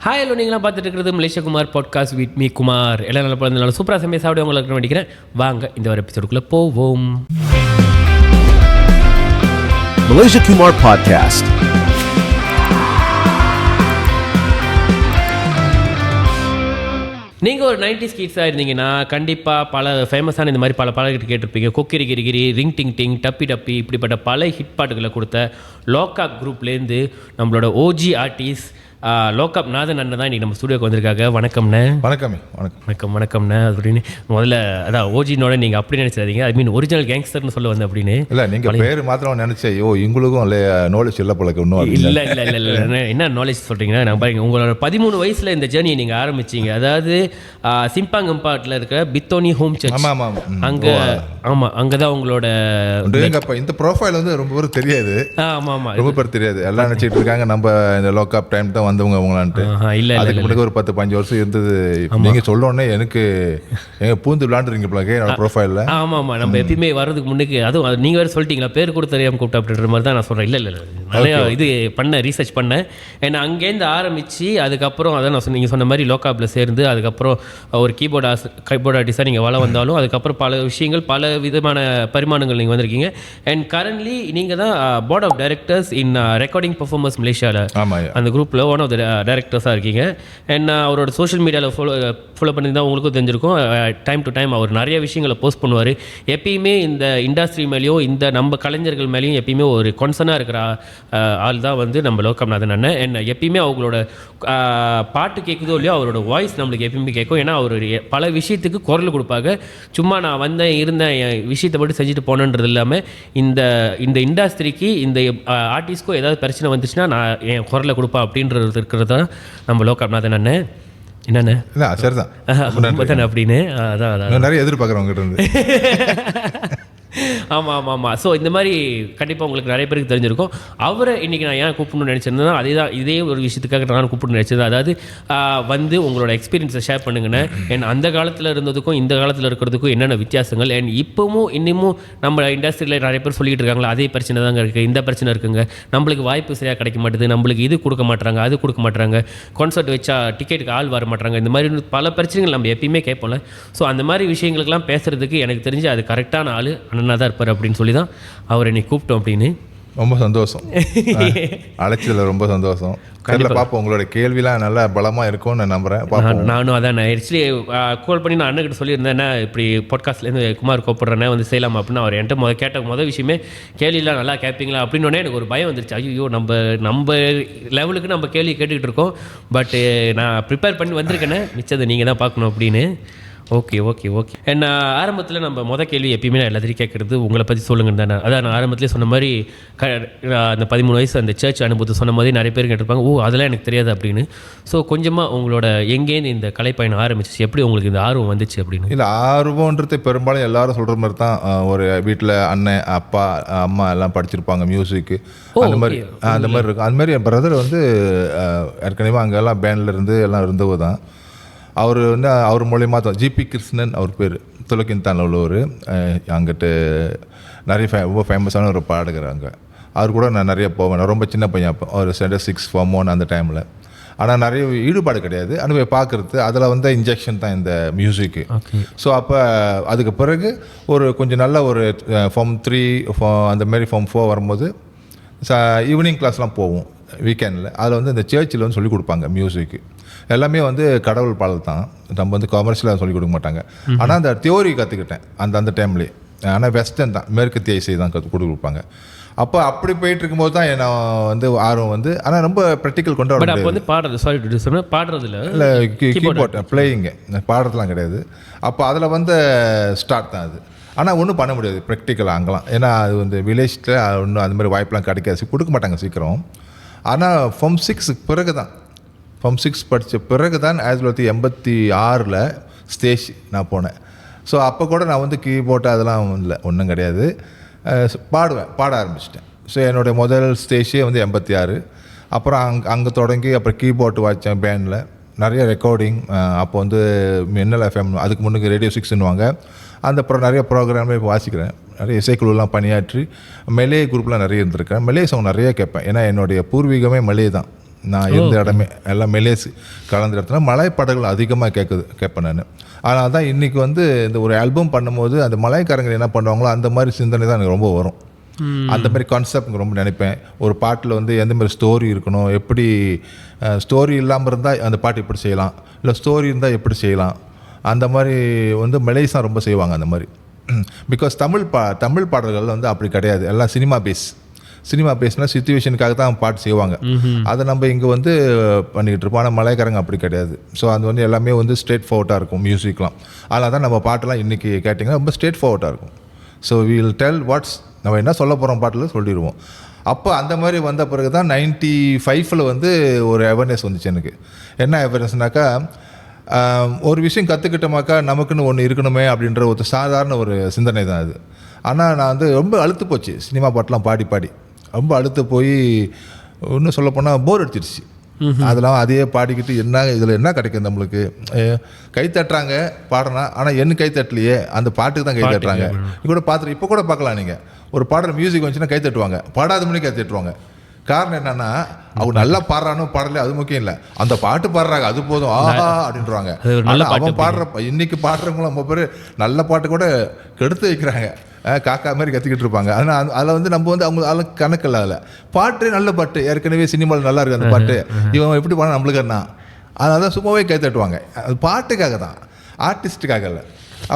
Hi hello, நீங்களாம் பார்த்துட்டு இருக்கிறது Malaysia Kumar podcast with me Kumar. எல்லாம் நல்லா பிறந்தனால சூப்பராக சமையல் சாப்பிட உங்களுக்கு வேண்டிக்கிறேன். வாங்க இந்த ஒரு எபிசோடுக்குள்ளே போவோம். Malaysia Kumar Podcast. நீங்கள் ஒரு 90s கிட்ஸாக இருந்தீங்கன்னா கண்டிப்பாக பல ஃபேமஸான இந்த மாதிரி பல பாடல்கள் கேட்டிருப்பீங்க. கொக்கிரி கிரிகிரி, ரிங் டிங் டிங், டப்பி டப்பி, இப்படிப்பட்ட பல ஹிட் பாட்டுகளை கொடுத்த லோகாப் குரூப்லேருந்து நம்மளோட ஓஜி ஆர்டிஸ்ட் லோகாப் நாதன் அண்ணன் தான் இன்றைக்கி நம்ம ஸ்டூடியோக்கு வந்திருக்காங்க. வணக்கம்ண்ணே. வணக்கம். வணக்கம்ண்ணே. அப்படின்னு முதல்ல அதான் ஓஜினோட நீங்கள் அப்படி நினச்சிடாதீங்க, ஐ மீன் ஒரிஜினல் கேங்ஸ்டர்னு சொல்ல வந்தேன் அப்படின்னு. இல்லை, நீங்கள் பேர் மாத்திரம் நினச்சேன். இவங்களுக்கும் நாலேஜ் இல்லை போல இன்னும். இல்லை என்ன நாலேஜ் சொல்கிறீங்கன்னா, நான் பாருங்க, உங்களோட 13 வயசில் இந்த ஜேர்னியை நீங்கள் ஆரம்பிச்சிங்க. அதாவது சிம்பாங்கம்பாட்டில் இருக்கிற பித்தோனி ஹோம் சர்ச். அங்கே அங்கே தான் உங்களோட இந்த ப்ரொஃபைல் வந்து ரொம்ப பேர் தெரியாது. ரொம்ப பேர் தெரியாது. எல்லாம் நினச்சிட்டு இருக்காங்க நம்ம இந்த லோகாப் டைம் தான் வந்தவங்க அவங்களான்ட்டு. இல்லை, அதுக்கு முன்னாடி ஒரு 10-15 வருஷம் இருந்தது. நீங்கள் சொல்லோடனே எனக்கு பூந்து விளாண்டுறீங்க பிள்ளைங்க என்னோட ப்ரொஃபைலில். ஆமாம், நம்ம எப்பயுமே வர்றதுக்கு முன்னுக்கு அதுவும் நீங்கள் வேறு சொல்லிட்டீங்களா, பேர் கொடுத்து தெரியாமல் கூப்பிட்டு அப்படின்ற மாதிரி தான் நான் சொல்கிறேன். இல்லை நிறையா இது பண்ணேன், ரீசர்ச் பண்ணேன். ஏன்னா அங்கேருந்து ஆரம்பித்து அதுக்கப்புறம் அதான் நான் நீங்கள் சொன்ன மாதிரி லோகாப்பில் சேர்ந்து அதுக்கப்புறம் ஒரு கீபோர்ட் ஆர்டிஸ்டாக நீங்கள் வள வந்தாலும் அதுக்கப்புறம் பல விஷயங்கள் பல விதமான பரிமாணங்கள் நீங்கள் வந்திருக்கீங்க. அண்ட் கரண்ட்லி நீங்கள் தான் board of directors in recording performance மலேசியாவில். அந்த குரூப்பில் ஒன் ஆஃப் த டைரக்டர்ஸாக இருக்கீங்க. அண்ட் அவரோட சோஷியல் மீடியாவில் ஃபாலோ பண்ணி தான் உங்களுக்கும் தெரிஞ்சிருக்கும். டைம் டு டைம் அவர் நிறைய விஷயங்களை போஸ்ட் பண்ணுவார். எப்பயுமே இந்த இண்டஸ்ட்ரி மேலேயும் இந்த நம்ம கலைஞர்கள் மேலேயும் எப்பயுமே ஒரு கான்சர்னாக இருக்கிற ஆள் தான் வந்து நம்ம லோகாப் நாதன் அண்ணன். என்ன எப்பயுமே அவங்களோட பாட்டு கேட்குதோ இல்லையோ அவரோட வாய்ஸ் நம்மளுக்கு எப்பயுமே கேட்கும். ஏன்னா அவர் பல விஷயத்துக்கு குரல் கொடுப்பாங்க. சும்மா நான் வந்தேன் இருந்தேன் என் விஷயத்தை மட்டும் செஞ்சுட்டு போனன்றது இல்லாமல் இந்த இண்டஸ்ட்ரிக்கு இந்த ஆர்டிஸ்ட்க்கோ ஏதாவது பிரச்சனை வந்துச்சுன்னா நான் என் குரலை கொடுப்பேன் அப்படின்றது இருக்கிறது தான் நம்ம லோகாப் நாதன் அண்ணன். என்னண்ணே? இல்லை சரிதான் அப்படின்னு அதான் நிறைய எதிர்பார்க்குறவங்க இருந்து. ஆமாம். ஸோ இந்த மாதிரி கண்டிப்பாக உங்களுக்கு நிறைய பேருக்கு தெரிஞ்சிருக்கும். அவரை இன்றைக்கி நான் ஏன் கூப்பிடணும்னு நினச்சிருந்தேன்னா இதே ஒரு விஷயத்துக்காக நான் கூப்பிடணும்னு நினச்சது. அதாவது வந்து உங்களோட எக்ஸ்பீரியன்ஸை ஷேர் பண்ணுங்கண்ணே. அண்ட் அந்த காலத்தில் இருந்ததுக்கும் இந்த காலத்தில் இருக்கிறதுக்கும் என்னென்ன வித்தியாசங்கள், அண்ட் இன்னமும் நம்ம இண்டஸ்ட்ரியில் நிறைய பேர் சொல்லிகிட்டு இருக்காங்களா அதே பிரச்சனை தாங்க இருக்குது, இந்த பிரச்சனை இருக்குங்க, நம்மளுக்கு வாய்ப்பு சரியாக கிடைக்க மாட்டேது, நம்மளுக்கு இது கொடுக்க மாட்டுறாங்க, அது கொடுக்க மாட்டுறாங்க, கான்சர்ட் வச்சா டிக்கெட்டுக்கு ஆள் வர மாட்டுறாங்க, இந்த மாதிரி பல பிரச்சனைகள் நம்ம எப்பயுமே கேட்போம்ல. ஸோ அந்த மாதிரி விஷயங்களுக்கெல்லாம் பேசுகிறதுக்கு எனக்கு தெரிஞ்சு அது கரெக்டான ஆள் அண்ணனாக தான் இருப்பார் அப்படின்னு சொல்லி தான் அவர் என்னை கூப்பிட்டோம். அப்படின்னு ரொம்ப சந்தோஷம், அழைச்சதில் ரொம்ப சந்தோஷம். கண்டிப்பாக பார்ப்போம், உங்களோட கேள்விலாம் நல்லா பலமாக இருக்கும்னு நான் நம்புகிறேன். நானும் அதான் ஆக்சுவலி கால் பண்ணி நான் அண்ணன்கிட்ட சொல்லியிருந்தேன், இப்படி பாட்காஸ்ட்லேருந்து குமார் கூப்பிட்றேன் வந்து செய்யலாம் அப்படின்னு. அவர் என்கிட்ட கேட்ட விஷயமே கேள்விலாம் நல்லா கேட்பீங்களா அப்படின்னு எனக்கு ஒரு பயம் வந்துருச்சு. ஐயோ நம்ம லெவலுக்கு நம்ம கேள்வி கேட்டுக்கிட்டு இருக்கோம், பட்டு நான் ப்ரிப்பேர் பண்ணி வந்திருக்கேனே, மிச்சத்தை நீங்கள் தான் பார்க்கணும் அப்படின்னு. ஓகே. என்ன ஆரம்பத்தில் நம்ம கேள்வி எப்பயுமே நான் எல்லாத்தையும் கேட்குறது உங்களை பற்றி சொல்லுங்கன்னு தானே. அதான் நான் ஆரம்பத்துலேயே சொன்ன மாதிரி அந்த 13 வயசு அந்த சர்ச் அனுபவத்தை சொன்ன மாதிரி நிறைய பேர் கேட்டிருப்பாங்க, அதெல்லாம் எனக்கு தெரியாது அப்படின்னு. ஸோ கொஞ்சமாக உங்களோட எங்கேருந்து இந்த கலைப்பயணம் ஆரம்பிச்சிச்சு, எப்படி உங்களுக்கு இந்த ஆர்வம் வந்துச்சு அப்படின்னு? இல்லை, ஆர்வன்றது பெரும்பாலும் எல்லாரும் சொல்கிற மாதிரி தான். ஒரு வீட்டில் அண்ணன் அப்பா அம்மா எல்லாம் படிச்சிருப்பாங்க மியூசிக்கு, அந்த மாதிரி இருக்கும். அந்த மாதிரி என் பிரதர் வந்து ஏற்கனவே அங்கெல்லாம் பேண்டில் இருந்து எல்லாம் இருந்தவர் தான். அவர் மூலியமாக தான் ஜிபி கிருஷ்ணன் அவர் பேர், துலக்கின்தானில் உள்ளவர். அங்கிட்டு நிறைய ரொம்ப ஃபேமஸான ஒரு பாடகர். அங்கே அவர் கூட நான் நிறைய போவேன். நான் ரொம்ப சின்ன பையன் அப்போ, ஒரு ஸ்டாண்டர்ட் 6 Form 1 அந்த டைமில். ஆனால் நிறைய ஈடுபாடு கிடையாது, அனுபவ பார்க்குறது அதில் வந்து இன்ஜெக்ஷன் தான் இந்த மியூசிக்கு. ஸோ அப்போ அதுக்கு பிறகு ஒரு கொஞ்சம் நல்ல ஒரு Form 3 அந்த மாதிரி Form 4 வரும்போது ஈவினிங் கிளாஸ்லாம் போவோம் வீக்கெண்டில். அதில் வந்து இந்த சர்ச்சில் வந்து சொல்லிக் கொடுப்பாங்க மியூசிக்கு. எல்லாமே வந்து கடவுள் பாடல் தான், நம்ம வந்து கமர்ஷியலாக சொல்லிக் கொடுக்க மாட்டாங்க. ஆனால் அந்த தியோரி கற்றுக்கிட்டேன் அந்த டைம்லேயே. ஆனால் வெஸ்டர்ன் தான், மேற்கத்திய இசை தான் கொடுப்பாங்க. அப்போ அப்படி போயிட்டு இருக்கும்போது தான் நான் வந்து ஆர்வம் வந்து, ஆனால் ரொம்ப ப்ராக்டிக்கல் கொண்டு வர வந்து பாடுறதுல இல்லை, கீபோர்ட் பிளேயிங்க, பாடுறதுலாம் கிடையாது. அப்போ அதில் வந்து ஸ்டார்ட் தான் அது. ஆனால் ஒன்றும் பண்ண முடியாது ப்ராக்டிக்கலாக அங்கெல்லாம். ஏன்னா அது வந்து வில்லேஜில் ஒன்றும் அது மாதிரி வாய்ப்பெலாம் கிடைக்காது, கொடுக்க மாட்டாங்க சீக்கிரம். ஆனால் Form 6 பிறகு தான், Form 6 படித்த பிறகு தான் 1986 ஸ்டேஜ் நான் போனேன். ஸோ அப்போ கூட நான் வந்து கீபோர்டு அதெல்லாம் இல்லை, ஒன்றும் கிடையாது, பாட ஆரம்பிச்சிட்டேன். ஸோ என்னுடைய முதல் ஸ்டேஜே வந்து 86. அப்புறம் அங்கே தொடங்கி அப்புறம் கீபோர்டு வாய்ச்சேன் பேண்டில், நிறைய ரெக்கார்டிங். அப்போ வந்து மின்னல் FM, அதுக்கு முன்னுக்கு ரேடியோ 6ன்னுவாங்க. அப்புறம் நிறைய ப்ரோக்ராமே இப்போ வாசிக்கிறேன். நிறைய இசைக்குழுலாம் பணியாற்றி மெலே குரூப்லாம் நிறைய இருந்திருக்கேன். மெலே சாங் நிறைய கேட்பேன், ஏன்னா என்னுடைய பூர்வீகமே மெலே தான். நான் இருந்த இடமே எல்லாம் மெலேஸ் கலந்த இடத்துல மலாய் பாடல்கள் அதிகமாக கேட்பேன் நான். அதனால தான் இன்றைக்கி வந்து இந்த ஒரு ஆல்பம் பண்ணும்போது அந்த மலாய்க்காரங்க என்ன பண்ணுவாங்களோ அந்த மாதிரி சிந்தனை தான் எனக்கு ரொம்ப வரும். அந்த மாதிரி கான்செப்ட் ரொம்ப நினைப்பேன். ஒரு பாட்டில் வந்து எந்த மாதிரி ஸ்டோரி இருக்கணும், எப்படி ஸ்டோரி இல்லாமல் இருந்தால் அந்த பாட்டு எப்படி செய்யலாம், இல்லை ஸ்டோரி இருந்தால் எப்படி செய்யலாம், அந்த மாதிரி வந்து மெலேஸ் தான் ரொம்ப செய்வாங்க அந்த மாதிரி. பிகாஸ் தமிழ் பாடல்கள் வந்து அப்படி கிடையாது, எல்லாம் சினிமா பேஸ்னால் சிச்சுவேஷனுக்காக தான் பாட்டு செய்வாங்க. அதை நம்ம இங்கே வந்து பண்ணிக்கிட்டு இருப்போம். ஆனால் மலைக்காரங்க அப்படி கிடையாது. ஸோ அது வந்து எல்லாமே வந்து ஸ்ட்ரெயிட் ஃபார்வர்டாக இருக்கும் மியூசிக்லாம். அதனால தான் நம்ம பாட்டெலாம் இன்றைக்கி கேட்டிங்கன்னா ரொம்ப ஸ்ட்ரெயிட் ஃபார்வர்டாக இருக்கும். ஸோ வில் டெல் வாட்ஸ் நம்ம என்ன சொல்ல போகிறோம் பாட்டில் சொல்லிடுவோம். அப்போ அந்த மாதிரி வந்த பிறகு தான் 95 வந்து ஒரு அவேர்னஸ் வந்துச்சு எனக்கு. என்ன அவேர்னஸ்னாக்கா, ஒரு விஷயம் கற்றுக்கிட்டோமாக்கா நமக்குன்னு ஒன்று இருக்கணுமே அப்படின்ற ஒரு சாதாரண ஒரு சிந்தனை தான் அது. ஆனால் நான் வந்து ரொம்ப அழுத்து போச்சு சினிமா பாட்டெலாம் பாடி ரொம்ப அழுத்து போய் இன்னும் சொல்லப்போனால் போர் அடிச்சிருச்சு. அதெல்லாம் அதையே பாடிக்கிட்டு இதில் என்ன கிடைக்கும் நம்மளுக்கு, கை தட்டுறாங்க பாடுறா, ஆனால் என்ன கை தட்டலையே, அந்த பாட்டுக்கு தான் கை தட்டுறாங்க. இப்போ கூட பார்க்கலாம், நீங்கள் ஒரு பாடுற மியூசிக் வந்துச்சுன்னா கை தட்டுவாங்க, பாடாத மணி கை தட்டுவாங்க. காரணம் என்னன்னா, அவங்க நல்லா பாடுறானோ பாடல அது முக்கியம் இல்லை, அந்த பாட்டு பாடுறாங்க அது போதும் ஆஹா அப்படின்றாங்க. அவன் பாடுற இன்னைக்கு பாடுறவங்களும் ரொம்ப பேர் நல்ல பாட்டு கூட கெடுத்து வைக்கிறாங்க, காக்கா மாதிரி கற்றுக்கிட்டு இருப்பாங்க. ஆனால் அதில் வந்து நம்ம வந்து அவங்க அதில் கணக்கு இல்லை. அதில் பாட்டு நல்ல பாட்டு ஏற்கனவே சினிமாவில் நல்லா இருக்குது அந்த பாட்டு, இவன் எப்படி பாட நம்மளுக்கு என்ன, அதனால தான் சும்மாவே கை தட்டுவாங்க. அது பாட்டுக்காக தான், ஆர்டிஸ்ட்டுக்காக இல்லை.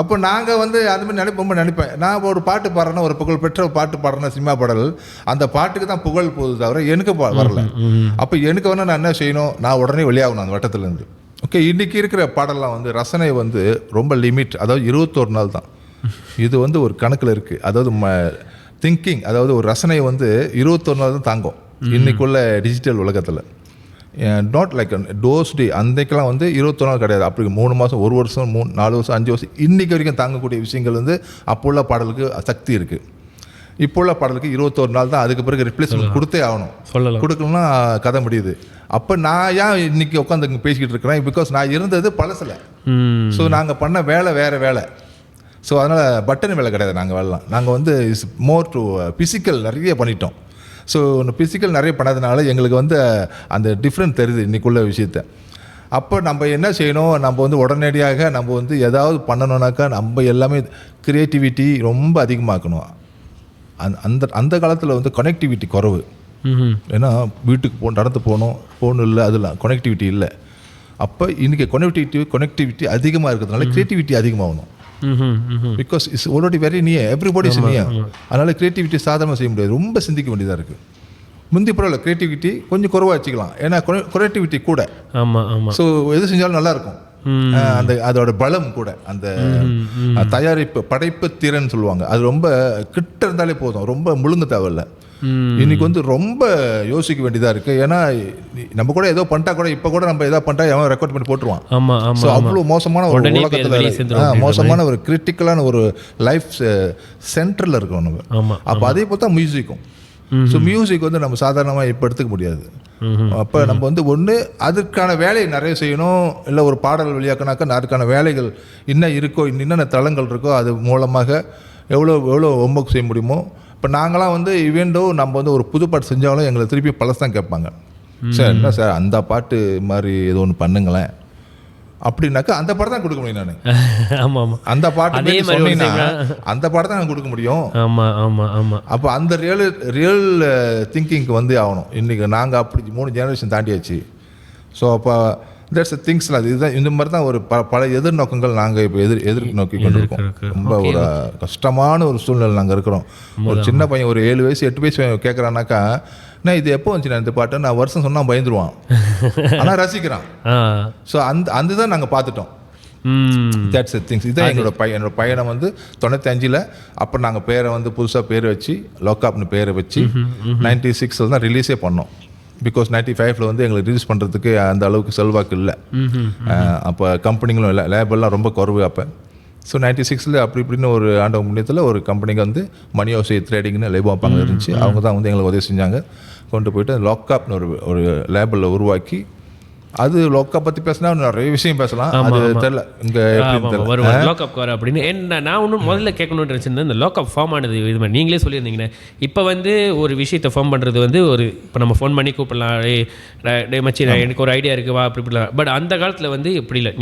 அப்போ நாங்கள் வந்து அதுமாதிரி ரொம்ப நினைப்பேன். நான் ஒரு பாட்டு பாடுறேன்னா, ஒரு புகழ்பெற்ற பாட்டு பாடுறேன்னா சினிமா பாடல், அந்த பாட்டுக்கு தான் புகழ் போகுது தவிர எனக்கு வரல. அப்போ எனக்கு வந்து நான் என்ன செய்யணும், நான் உடனே வெளியாகணும் அந்த வட்டத்துலேருந்து. ஓகே, இன்றைக்கி இருக்கிற பாடலாம் வந்து ரசனை வந்து ரொம்ப லிமிட், அதாவது 21 நாள் தான். இது வந்து ஒரு கணக்கில் இருக்குது. அதாவது திங்கிங், அதாவது ஒரு ரசனை வந்து 21 நாள் தான் தாங்கும் இன்றைக்குள்ள டிஜிட்டல் உலகத்தில். நாட் லைக் டோஸ் டே, அன்றைக்கெல்லாம் வந்து 21 நாள் கிடையாது. அப்படி 3 மாதம், 1 வருஷம், 4 வருஷம், 5 வருஷம் இன்றைக்கி வரைக்கும் தாங்கக்கூடிய விஷயங்கள் வந்து அப்போ உள்ள பாடலுக்கு சக்தி இருக்குது. இப்போ உள்ள பாடலுக்கு 21 நாள் தான். அதுக்கு பிறகு ரிப்ளேஸ்மெண்ட் கொடுத்தே ஆகணும். கொடுக்கணும்னா கதை முடியுது. அப்போ நான் ஏன் இன்றைக்கி உட்காந்து இங்கே பேசிக்கிட்டு இருக்கிறேன், பிகாஸ் நான் இருந்தது பழசில். ஸோ நாங்கள் பண்ண வேலை வேறு வேலை. ஸோ அதனால் பட்டன் வேலை கிடையாது. நாங்கள் வந்து இஸ் மோர் டு ஃபிசிக்கல் நிறைய பண்ணிட்டோம். ஸோ ஃபிசிக்கல் நிறைய பண்ணதுனால எங்களுக்கு வந்து அந்த டிஃப்ரெண்ட் தெரியுது இன்றைக்குள்ள விஷயத்த. அப்போ நம்ம என்ன செய்யணும், நம்ம வந்து உடனடியாக நம்ம வந்து ஏதாவது பண்ணணுன்னாக்கா நம்ம எல்லாமே க்ரியேட்டிவிட்டி ரொம்ப அதிகமாக்கணும். அந்த காலத்தில் வந்து கனெக்டிவிட்டி குறைவு. ஏன்னா வீட்டுக்கு நடந்து போகணும், ஃபோன் இல்லை, அதெல்லாம் கனெக்டிவிட்டி இல்லை. அப்போ இன்றைக்கி கனெக்டிவிட்டி அதிகமாக இருக்கிறதுனால க்ரியேட்டிவிட்டி அதிகமாகணும். Because it's already very near, everybody is near. அதனால் க்ரியேட்டிவிட்டி சாதாரணமாக செய்ய முடியாது, ரொம்ப சிந்திக்க வேண்டியதாக இருக்குது. முந்தி பரவாயில்ல, க்ரியேட்டிவிட்டி கொஞ்சம் குறைவாக வச்சுக்கலாம், ஏன்னா க்ரியேட்டிவிட்டி கூட. ஸோ எது செஞ்சாலும் நல்லாயிருக்கும். அதோட பலம் கூட, அந்த தயாரிப்பு படைப்பு திறன் சொல்லுவாங்க, அது ரொம்ப கிட்ட இருந்தாலே போதும், ரொம்ப முழுங்க தேவையில்லை. இன்னைக்கு வந்து ரொம்ப யோசிக்க வேண்டியதாக இருக்குது. ஏன்னா நம்ம கூட ஏதோ பண்ணிட்டா கூட, இப்போ கூட நம்ம ஏதோ பண்ணிட்டா எவன் ரெக்கார்ட் பண்ணி போட்டுருவான். ஸோ அவ்வளோ மோசமான ஒரு உலகத்தில், மோசமான ஒரு கிரிட்டிக்கலான ஒரு லைஃப் சென்டரில் இருக்கணும் நம்ம. அப்போ அதே போல் தான் மியூசிக்கும். ஸோ மியூசிக் வந்து நம்ம சாதாரணமாக இப்போ எடுத்துக்க முடியாது. அப்போ நம்ம வந்து ஒன்று அதுக்கான வேலையை நிறைய செய்யணும், இல்லை ஒரு பாடல் வெளியாக்கினாக்கா அதுக்கான வேலைகள் இன்னும் இருக்கோ, என்னென்ன தளங்கள் இருக்கோ அது மூலமாக எவ்வளோ ஹோம்ஒர்க் செய்ய முடியுமோ. இப்போ நாங்களாம் வந்து இவெண்டோ நம்ம வந்து ஒரு புது பாட்டு செஞ்சாலும் எங்களை திருப்பி பழசு தான் கேட்பாங்க. சார் என்ன சார் அந்த பாட்டு மாதிரி ஏதோ ஒன்று பண்ணுங்களேன் அப்படின்னாக்கா அந்த பாட்டு தான் கொடுக்க முடியும். நான் அந்த பாட்டு சொன்னீங்கன்னா அந்த பாட்டு தான் நான் கொடுக்க முடியும். அப்போ அந்த ரியல் திங்கிங்க்கு வந்து ஆகணும். இன்றைக்கி நாங்கள் அப்படி 3 ஜெனரேஷன் தாண்டியாச்சு. ஸோ அப்போ தட்ஸ் திங்ஸ்லாம் அது இதுதான். இந்த மாதிரி தான் ஒரு பல எதிர்நோக்கங்கள் நாங்கள் இப்போ எதிர்நோக்கி கொண்டு இருக்கோம். ரொம்ப ஒரு கஷ்டமான ஒரு சூழ்நிலை நாங்கள் இருக்கிறோம். ஒரு சின்ன பையன் ஒரு 7 வயசு 8 வயசு கேட்குறான்னாக்கா, நான் இது எப்போ வந்துச்சு நான் இந்த பாட்டை நான் வருஷம் சொன்னால் பயந்துருவான், ஆனால் ரசிக்கிறான். ஸோ அந்த தான் நாங்கள் பார்த்துட்டோம். That's things. இதுதான் என்னோட பையனை வந்து 95 அப்போ நாங்கள் பேரை வந்து புதுசாக பேர் வச்சு லோக்காப்னு பேரை வச்சு 96 தான் ரிலீஸே பண்ணோம். பிகாஸ் 95 வந்து எங்களுக்கு ரிலீஸ் பண்ணுறதுக்கு அந்த அளவுக்கு செல்வாக்கு இல்லை. அப்போ கம்பெனிங்களும் இல்லை, லேபெல்லாம் ரொம்ப குறைவு அப்போ. ஸோ 96 அப்படி இப்படின்னு ஒரு ஆண்டு முன்னேற்றத்தில் ஒரு கம்பெனிக்கு வந்து மணியோசை ட்ரேடிங்னு லேபோ வைப்பாங்க இருந்துச்சு. அவங்க தான் வந்து எங்களுக்கு உதவி செஞ்சாங்க. கொண்டு போயிட்டு லாக்அப்னு ஒரு லேபிளில் உருவாக்கி அது லோக்கா பற்றி பேசினா நிறைய விஷயம் பேசலாம். அது தெரியல இங்கே லோக்கப் வர அப்படின்னு என்ன நான் ஒன்றும் முதல்ல கேட்கணும்னு நினச்சிருந்தேன். இந்த லோக்கப் ஃபார்ம் ஆனது இது மாதிரி நீங்களே சொல்லியிருந்தீங்கண்ணே. இப்போ வந்து ஒரு விஷயத்தை ஃபார்ம் பண்ணுறது வந்து ஒரு இப்போ நம்ம ஃபோன் பண்ணி கூப்பிடலாம், டே மச்சி எனக்கு ஒரு ஐடியா இருக்குது வா அப்படி இப்படிலாம். பட் அந்த காலத்தில் வந்து இப்படி இல்லை.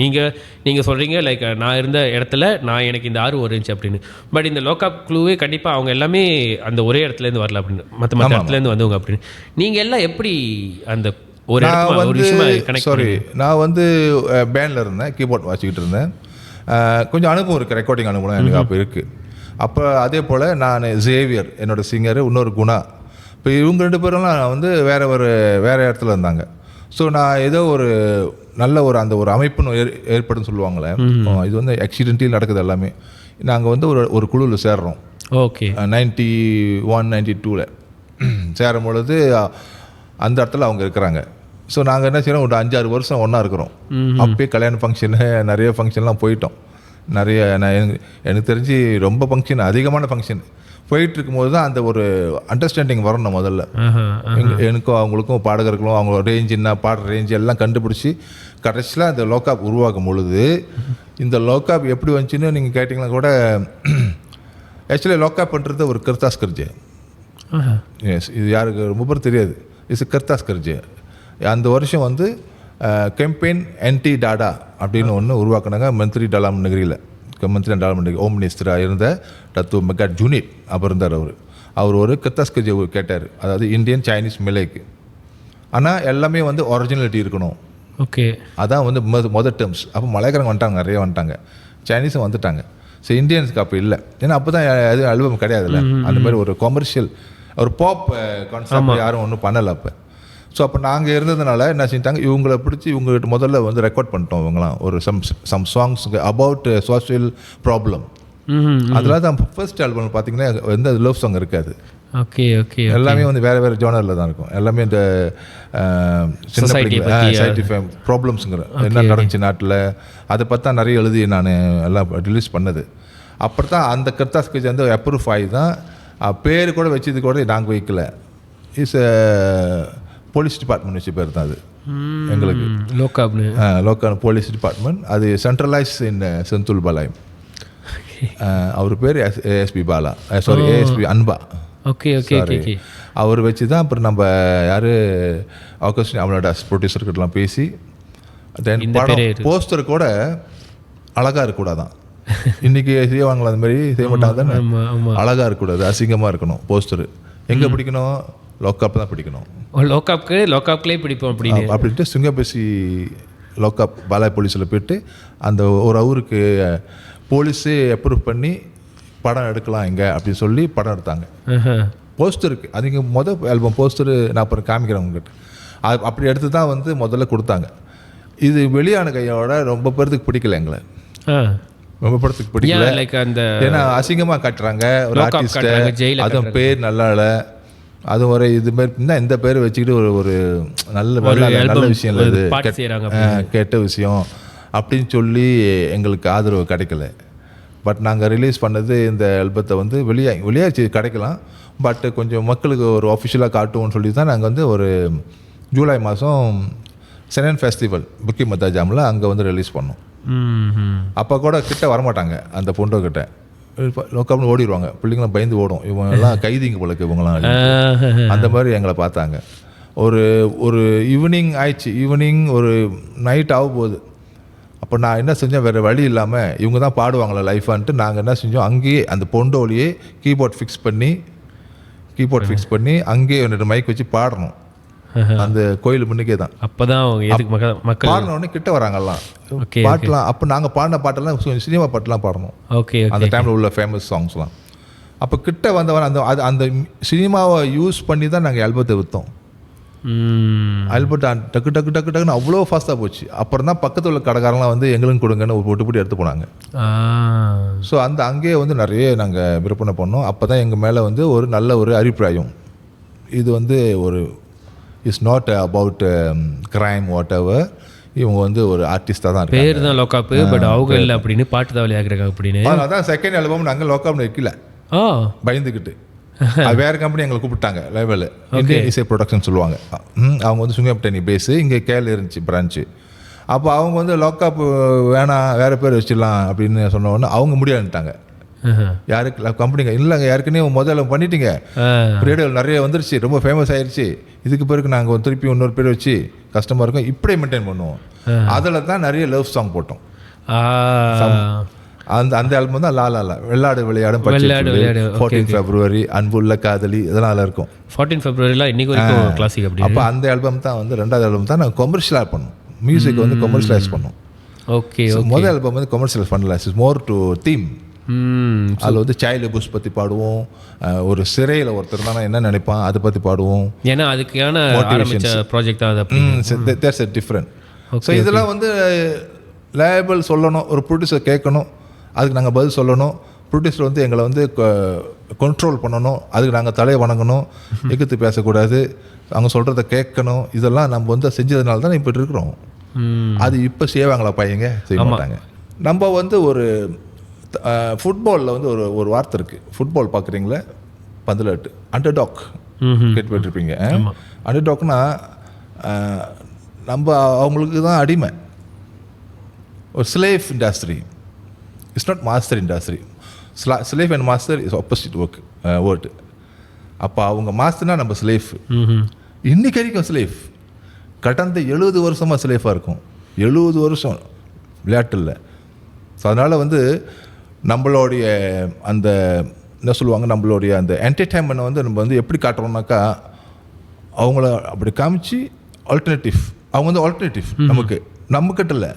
நீங்கள் சொல்கிறீங்க லைக் நான் இருந்த இடத்துல எனக்கு இந்த ஆர்வம் இருந்துச்சு அப்படின்னு. பட் இந்த லோக்கப் குழுவே கண்டிப்பாக அவங்க எல்லாமே அந்த ஒரே இடத்துலேருந்து வரல அப்படின்னு, மற்ற இடத்துலேருந்து வந்தவங்க அப்படின்னு. நீங்கள் எல்லாம் எப்படி அந்த ஒரு நான் வந்து பேண்டில் இருந்தேன், கீபோர்ட் வாசிக்கிட்டு இருந்தேன். கொஞ்சம் அனுபவம் இருக்குது, ரெக்கார்டிங் அனுபவம் எனக்கு அப்போ இருக்குது. அப்போ அதே போல் நான் ஜேவியர் என்னோடய சிங்கர், இன்னொரு குணா, இப்போ இவங்க 2 பேரெல்லாம் வந்து வேறு இடத்துல இருந்தாங்க. ஸோ நான் ஏதோ ஒரு நல்ல ஒரு அமைப்புன்னு ஏற்படுன்னு சொல்லுவாங்களே, இது வந்து ஆக்சிடென்ட்டில் நடக்குது எல்லாமே. நாங்கள் வந்து ஒரு குழுவில் சேர்றோம். ஓகே 91-92 சேரும் பொழுது அந்த இடத்துல அவங்க இருக்கிறாங்க. ஸோ நாங்கள் என்ன செய்யறோம், ஒரு 5-6 வருஷம் ஒன்றா இருக்கிறோம். அப்பயே கல்யாண ஃபங்க்ஷனு நிறைய ஃபங்க்ஷன்லாம் போயிட்டோம். நிறைய எனக்கு தெரிஞ்சு ரொம்ப ஃபங்க்ஷன், அதிகமான ஃபங்க்ஷன் போயிட்டு இருக்கும்போது தான் அந்த ஒரு அண்டர்ஸ்டாண்டிங் வரணும் முதல்ல. எனக்கும் அவங்களுக்கும் பாடகர்களும் அவங்களோட ரேஞ்ச் என்ன, பாடுற ரேஞ்ச் எல்லாம் கண்டுபிடிச்சி கடைசியில் அந்த லோக்காப் உருவாக்கும் பொழுது, இந்த லோக்காப் எப்படி வந்துச்சுன்னு நீங்கள் கேட்டிங்கன்னா கூட, ஆக்சுவலி லோக்காப் பண்ணுறது ஒரு கர்தாஸ்கர்ஜே. எஸ், இது யாருக்கு ரொம்ப பேர் தெரியாது. இட்ஸ் கர்தாஸ்கர்ஜே. அந்த வருஷம் வந்து கேம்பெயின் ஆன்டி டாடா அப்படின்னு ஒன்று உருவாக்குனாங்க. மந்திரி டாலாம் நகரியில், மந்திரி டாலாம் நகரி ஹோம் மினிஸ்டராக இருந்த டத்து மெகாட் ஜூனிட் அப்போ இருந்தார். அவர் ஒரு கர்தாஸ்கர்ஜே கேட்டார், அதாவது இந்தியன் சைனீஸ் மிலேக்கு. ஆனால் எல்லாமே வந்து ஒரிஜினாலிட்டி இருக்கணும். ஓகே, அதான் வந்து மொதல் டேர்ம்ஸ். அப்போ மலையாளங்க வந்துட்டாங்க, நிறைய வந்துட்டாங்க, சைனீஸும் வந்துட்டாங்க. ஸோ இந்தியன்ஸுக்கு அப்போ இல்லை, ஏன்னா அப்போ தான் எதுவும் ஆல்பம் கிடையாதுல்ல. அந்த மாதிரி ஒரு கொமர்ஷியல் ஒரு பாப் கான்செப்ட் யாரும் ஒன்றும் பண்ணலை அப்போ. ஸோ அப்போ நாங்கள் இருந்ததுனால என்ன செஞ்சிட்டாங்க, இவங்களை பிடிச்சி இவங்ககிட்ட முதல்ல வந்து ரெக்கார்ட் பண்ணிட்டோம். இவங்களாம் ஒரு some songs about social problem. அதில் தான் ஃபர்ஸ்ட் ஆல்பம் பார்த்தீங்கன்னா எந்த லவ் சாங் இருக்காது. ஓகே ஓகே, எல்லாமே வந்து வேறு ஜோனரில் தான் இருக்கும். எல்லாமே இந்த சொசைட்டி ப்ராப்ளம்ஸுங்கிற என்ன நடந்துச்சு நாட்டில், அதை பார்த்தா நிறைய எழுதி நான் எல்லாம் ரிலீஸ் பண்ணது. அப்புறம் தான் அந்த கர்தாஸ்கர்ஜே வந்து அப்ரூவ் ஆகி தான் பேர் கூட வச்சது கூட நாங்கள் வைக்கல. இஸ் போலீஸ் டிபார்ட்மெண்ட் வச்சு பேர் தான் அது எங்களுக்கு. Local police department. அது சென்ட்ரலைஸ் இன் செந்துல் பாலாயம். அவர் பேர் ASP Bala, sorry ASP Anba. Okay okay okay. அவர் வச்சு தான் அப்புறம் நம்ம யார் ஆகஸ்ட் அவனோட ப்ரொடியூசர்கிட்டலாம் பேசி தென் படம் போஸ்டர் கூட அழகாக இருக்கக்கூடாதான். இன்றைக்கி செய்வாங்களா அந்த மாதிரி செய்ய மாட்டாங்க தானே. அழகாக இருக்கக்கூடாது, அசிங்கமாக இருக்கணும். போஸ்டரு எங்கே பிடிக்கணும், லோக்காப் தான் பிடிக்கணும். லோக்காப்லேயே பிடிப்போம் அப்படின்ட்டு சுங்கப்பேசி லோக்காப் பாலாய் போலீஸில் போய்ட்டு அந்த ஒரு அவருக்கு போலீஸே அப்ரூவ் பண்ணி படம் எடுக்கலாம் இங்கே அப்படின்னு சொல்லி படம் எடுத்தாங்க. போஸ்டருக்கு அது இங்கே மொதல் ஆல்பம் போஸ்டரு நான் அப்புறம் காமிக்கிறேன் உங்ககிட்ட. அப்படி எடுத்து தான் வந்து முதல்ல கொடுத்தாங்க. இது வெளியான கையோட ரொம்ப பேருக்கு பிடிக்கல, எங்களை ரொம்ப படத்துக்கு பிடிக்கல. ஏன்னா அசிங்கமாக காட்டுறாங்க ஒரு ஆர்டிஸ்ட்டை, அதுவும் பேர் நல்லா இல்லை, அது ஒரு இது மாதிரி இருந்தால் இந்த பேர் வச்சுக்கிட்டு ஒரு நல்ல விஷயம் இல்லை, இது கெட்ட விஷயம் அப்படின்னு சொல்லி எங்களுக்கு ஆதரவு கிடைக்கல. பட் நாங்கள் ரிலீஸ் பண்ணது இந்த ஆல்பத்தை வந்து வெளியாச்சு கிடைக்கலாம். பட் கொஞ்சம் மக்களுக்கு ஒரு ஆஃபிஷியலாக காட்டுவோம்னு சொல்லி தான் நாங்கள் வந்து ஒரு ஜூலை மாதம் செனன் ஃபெஸ்டிவல் புக்கி மத்தாஜாமில் அங்கே வந்து ரிலீஸ் பண்ணோம். அப்போ கூட கிட்ட வரமாட்டாங்க அந்த பொண்டோ கிட்ட, லோக்கல்னு ஓடிடுவாங்க. பிள்ளைங்களாம் பயந்து ஓடும், இவங்கெல்லாம் கைதிங்க போலக்கு இவங்களாம். அந்த மாதிரி எங்களை பார்த்தாங்க. ஒரு ஈவினிங் ஆயிடுச்சு, ஈவினிங் ஒரு நைட் ஆக போகுது. அப்போ நான் என்ன செஞ்சேன், வேறு வழி இல்லாமல் இவங்க தான் பாடுவாங்களே லைஃபான்ட்டு நாங்கள் என்ன செஞ்சோம், அங்கேயே அந்த பொண்டோலையே கீபோர்ட் ஃபிக்ஸ் பண்ணி அங்கேயே 2 மைக் வச்சு பாடணும் அந்த கோயில் முன்னுக்கே தான். அப்போ தான் மக்கள் பாடினோடனே கிட்ட வராங்கலாம் பாட்டெலாம். அப்போ நாங்கள் பாடின பாட்டெல்லாம் சினிமா பாட்டெலாம் பாடணும். ஓகே, அந்த டைமில் உள்ள ஃபேமஸ் சாங்ஸ்லாம். அப்போ கிட்ட வந்தவன் அந்த சினிமாவை யூஸ் பண்ணி தான் நாங்கள் ஆல்பத்தை விற்றோம். ஆல்பட் டக்கு டக்கு டக்கு டக்குன்னு அவ்வளோ ஃபாஸ்ட்டாக போச்சு. அப்புறம் தான் பக்கத்தில் உள்ள கடைக்காரங்களாம் வந்து எங்களுக்கு கொடுங்கன்னு ஒரு பொட்டு எடுத்து போனாங்க. ஸோ அங்கேயே வந்து நிறைய நாங்கள் விற்பனை பண்ணோம். அப்போ தான் எங்கள் மேலே வந்து ஒரு நல்ல ஒரு அபிப்பிராயம், இது வந்து ஒரு it's not about crime whatever, இவங்க வந்து ஒரு ஆர்டிஸ்டாக தான் பேர் தான் லோக்காப்பு, பட் அவங்க இல்லை அப்படின்னு பாட்டு தான் விளையாடுறாங்க அப்படின்னு. அதான் செகண்ட் ஆல்பம் நாங்கள் லோக்காப்னு வைக்கல, பயந்துக்கிட்டு வேறு கம்பெனி எங்களை கூப்பிட்டாங்க லேபிள், இந்தியன் இசை ப்ரொடக்ஷன் சொல்லுவாங்க. அவங்க வந்து சுங்கப்பட்டணி பேஸு, இங்கே கேரள இருந்துச்சு பிரான்ச்சு. அப்போ அவங்க வந்து லாக்அப் வேணாம், வேறு பேர் வச்சிடலாம் அப்படின்னு சொன்ன உடனே அவங்க முடியாதுட்டாங்க. யாருக்கு கம்பெனிங்க இல்லைங்க, யாருக்குன்னே முதல்ல பண்ணிட்டீங்க, ரேடியோவில் நிறைய வந்துருச்சு, ரொம்ப ஃபேமஸ் ஆயிடுச்சு, இதுக்கு பிறகு நாங்கள் திருப்பி இன்னொரு பேர் வச்சு கஸ்டமருக்கும் இப்படியே மெயின்டைன் பண்ணுவோம். அதில் தான் நிறைய லவ் சாங் போட்டோம். அந்த ஆல்பம் தான் லாலா வெள்ளாடு விளையாடும் 14 February, அன்புள்ள காதலி, இதெல்லாம் இருக்கும். 14 February இன்னைக்கு வரைக்கும் கிளாசிக். அப்படி அப்போ அந்த ஆல்பம் தான் வந்து ரெண்டாவது ஆல்பம் தான் நாங்கள் கொமர்ஷியலாக பண்ணோம், மியூசிக் வந்து கொமர்ஷியலைஸ் பண்ணோம். ஓகே. முதல் ஆல்பம் வந்து கொமர்ஷியலைஸ் பண்ணல, இட்ஸ் மோர் டு தீம். அதில் வந்து சைல்டு புஷ் பற்றி பாடுவோம், ஒரு சிறையில் ஒருத்தர் தான் என்ன நினைப்பான் அதை பற்றி பாடுவோம். ஏன்னா அதுக்கான ப்ராஜெக்ட் அது தேர்ஸ் எ டிஃப்ரெண்ட். ஸோ இதெல்லாம் வந்து லேபிள் சொல்லணும், ஒரு ப்ரொடியூசர் கேட்கணும், அதுக்கு நாங்கள் பதில் சொல்லணும். ப்ரொடியூசர் வந்து எங்களை வந்து கண்ட்ரோல் பண்ணணும், அதுக்கு நாங்கள் தலையை வணங்கணும், எகுத்து பேசக்கூடாது, அவங்க சொல்கிறத கேட்கணும். இதெல்லாம் நம்ம வந்து செஞ்சதுனால தான் இப்போ இருக்கிறோம். அது இப்போ செய்வாங்களா பையங்க? செய்ய மாட்டாங்க. நம்ம வந்து ஒரு ஃபுட்பாலில் வந்து ஒரு வார்த்தை இருக்குது, ஃபுட்பால் பார்க்குறீங்களே, பந்தலாட்டு, அண்டர்டாக் கேட்டுப்பட்டிருப்பீங்க. அண்டர்டாக்னா நம்ம அவங்களுக்கு தான் அடிமை, ஒரு slave industry. It's not master industry. Slave and master is opposite word. அப்போ அவங்க மாஸ்டர்னா நம்ம ஸ்லேவ். இன்னைக்கு வரைக்கும் ஸ்லேவ், கடந்த 70 வருஷமாக ஸ்லேஃபாக இருக்கும். 70 வருஷம் விளையாட்டு இல்லை. ஸோ அதனால் வந்து நம்மளுடைய அந்த என்ன சொல்லுவாங்க, நம்மளுடைய அந்த என்டர்டைன்மெண்ட்டை வந்து நம்ம வந்து எப்படி காட்டுறோம்னாக்கா, அவங்கள அப்படி காமிச்சு ஆல்டர்னேட்டிவ், அவங்க வந்து ஆல்டர்னேட்டிவ் நமக்கு, நம்மக்கிட்ட இல்லை.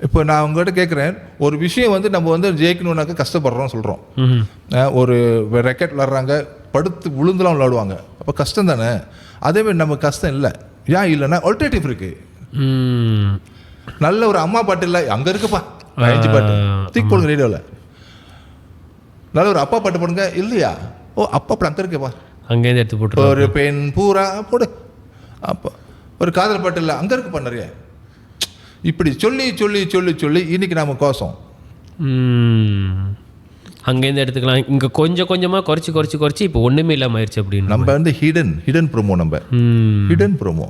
இப்போ நான் அவங்ககிட்ட கேட்குறேன், ஒரு விஷயம் வந்து நம்ம வந்து ஜெயிக்கணுன்னாக்கா கஷ்டப்படுறோம் சொல்கிறோம். ஒரு ரெக்கெட் விளாட்றாங்க, படுத்து விழுந்துலாம் விளாடுவாங்க, அப்போ கஷ்டம் தானே. அதேமாதிரி நம்ம கஷ்டம் இல்லை. ஏன் இல்லைன்னா ஆல்டர்னேட்டிவ் இருக்குது. நல்ல ஒரு அம்மா பாட்டு இல்லை, அங்கே இருக்குப்பா 5 பாட்டு தூக்கி போடுங்க ரேடியோவில். நல்ல ஒரு அப்பா பாட்டு போடுங்க, இல்லையா, ஓ அப்பா பாட்டு அங்கே இருக்குப்பா, அங்கேருந்து எடுத்து போட்டு. ஒரு பெண் பூரா போடு, அப்போ ஒரு காதல் பாட்டு இல்லை, அங்கே இருக்குப்பா நிறைய. இப்படி சொல்லி சொல்லி சொல்லி சொல்லி இன்னைக்கு நாம கோசம் அங்கேருந்து எடுத்துக்கலாம். இங்கே கொஞ்சம் கொஞ்சமாக குறைச்சி இப்போ ஒன்றுமே இல்லாமல் ஆயிடுச்சு. அப்படின்னு நம்ம வந்து ஹிடன் ப்ரோமோ, நம்ம ஹிடன் ப்ரோமோ.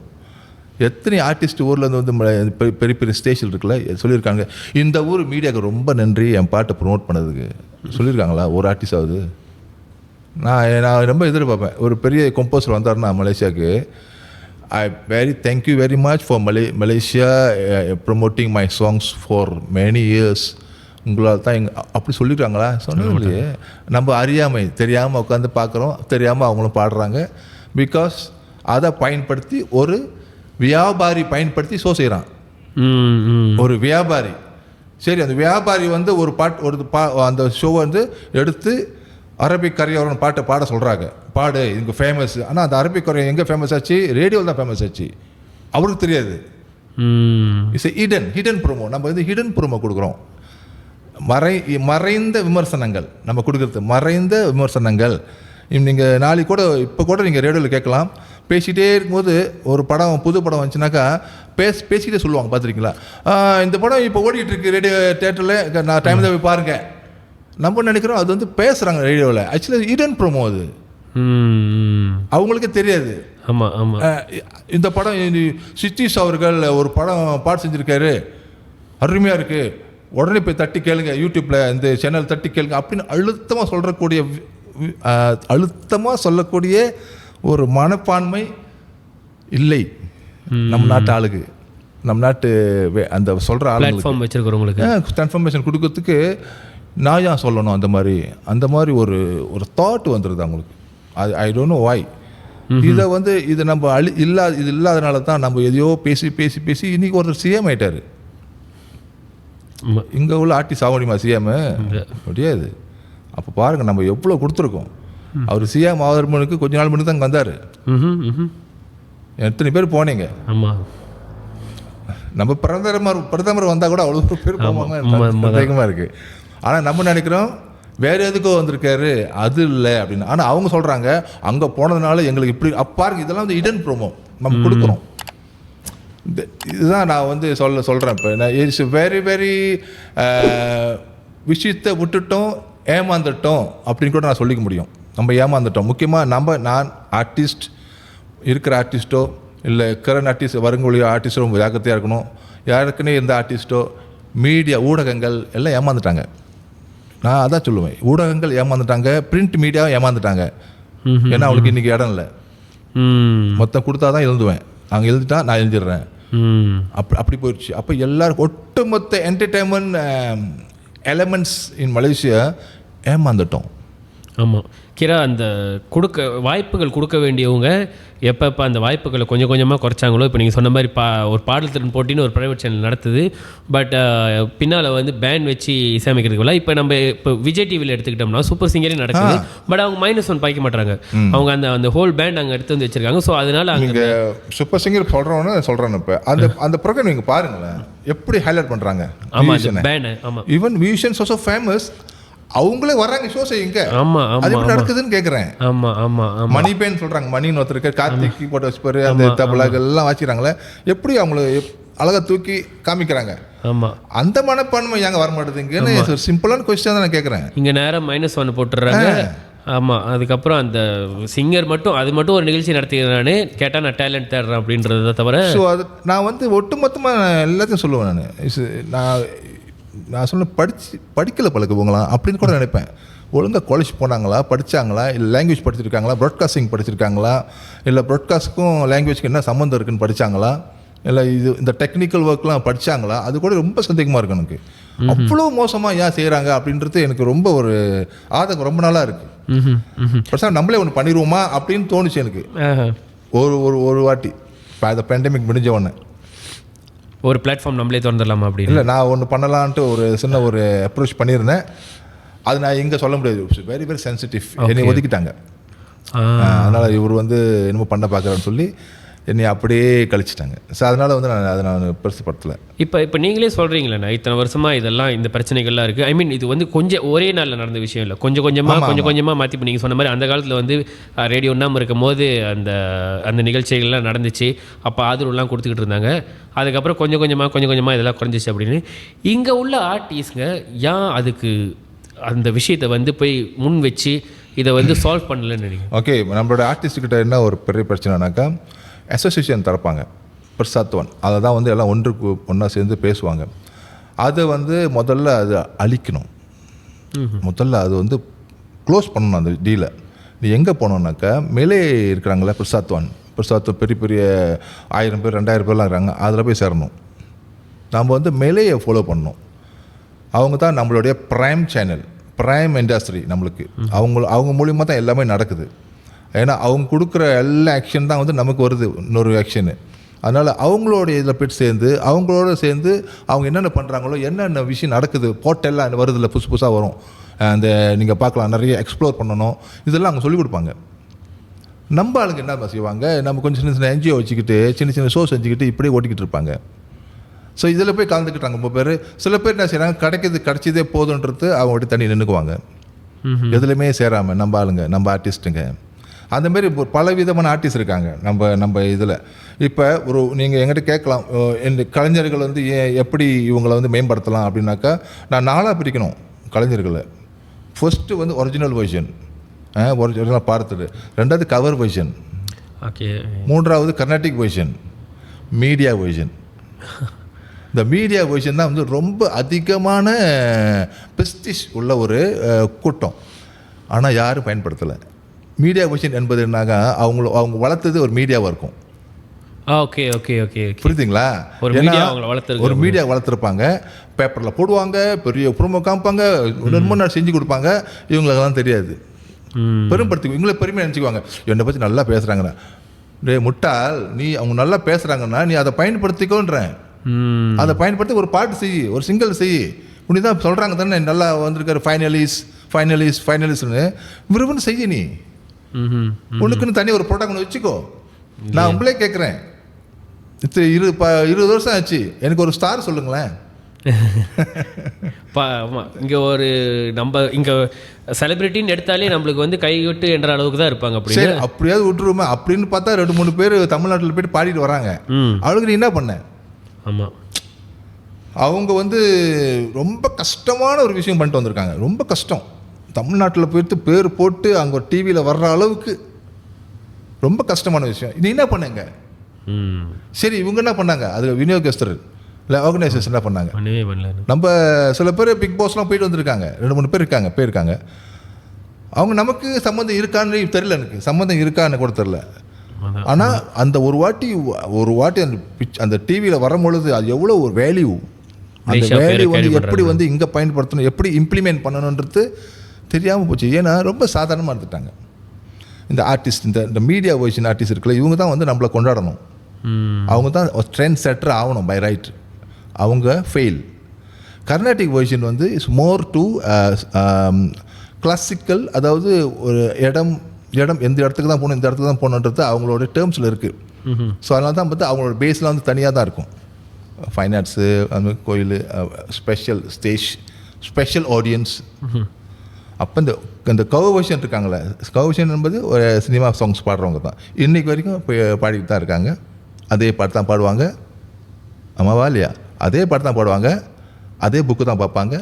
எத்தனை ஆர்டிஸ்ட் ஊர்லேருந்து வந்து பெரிய பெரிய ஸ்டேஷன் இருக்குல்ல சொல்லியிருக்காங்க, இந்த ஊர் மீடியாவுக்கு ரொம்ப நன்றி என் பாட்டை ப்ரொமோட் பண்ணதுக்கு சொல்லியிருக்காங்களா? ஒரு ஆர்டிஸ்ட் ஆகுது. நான் ரொம்ப எதிர்பார்ப்பேன், ஒரு பெரிய கம்போசர் வந்தாருன்னா மலேசியாவுக்கு, thank you very much for Malaysia promoting my songs for many years. உங்களால் தான் அப்படி சொல்லியிருக்காங்களா? சொன்னது இல்லையே. நம்ம அறியாமை, தெரியாமல் உட்காந்து பார்க்குறோம், தெரியாமல் அவங்களும் பாடுறாங்க. பிகாஸ் அதை பயன்படுத்தி ஒரு வியாபாரி பயன்படுத்தி ஷோ செய்கிறான். ஒரு வியாபாரி, சரி, அந்த வியாபாரி வந்து ஒரு அந்த ஷோவை வந்து எடுத்து அரபிக் கரையோரன் பாட்டை பாட சொல்கிறாங்க, பாடு இங்கே ஃபேமஸ். ஆனால் அந்த அரபிக் கரையோரம் எங்கே ஃபேமஸ் ஆச்சு? ரேடியோவில் தான் ஃபேமஸ் ஆச்சு, அவருக்கு தெரியாது. It's hidden promo. நம்ம வந்து ஹிடன் ப்ரோமோ கொடுக்குறோம். மறைந்த விமர்சனங்கள் நம்ம கொடுக்குறது, மறைந்த விமர்சனங்கள். நீங்கள் நாளைக்கு கூட இப்போ கூட நீங்கள் ரேடியோவில் கேட்கலாம், பேசிகிட்டே இருக்கும்போது ஒரு படம், புது படம் வந்துச்சுனாக்கா பேசிக்கிட்டே சொல்லுவாங்க, பார்த்துருக்கீங்களா, இந்த படம் இப்போ ஓடிக்கிட்டு இருக்கு ரேடியோ தேட்டரில், நான் டைம் தான் போய் பாருங்கள். நம்ம நினைக்கிறோம் அது வந்து பேசுகிறாங்க ரேடியோவில், ஆக்சுவலாக ஹிடன் ப்ரோமோ அது, அவங்களுக்கே தெரியாது. ஆமாம் ஆமாம். இந்த படம் சித்தீஷ் அவர்கள் ஒரு படம் பாட்டு செஞ்சுருக்காரு, அருமையாக இருக்குது, உடனே போய் தட்டி கேளுங்க, யூடியூப்பில் இந்த சேனல் தட்டி கேளுங்க அப்படின்னு அழுத்தமாக சொல்லக்கூடிய ஒரு மனப்பான்மை இல்லை நம்ம நாட்டு ஆளுக்கு. நம்ம நாட்டு அந்த சொல்கிற பிளாட்ஃபார்ம் வச்சுருக்கிறவங்களுக்கு கன்ஃபர்மேஷன் கொடுக்கறதுக்கு நான் ஏன் சொல்லணும், அந்த மாதிரி ஒரு தாட் வந்துடுது அவங்களுக்கு. I don't know why. இதை வந்து இது நம்ம இது இல்லாதனால தான் நம்ம எதையோ பேசி பேசி பேசி இன்றைக்கி ஒருத்தர் சிஎம் ஆகிட்டார். இங்கே உள்ள ஆர்டிஸ்ட் ஆக முடியுமா சிஎம்? முடியாது. அப்போ பாருங்கள் நம்ம எவ்வளோ கொடுத்துருக்கோம். அவர் சிஎம் ஆதரமுனுக்கு கொஞ்ச நாள் முன்னாடி தான் இங்கே வந்தார். எத்தனை பேர் போனீங்க? ஆமாம். நம்ம பிரதமர் வந்தால் கூட அவ்வளோ பேர் போவாங்க, அதிகமாக இருக்குது. ஆனால் நம்ம நினைக்கிறோம் வேறு எதுக்கோ வந்திருக்காரு, அது இல்லை அப்படின்னு. ஆனால் அவங்க சொல்கிறாங்க அங்கே போனதுனால எங்களுக்கு இப்படி. பாருங்க, இதெல்லாம் வந்து ஹிடன் ப்ரோமோ நம்ம கொடுக்குறோம். இதுதான் நான் வந்து சொல்கிறேன். இப்போ நான் இட்ஸ் வெரி வெரி விஷயத்தை விட்டுட்டோம், ஏமாந்துட்டோம் அப்படின்னு கூட நான் சொல்லிக்க முடியும். நம்ம ஏமாந்துட்டோம். முக்கியமாக நான் ஆர்டிஸ்ட், இருக்கிற ஆர்டிஸ்ட்டோ இல்லை கரண்ட் ஆர்டிஸ்ட், வருங்கொழி ஆர்டிஸ்டோ ரொம்ப ஜாக்கிரதையாக இருக்கணும். யாருக்குன்னே இருந்த ஆர்டிஸ்ட்டோ, மீடியா, ஊடகங்கள் எல்லாம் ஏமாந்துட்டாங்க. நான் அதான் சொல்லுவேன், ஊடகங்கள் ஏமாந்துட்டாங்க, பிரிண்ட் மீடியாவும் ஏமாந்துட்டாங்க. ஏன்னா அவளுக்கு இன்றைக்கி இடம் இல்லை, மொத்தம் கொடுத்தா தான் எழுதுவேன், அவங்க எழுதிட்டா நான் எழுதிடுறேன், அப்படி போயிடுச்சு. அப்போ எல்லாருக்கும் ஒட்டுமொத்த என்டர்டெயின்மெண்ட் எலமெண்ட்ஸ் இன் மலேசியா ஏமாந்துட்டோம். ஆமாம் கிரா, அந்த வாய்ப்புகள் கொடுக்க வேண்டியவங்க எப்போ அந்த வாய்ப்புகளை கொஞ்சம் கொஞ்சமாக குறைச்சாங்களோ, இப்போ நீங்கள் சொன்ன மாதிரி ஒரு பாடல் திறன் போட்டின்னு ஒரு ப்ரைவேட் சேனல் நடத்துது, பட் பின்னால் வந்து பேன் வச்சு இசையமைக்கிறதுக்குள்ள இப்போ விஜய் டிவியில் எடுத்துக்கிட்டோம்னா சூப்பர் சிங்கரே நடக்குது, பட் அவங்க -1 பாய்க்க மாட்டாங்க, அவங்க அந்த ஹோல் பேண்ட் அங்கே எடுத்து வந்து வச்சிருக்காங்க. ஸோ அதனால அங்கே சூப்பர் சிங்கர் சொல்கிறேன் இப்போ அந்த ப்ரோக்ராம் நீங்கள் பாருங்களேன் எப்படி ஹைலைட் பண்ணுறாங்க. ஆமாம், பேன். ஆமாம், ஈவன் மியூசியன்ஸ் ஆல்சோ ஃபேமஸ், அவங்களே வர்றாங்க ஷோ செய்யுங்க. அது எப்படி நடக்குதுன்னு கேட்குறேன். மணி பேன் சொல்கிறாங்க, மணின்னு ஒருத்தர் கார்த்திக் போட்டு வச்சுப்பாரு, அந்த தபலாக்கள் எல்லாம் வாசிக்கிறாங்களே, எப்படி அவங்கள அழகாக தூக்கி காமிக்கிறாங்க. ஆமாம், அந்த மனப்பான்மை ஏங்க வர மாட்டேதுங்கன்னு சிம்பிளான கொஸ்டின் தான் நான் கேட்குறேன். இங்கே நேரம் -1 போட்டுடுறாங்க. ஆமாம், அதுக்கப்புறம் அந்த சிங்கர் மட்டும் அது மட்டும் ஒரு நிகழ்ச்சி நடத்திக்கிறானே, கேட்டால் நான் டேலண்ட் தேடுறேன் அப்படின்றத தவிர. ஸோ அது நான் வந்து ஒட்டுமொத்தமாக எல்லாத்தையும் சொல்லுவேன். நான் சொல்ல படிக்கலை பழக்குவங்களாம் அப்படின்னு கூட நினைப்பேன். ஒழுங்காக காலேஜ் போனாங்களா, படித்தாங்களா, இல்லை லாங்குவேஜ் படிச்சிருக்காங்களா, ப்ராட்காஸ்டிங் படிச்சிருக்காங்களா, இல்லை ப்ராட்காஸ்ட்டுக்கும் லாங்குவேஜ்க்கு என்ன சம்மந்தம் இருக்குன்னு படித்தாங்களா, இல்லை இந்த டெக்னிக்கல் ஒர்க்லாம் படித்தாங்களா, அது கூட ரொம்ப சந்தேகமாக இருக்குது எனக்கு. அவ்வளோ மோசமாக ஏன் செய்கிறாங்க அப்படின்றது எனக்கு ரொம்ப ஒரு ஆதங்கம் ரொம்ப நாளாக இருக்குது. நம்மளே ஒன்று பண்ணிடுவோமா அப்படின்னு தோணுச்சு எனக்கு ஒரு வாட்டி. இப்போ அந்த பேண்டமிக் முடிஞ்ச உடனே ஒரு பிளாட்ஃபார்ம் நம்மளே திறந்துடலாமா அப்படின்னு. இல்லை, நான் ஒன்று பண்ணலான்ட்டு ஒரு சின்ன ஒரு அப்ரோச் பண்ணியிருந்தேன். அது நான் எங்கே சொல்ல முடியாது, வெரி வெரி சென்சிட்டிவ். என்னை ஒதுக்கிட்டாங்க. அதனால் இவர் வந்து என்னமோ பண்ண பார்க்குறான்னு சொல்லி என்னை அப்படியே கழிச்சிட்டாங்க. ஸோ அதனால் வந்து நான் பெருசுப்படுத்தலை. இப்போ நீங்களே சொல்கிறீங்களேண்ணா, இத்தனை வருஷமாக இதெல்லாம் இந்த பிரச்சனைகள்லாம் இருக்குது. ஐ மீன் இது வந்து கொஞ்சம் ஒரே நாளில் நடந்த விஷயம் இல்லை, கொஞ்சம் கொஞ்சமாக மாற்றி. இப்போ நீங்கள் சொன்ன மாதிரி அந்த காலத்தில் வந்து ரேடியோ ஒன்றாமல் இருக்கும் போது அந்த நிகழ்ச்சிகள்லாம் நடந்துச்சு, அப்போ ஆதரவுலாம் கொடுத்துக்கிட்டு இருந்தாங்க. அதுக்கப்புறம் கொஞ்சம் கொஞ்சமாக இதெல்லாம் குறைஞ்சிச்சு அப்படின்னு. இங்கே உள்ள ஆர்டிஸ்ட்ங்க ஏன் அதுக்கு அந்த விஷயத்தை வந்து போய் முன் வச்சு இதை வந்து சால்வ் பண்ணலன்னு நினைக்கிறேன். ஓகே, நம்மளோட ஆர்டிஸ்ட்கிட்ட என்ன ஒரு பெரிய பிரச்சனைனாக்கா, அசோசியேஷன் திறப்பாங்க, பிரசாத்வன், அதை தான் வந்து எல்லாம் ஒன்றா சேர்ந்து பேசுவாங்க. அதை வந்து முதல்ல அது அழிக்கணும், முதல்ல அது வந்து க்ளோஸ் பண்ணணும் அந்த டீலை. நீ எங்கே போனோன்னாக்கா, மேலே இருக்கிறாங்களே பிரசாத்வன் பெரிய பெரிய 1000 பேர் 2000 பேர்லாம் இருக்கிறாங்க, அதில் போய் சேரணும். நம்ம வந்து மேலேயை ஃபாலோ பண்ணணும். அவங்க தான் நம்மளுடைய ப்ரைம் சேனல், ப்ரைம் இண்டஸ்ட்ரி நம்மளுக்கு. அவங்க மூலியமாக தான் எல்லாமே நடக்குது. ஏன்னா அவங்க கொடுக்குற எல்லா ஆக்ஷன் தான் வந்து நமக்கு வருது, இன்னொரு ஆக்ஷனு. அதனால் அவங்களோட இதில் போய்ட்டு சேர்ந்து அவங்களோட சேர்ந்து அவங்க என்னென்ன பண்ணுறாங்களோ, என்னென்ன விஷயம் நடக்குது, போட்டெல்லாம் வருதில்ல, புதுசாக வரும், அந்த நீங்கள் பார்க்கலாம், நிறைய எக்ஸ்ப்ளோர் பண்ணணும், இதெல்லாம் அவங்க சொல்லிக் கொடுப்பாங்க. நம்ம ஆளுங்க என்ன செய்வாங்க, நம்ம கொஞ்சம் சின்ன என்ஜிஓ வச்சுக்கிட்டு சின்ன ஷோ செஞ்சுக்கிட்டு இப்படியே ஓட்டிக்கிட்டு இருப்பாங்க. ஸோ இதில் போய் கலந்துக்கிட்டாங்க ரொம்ப பேர். சில பேர் என்ன செய்கிறாங்க, கிடைச்சதே போதுன்றது அவங்க அப்படி தண்ணி நின்றுக்குவாங்க, எதுலையுமே சேராமல். நம்ம ஆளுங்க, நம்ம ஆர்டிஸ்ட்டுங்க, அந்தமாரி பல விதமான ஆர்டிஸ்ட் இருக்காங்க நம்ம இதில். இப்போ நீங்கள் எங்கிட்ட கேட்கலாம், இந்த கலைஞர்கள் வந்து எப்படி இவங்களை வந்து மேம்படுத்தலாம் அப்படின்னாக்கா, நான் 4ஆக பிரிக்கணும் கலைஞர்களை. ஃபர்ஸ்ட்டு வந்து ஒரிஜினல் வெர்ஷன், ஒரிஜினலாக பார்த்துட்டு, 2வது கவர் வெர்ஷன், ஓகே, 3வது கர்நாடிக் வெர்ஷன், மீடியா வெர்ஷன். இந்த மீடியா வெர்ஷன் தான் வந்து ரொம்ப அதிகமான பெஸ்டிஸ் உள்ள ஒரு கூட்டம், ஆனால் யாரும் பயன்படுத்தலை. மீடியா வெர்ஷன் என்பது என்னாக, அவங்க வளர்த்தது ஒரு மீடியாவாக இருக்கும். ஓகே ஓகே ஓகே புரியுதுங்களா? ஒரு மீடியா வளர்த்துருப்பாங்க, பேப்பரில் போடுவாங்க, பெரிய ப்ரோமோ காமிப்பாங்க, முன்னாடி செஞ்சு கொடுப்பாங்க. இவங்களுக்கெல்லாம் தெரியாது, பெருமைப்படுத்தி இவங்களே பெருமையாக நினச்சிக்குவாங்க, என்னை பற்றி நல்லா பேசுகிறாங்கண்ணா. டே முட்டாள், நீ அவங்க நல்லா பேசுகிறாங்கன்னா நீ அதை பயன்படுத்திக்கோன்றேன். அதை பயன்படுத்தி ஒரு பாட்டு செய், ஒரு சிங்கிள் செய். உனி தான் சொல்கிறாங்க தானே நல்லா வந்திருக்காரு, ஃபைனலிஸ்ட்னு விரும்புன்னு செய்ய. நீ உனக்குன்னு தனி ஒரு ப்ராடக்ட் வச்சுக்கோ. நான் உங்களே கேட்குறேன், 20 வருஷம் ஆச்சு, எனக்கு ஒரு ஸ்டார் சொல்லுங்களேன். இங்கே ஒரு நம்ம இங்கே செலிபிரிட்டின்னு எடுத்தாலே நம்மளுக்கு வந்து கைவிட்டு என்ற அளவுக்கு தான் இருப்பாங்க. அப்படி சரி, அப்படியாவது விட்டுருவோமே அப்படின்னு பார்த்தா 2-3 பேர் தமிழ்நாட்டில் போய்ட்டு பாடிட்டு வராங்க. அவளுக்கு நீ என்ன பண்ண? ஆமாம், அவங்க வந்து ரொம்ப கஷ்டமான ஒரு விஷயம் பண்ணிட்டு வந்திருக்காங்க, ரொம்ப கஷ்டம். தமிழ்நாட்டில் போயிட்டு பேர் போட்டு அங்கே ஒரு டிவியில் வர்ற அளவுக்கு ரொம்ப கஷ்டமான விஷயம். இது என்ன பண்ணுங்க? சரி, இவங்க என்ன பண்ணாங்க? அது விநியோகஸ்தர் இல்லை ஆர்கனைசேஷன் என்ன பண்ணாங்க? நம்ம சில பேர் பிக் பாஸ்லாம் போயிட்டு வந்திருக்காங்க, 2-3 பேர் போயிருக்காங்க. அவங்க நமக்கு சம்மந்தம் இருக்கான்னு தெரியல, எனக்கு சம்மந்தம் இருக்கான்னு கூட தெரியல. ஆனால் அந்த ஒரு வாட்டி அந்த டிவியில் வரும்பொழுது அது எவ்வளோ ஒரு வேல்யூ, அந்த வேல்யூ வந்து எப்படி வந்து இங்கே பயன்படுத்தணும், எப்படி இம்ப்ளிமெண்ட் பண்ணணுன்றது தெரியாமல் போச்சு. ஏன்னா ரொம்ப சாதாரணமாக இருந்துட்டாங்க. இந்த ஆர்டிஸ்ட், இந்த மீடியா வெர்ஷன் ஆர்டிஸ்ட் இருக்குல்ல, இவங்க தான் வந்து நம்மளை கொண்டாடணும். அவங்க தான் ட்ரெண்ட் செட்டர் ஆகணும் பை ரைட். அவங்க ஃபெயில். கர்நாடிக் வெர்ஷன் வந்து இஸ் மோர் டு கிளாசிக்கல், அதாவது ஒரு இடம் எந்த இடத்துக்கு தான் போகணும், இந்த இடத்துக்கு தான் போகணுன்றது அவங்களோட டேர்ம்ஸில் இருக்குது. ஸோ அதனால தான் பார்த்து அவங்களோட பேஸில் வந்து தனியாக தான் இருக்கும். ஃபைன் ஆர்ட்ஸு, அந்த கோயில், ஸ்பெஷல் ஸ்டேஜ், ஸ்பெஷல் ஆடியன்ஸ். அப்போ இந்த கவர் வெர்ஷன் இருக்காங்களே, கவர் வெர்ஷன் என்பது ஒரு சினிமா சாங்ஸ் பாடுறவங்க தான் இன்றைக்கி வரைக்கும் பாடிட்டு தான் இருக்காங்க. அதே பாட்டு தான் பாடுவாங்க. ஆமாவா இல்லையா? அதே பாட்டு தான் பாடுவாங்க, அதே புக்கு தான் பார்ப்பாங்க,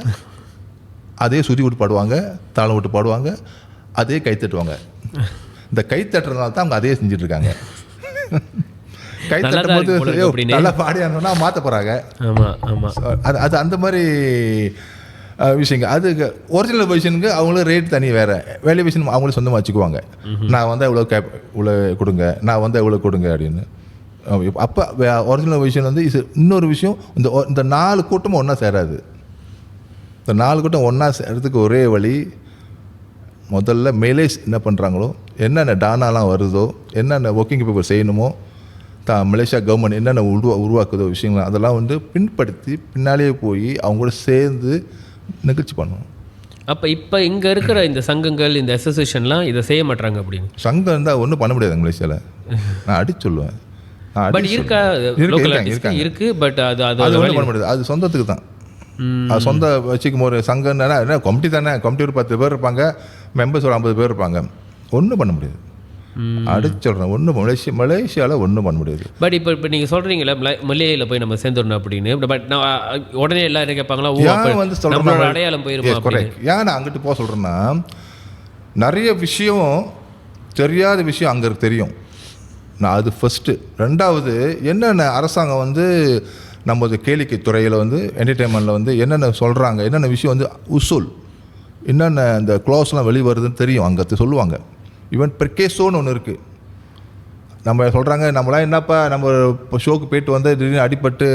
அதே சுதி விட்டு பாடுவாங்க, தாளம் விட்டு பாடுவாங்க, அதே கை தட்டுவாங்க. இந்த கை தட்டுறதுனால தான் அவங்க அதே செஞ்சிட்ருக்காங்க. கை தட்டும்போது நல்லா பாடியானோன்னா மாற்ற போகிறாங்க. அது அந்த மாதிரி விஷயங்க. அது ஒரிஜினல் வெர்ஷனுக்கு அவங்களும் ரேட் தனி வேறு, வேல்யூவேஷன் அவங்களே சொந்தமாக வச்சுக்குவாங்க. நான் வந்து இவ்வளோ இவ்வளோ கொடுங்க, நான் வந்து இவ்வளோ கொடுங்க அப்படின்னு. அப்போ ஒரிஜினல் வெர்ஷன் வந்து இன்னொரு விஷயம், இந்த 4 கூட்டமும் ஒன்றா சேராது. இந்த 4 கூட்டம் ஒன்றா சேர்றதுக்கு ஒரே வழி, முதல்ல மேலேஸ் என்ன பண்ணுறாங்களோ, என்னென்ன டானாலாம் வருதோ, என்னென்ன ஒர்க்கிங் பேப்பர் செய்யணுமோ, மலேசியா கவர்மெண்ட் என்னென்ன உருவாக்குதோ விஷயங்கள், அதெல்லாம் வந்து பின்படுத்தி பின்னாலேயே போய் அவங்க கூட சேர்ந்து நிகழ்ச்சி பண்ணணும். இப்போ இங்கே இருக்கிற இந்த சங்கங்கள், இந்த அசோசியேஷன்லாம் இதை செய்ய மாட்டாங்க அப்படின்னு. சங்கம் இருந்தால் ஒன்றும் பண்ண முடியாது மலேசியாவில். நான் அடிச்சு சொல்லுவேன். பட் இருக்கா? இருக்கு, பட் அது ஒன்றும் பண்ண முடியாது. அது சொந்தத்துக்கு தான். அது சொந்த வச்சுக்கும் ஒரு சங்கம்னா என்ன, கமிட்டி தானே. கமிட்டி ஒரு 10 பேர் இருப்பாங்க, மெம்பர்ஸ் ஒரு 50 பேர் இருப்பாங்க. ஒன்றும் பண்ண முடியாது. அடிச்சு சொல்கிறேன், ஒன்றும் மலேசியாவில் ஒன்றும் பண்ண முடியாது. பட் இப்போ நீங்கள் சொல்கிறீங்களா மலேசியாவில் போய் நம்ம சேர்ந்துடணும் அப்படின்னு. பட் நான் உடனே எல்லாரும் கேட்பாங்களா, ஏன் வந்து சொல்கிறேன் அடையாளம் போயிருக்கோம். ஏன் நான் அங்கிட்டு போக சொல்கிறேன்னா, நிறைய விஷயம் தெரியாத விஷயம் அங்கே தெரியும். நான் அது ஃபஸ்ட்டு. 2வது, என்னென்ன அரசாங்கம் வந்து நமது கேளிக்கை துறையில் வந்து என்டர்டெயின்மெண்ட்டில் வந்து என்னென்ன சொல்கிறாங்க, என்னென்ன விஷயம் வந்து உசூல், என்னென்ன இந்த க்ளோஸ்லாம் வெளியே வருதுன்னு தெரியும். அங்கே சொல்லுவாங்க. ஈவன் பெர்கேசோன்னு ஒன்று இருக்குது. நம்ம சொல்கிறாங்க, நம்மளாம் என்னப்பா நம்ம இப்போ ஷோக்கு போயிட்டு வந்து திடீர்னு அடிபட்டு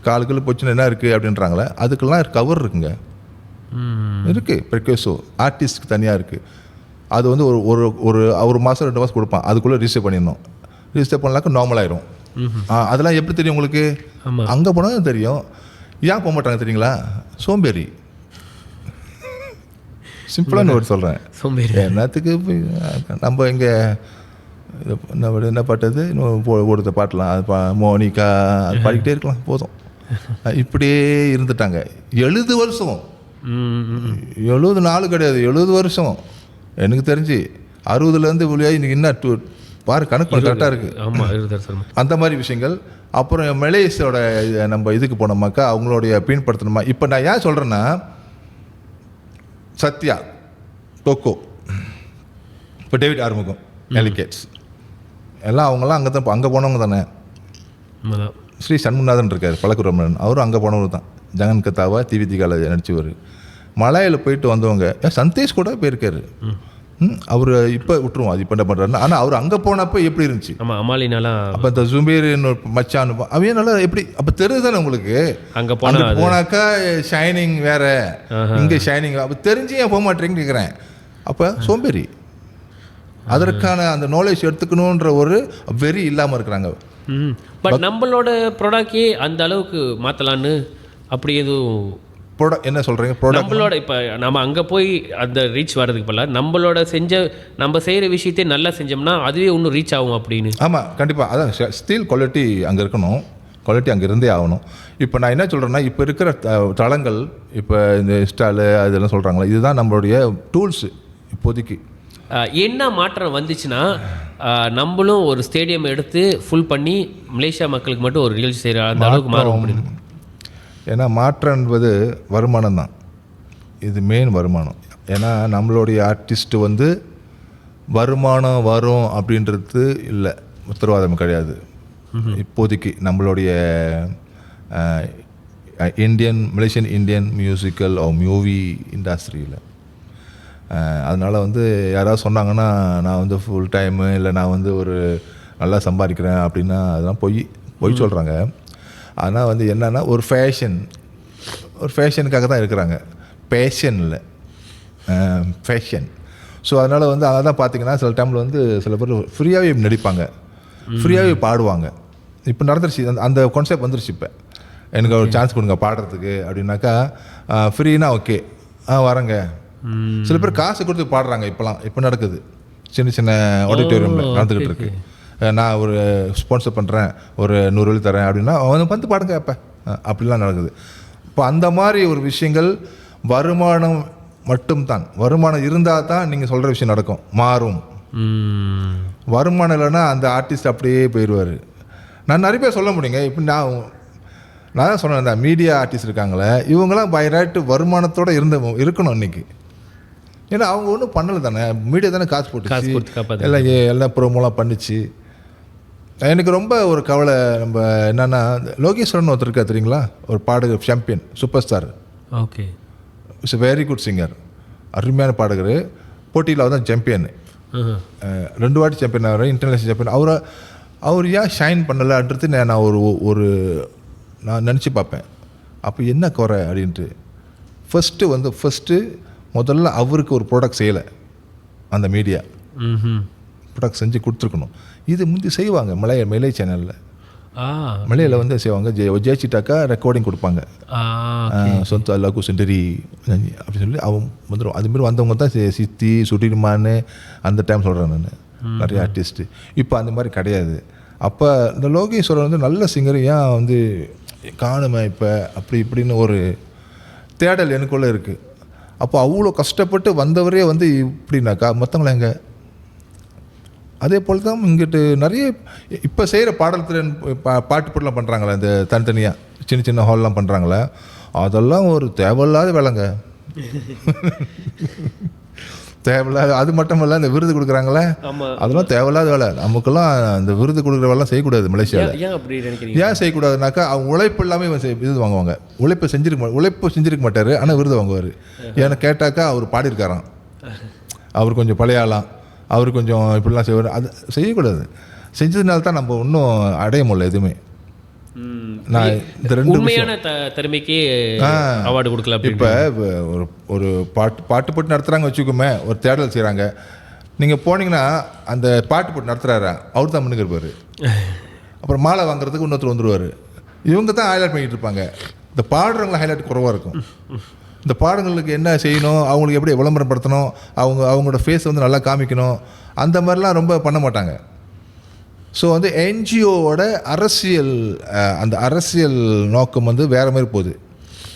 காலுக்குள்ளே போச்சுன்னு என்ன இருக்குது அப்படின்றாங்களே, அதுக்கெல்லாம் கவர் இருக்குங்க, இருக்குது. பெர்கேசோ ஆர்டிஸ்ட்டுக்கு தனியாக இருக்குது. அது வந்து ஒரு மாதம் 2 மாதம் கொடுப்பான். அதுக்குள்ளே ரிஜிஸ்டர் பண்ணிடணும். ரிஜிஸ்டர் பண்ணலாக்க நார்மல் ஆயிரும். அதெல்லாம் எப்படி தெரியும் உங்களுக்கு? அங்கே போனால் தான் தெரியும். ஏன் போக மாட்டாங்க தெரியுங்களா? சோம்பேறி. சிம்பிளான ஒரு சொல்கிறேன், சோம்பேறி. என்னத்துக்கு நம்ம இங்கே என்ன பாட்டது ஓடுத்த பாட்டலாம், அது மோனிகா, அது பாடிக்கிட்டே இருக்கலாம், போதும். இப்படியே இருந்துட்டாங்க 70 வருஷம். 70 நாள் கிடையாது, 70 வருஷம். எனக்கு தெரிஞ்சு 60லேருந்து விளையாடி இன்றைக்கி என்ன பாரு, கணக்கு கரெக்டாக இருக்குது. அந்த மாதிரி விஷயங்கள். அப்புறம் மலேசியாவோட நம்ம இதுக்கு போனோமாக்கா அவங்களுடைய பின்படுத்தணுமா. இப்போ நான் ஏன் சொல்கிறேன்னா, சத்யா, டோக்கோ, இப்போ டேவிட் ஆறுமுகம், எலிகேட்ஸ் எல்லாம் அவங்களாம் அங்கே போனவங்க தானே. ஸ்ரீ சண்முகநாதன் இருக்கார், பழக்குரமன், அவரும் அங்கே போனவர் தான். ஜெகன் கத்தாவா திவிதிகால நடிச்சவர். மலையில் போயிட்டு வந்தவங்க. சந்தேஷ் கூட போயிருக்காரு. அவர் இப்போ விட்டுருவோம், அது இப்போ என்ன பண்ணுறாருன்னா. ஆனால் அவர் அங்கே போனப்போ எப்படி இருந்துச்சு? அப்போ இந்த ஜும்பீர் மச்சான் அவன் நல்லா எப்படி அப்போ தெரியுது தானே உங்களுக்கு. அங்கே போனாக்கா ஷைனிங் வேற, இங்கே ஷைனிங். அப்போ தெரிஞ்சு ஏன் போக மாட்டேங்கன்னு கேட்குறேன். அப்போ சோம்பேறி. அதற்கான அந்த நாலேஜ் எடுத்துக்கணுன்ற ஒரு வெறி இல்லாமல் இருக்கிறாங்க. பட் நம்மளோட ப்ராடக்டே அந்த அளவுக்கு மாற்றலான்னு அப்படி எதுவும் என்ன சொல்கிறீங்க? நம்மளோட இப்போ நம்ம அங்கே போய் அந்த ரீச் வர்றதுக்கு பதிலாக நம்ம செய்கிற விஷயத்தையே நல்லா செஞ்சோம்னா அதுவே இன்னும் ரீச் ஆகும் அப்படின்னு. ஆமாம், கண்டிப்பாக. அதான் ஸ்டீல் குவாலிட்டி அங்கே இருக்கணும், குவாலிட்டி அங்கே இருந்தே ஆகணும். இப்போ நான் என்ன சொல்கிறேன்னா, இப்போ இருக்கிற தளங்கள், இப்போ இந்த இன்ஸ்டாலு அதெல்லாம் சொல்கிறாங்களா, இதுதான் நம்மளுடைய டூல்ஸு இப்போதைக்கு. என்ன மாற்றம் வந்துச்சுன்னா, நம்மளும் ஒரு ஸ்டேடியம் எடுத்து ஃபுல் பண்ணி மலேசியா மக்களுக்கு மட்டும் ஒரு நிகழ்ச்சி செய்கிற அந்த அளவுக்கு மாறும் அப்படின்னு. ஏன்னா மாற்றம் என்பது வருமானம் தான். இது மெயின் வருமானம். ஏன்னா நம்மளுடைய ஆர்டிஸ்ட்டு வந்து வருமானம் வரும் அப்படின்றது இல்லை, உத்தரவாதம் கிடையாது இப்போதைக்கு நம்மளுடைய மலேசியன் இந்தியன் மியூசிக்கல் மூவி இண்டஸ்ட்ரியில். அதனால் வந்து யாராவது சொன்னாங்கன்னா நான் வந்து ஃபுல் டைமு இல்லை நான் வந்து ஒரு நல்லா சம்பாதிக்கிறேன் அப்படின்னா அதெல்லாம் பொய் சொல்கிறாங்க. ஆனால் வந்து என்னென்னா ஒரு ஃபேஷனுக்காக தான் இருக்கிறாங்க, பேஷன் இல்லை, ஃபேஷன். ஸோ அதனால் வந்து அதை தான் பார்த்தீங்கன்னா சில டைமில் வந்து சில பேர் ஃப்ரீயாகவே நடிப்பாங்க, ஃப்ரீயாகவே பாடுவாங்க. இப்போ நடந்துருச்சு அந்த கான்செப்ட் வந்துருச்சு. இப்போ எனக்கு ஒரு சான்ஸ் கொடுங்க பாடுறதுக்கு அப்படின்னாக்கா ஃப்ரீனா ஓகே வரேங்க. சில பேர் காசு கொடுத்து பாடுறாங்க. இப்போ நடக்குது, சின்ன சின்ன ஆடிட்டோரியமில் நடந்துக்கிட்டு இருக்கு. நான் ஒரு ஸ்பான்சர் பண்ணுறேன், ஒரு 100 வெள்ளி தரேன் அப்படின்னா அவன் வந்து பாடுங்க அப்போ, அப்படிலாம் நடக்குது. இப்போ அந்த மாதிரி ஒரு விஷயங்கள் வருமானம் மட்டும்தான், வருமானம் இருந்தால் தான் நீங்கள் சொல்கிற விஷயம் நடக்கும், மாறும். வருமானம் இல்லைன்னா அந்த ஆர்டிஸ்ட் அப்படியே போயிடுவார். நான் நிறைய பேர் சொல்ல முடியுங்க. இப்போ நான் தான் சொன்னேன், இந்த மீடியா ஆர்டிஸ்ட் இருக்காங்களே இவங்களாம் பை ரைட் வருமானத்தோடு இருக்கணும் இன்றைக்கி. ஏன்னா அவங்க ஒன்றும் பண்ணலை தானே, மீடியா தானே காசு போட்டு எல்லாம் ப்ரோமோலாம் பண்ணிச்சு. எனக்கு ரொம்ப ஒரு கவலை நம்ம என்னென்னா, லோகேஸ்வரன் ஒருத்தர் இருக்கா தெரியுங்களா, ஒரு பாடகர், champion, super star. Okay, it's a very good singer, அருமையான பாடகர். போட்டியில் அவர் தான் சாம்பியன், 2 வாட்டி சாம்பியன் ஆகிறார், இன்டர்நேஷ்னல் சாம்பியன். அவர் ஏன் ஷைன் பண்ணலைன்றது நான் நான் நினச்சி பார்ப்பேன். அப்போ என்ன குறை அப்படின்ட்டு ஃபஸ்ட்டு முதல்ல அவருக்கு ஒரு ப்ராடக்ட் செய்யலை, அந்த மீடியா ப்ராடக்ட் செஞ்சு கொடுத்துருக்கணும். இது முந்தி செய்வாங்க மலை சேனலில், மலையில் வந்து செய்வாங்க. ஜெயிச்சிட்டாக்கா ரெக்கார்டிங் கொடுப்பாங்க, சொந்த அல்லாக்கு சென்டரி அப்படின்னு சொல்லி அவங்க வந்துடும். அதுமாரி வந்தவங்க தான் சித்தி சுட்டிருமான்னு அந்த டைம் சொல்கிறேன் நான், நிறைய ஆர்டிஸ்ட்டு. இப்போ அந்த மாதிரி கிடையாது. அப்போ இந்த லோகேஸ்வரன் வந்து நல்ல சிங்கர், ஏன் வந்து காணுமே இப்போ அப்படி இப்படின்னு ஒரு தேடல் எனக்குள்ளே இருக்குது. அப்போ அவ்வளோ கஷ்டப்பட்டு வந்தவரே வந்து இப்படின்னாக்கா மற்றவங்கள எங்கே? அதே போல் தான் இங்கிட்டு நிறைய இப்போ செய்கிற பாடல் திறன் பாட்டு போட்டுலாம் பண்ணுறாங்களே, இந்த தனித்தனியாக சின்ன சின்ன ஹால்லாம் பண்ணுறாங்களே, அதெல்லாம் ஒரு தேவையில்லாத வேலைங்க. தேவையில்லாத. அது மட்டும் இல்லை, இந்த விருது கொடுக்குறாங்களே அதெல்லாம் தேவையில்லாத வேலை. நமக்கெல்லாம் இந்த விருது கொடுக்குற வேலைலாம் செய்யக்கூடாது மலேசியாவில். ஏன் செய்யக்கூடாதுனாக்கா அவங்க உழைப்பு எல்லாமே இது வாங்குவாங்க. உழைப்பு செஞ்சிருக்க மாட்டார், ஆனால் விருது வாங்குவார். ஏன்னா கேட்டாக்கா அவர் பாடியிருக்காராம், அவர் கொஞ்சம் பழைய ஆளாம், அவர் கொஞ்சம் இப்படிலாம் செய்வார். அது செய்யக்கூடாது. செஞ்சதுனால தான் நம்ம இன்னும் அடைய முடியல எதுவுமே. நான் இந்த 2 உண்மையான திறமைக்கு அவார்டு கொடுக்கலாம். இப்போ ஒரு பாட்டு போட்டு நடத்துகிறாங்க வச்சுக்கோமே, ஒரு தேடல் செய்கிறாங்க. நீங்கள் போனீங்கன்னா அந்த பாட்டு போட்டு நடத்துகிறாரா அவர் தான் முன்னுக்கு இருப்பார். அப்புறம் மாலை வாங்குறதுக்கு இன்னொருத்தர் வந்துடுவார். இவங்க தான் ஹைலைட் பண்ணிகிட்டு இருப்பாங்க. இந்த பாடுறவங்கள ஹைலைட் குறைவாக இருக்கும். இந்த பாடங்களுக்கு என்ன செய்யணும், அவங்களுக்கு எப்படி விளம்பரப்படுத்தணும், அவங்களோட ஃபேஸ் வந்து நல்லா காமிக்கணும், அந்த மாதிரிலாம் ரொம்ப பண்ண மாட்டாங்க. ஸோ வந்து என்ஜிஓவோட அந்த அரசியல் நோக்கம் வந்து வேறு மாதிரி போகுது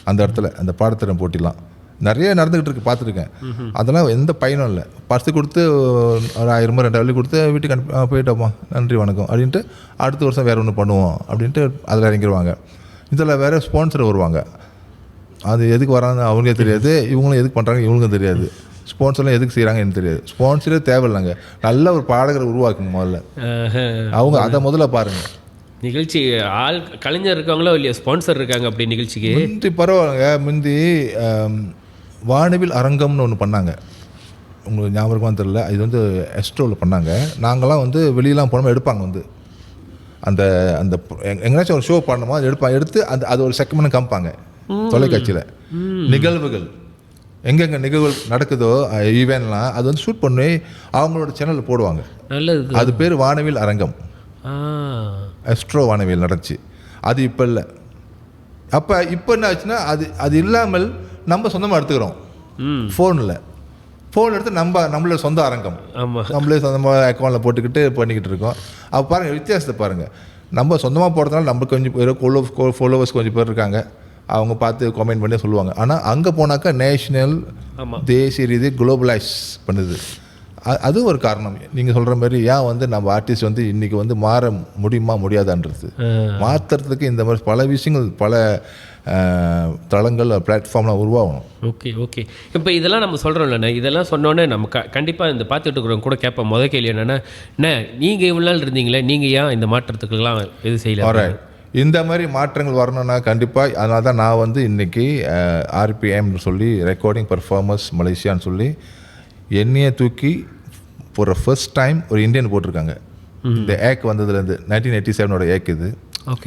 அந்த இடத்துல. அந்த பாடத்திறன் போட்டிலாம் நிறைய நடந்துக்கிட்டு இருக்கு, பார்த்துருக்கேன். அதெல்லாம் எந்த பயனும் இல்லை. பர்ஸு கொடுத்து ஒரு 1000 2,000 வெள்ளி கொடுத்து வீட்டுக்கு போயிட்டோமா, நன்றி வணக்கம் அப்படின்ட்டு அடுத்த வருஷம் வேறு ஒன்று பண்ணுவோம் அப்படின்ட்டு அதில் இறங்கிடுவாங்க. இதில் வேறு ஸ்பான்சர் வருவாங்க. அது எதுக்கு வராங்க அவங்களே தெரியாது, இவங்களும் எதுக்கு பண்ணுறாங்க இவங்களுக்கும் தெரியாது. ஸ்பான்சர்லாம் எதுக்கு செய்கிறாங்க எனக்கு தெரியாது. ஸ்பான்சரே தேவையில்லைங்க, நல்ல ஒரு பாடகரை உருவாக்குங்க முதல்ல. அவங்க அதை முதல்ல பாருங்கள். நிகழ்ச்சி கலைஞர் இருக்காங்களோ இல்லையா, ஸ்பான்சர் இருக்காங்க அப்படி நிகழ்ச்சிக்கு. முந்தி பரவாயில்லைங்க, முந்தி வானவில் அரங்கம்னு ஒன்று பண்ணாங்க, உங்களுக்கு ஞாபகமாக தெரியல. இது வந்து எஸ்ட்ரோவில் பண்ணாங்க. நாங்கள்லாம் வந்து வெளியெலாம் போனோம், எடுப்பாங்க வந்து அந்த அந்த எங்கேனாச்சும் ஒரு ஷோ பண்ணணுமோ அது எடுத்து அது ஒரு செகமெண்ட் காமிப்பாங்க தொலைக்காட்சியில். நிகழ்வுகள் எங்கெங்கே நிகழ்வுகள் நடக்குதோ ஈவெண்ட்லாம் அது வந்து ஷூட் பண்ணி அவங்களோட சேனலில் போடுவாங்க. நல்லது. அது பேர் வானவில் அரங்கம், எஸ்ட்ரோ வானவில் நடந்துச்சு. அது இப்போ இல்லை. அப்போ என்ன ஆச்சுன்னா அது இல்லாமல் நம்ம சொந்தமாக எடுத்துக்கிறோம். ஃபோன் எடுத்து நம்மளோட சொந்த அரங்கம், நம்மளே சொந்தமாக அக்கௌண்ட்டில் போட்டுக்கிட்டு பண்ணிக்கிட்டு இருக்கோம். அப்போ பாருங்கள் வித்தியாசத்தை பாருங்கள். நம்ம சொந்தமாக போகிறதுனால நம்மளுக்கு கொஞ்சம் பேர் ஃபாலோவர்ஸ் கொஞ்சம் பேர் இருக்காங்க, அவங்க பார்த்து கமெண்ட் பண்ணி சொல்லுவாங்க. ஆனால் அங்கே போனாக்கா நேஷ்னல் தேசிய ரீதி குளோபலைஸ் பண்ணுது. அது ஒரு காரணம். நீங்கள் சொல்கிற மாதிரி ஏன் வந்து நம்ம ஆர்டிஸ்ட் வந்து இன்றைக்கி வந்து மாற முடியுமா முடியாதான்றது மாற்றுறதுக்கு இந்த மாதிரி பல விஷயங்கள் பல தளங்கள் பிளாட்ஃபார்ம்லாம் உருவாகணும். Okay okay. இப்போ இதெல்லாம் நம்ம சொல்கிறோம் இல்லைண்ணா, இதெல்லாம் சொன்னோன்னே நம்ம கண்டிப்பாக இந்த பார்த்துட்டு இருக்கிறவங்க கூட கேட்போம். முதல் கேள்வி என்னென்னா, நீங்கள் இவ்வளோ நாள் இருந்தீங்களே, நீங்கள் ஏன் இந்த மாற்றத்துக்கெல்லாம் எது செய்யல? இந்த மாதிரி மாற்றங்கள் வரணும்னா கண்டிப்பாக அதனால தான் நான் வந்து இன்றைக்கி ஆர்பிஎம்னு சொல்லி ரெக்கார்டிங் பர்ஃபார்மர்ஸ் மலேசியான்னு சொல்லி என்னையே தூக்கி ஃபார் ஃபர்ஸ்ட் டைம் ஒரு இந்தியன் போட்டிருக்காங்க. இந்த ஏக் வந்ததுலேருந்து 1987 ஏக் இது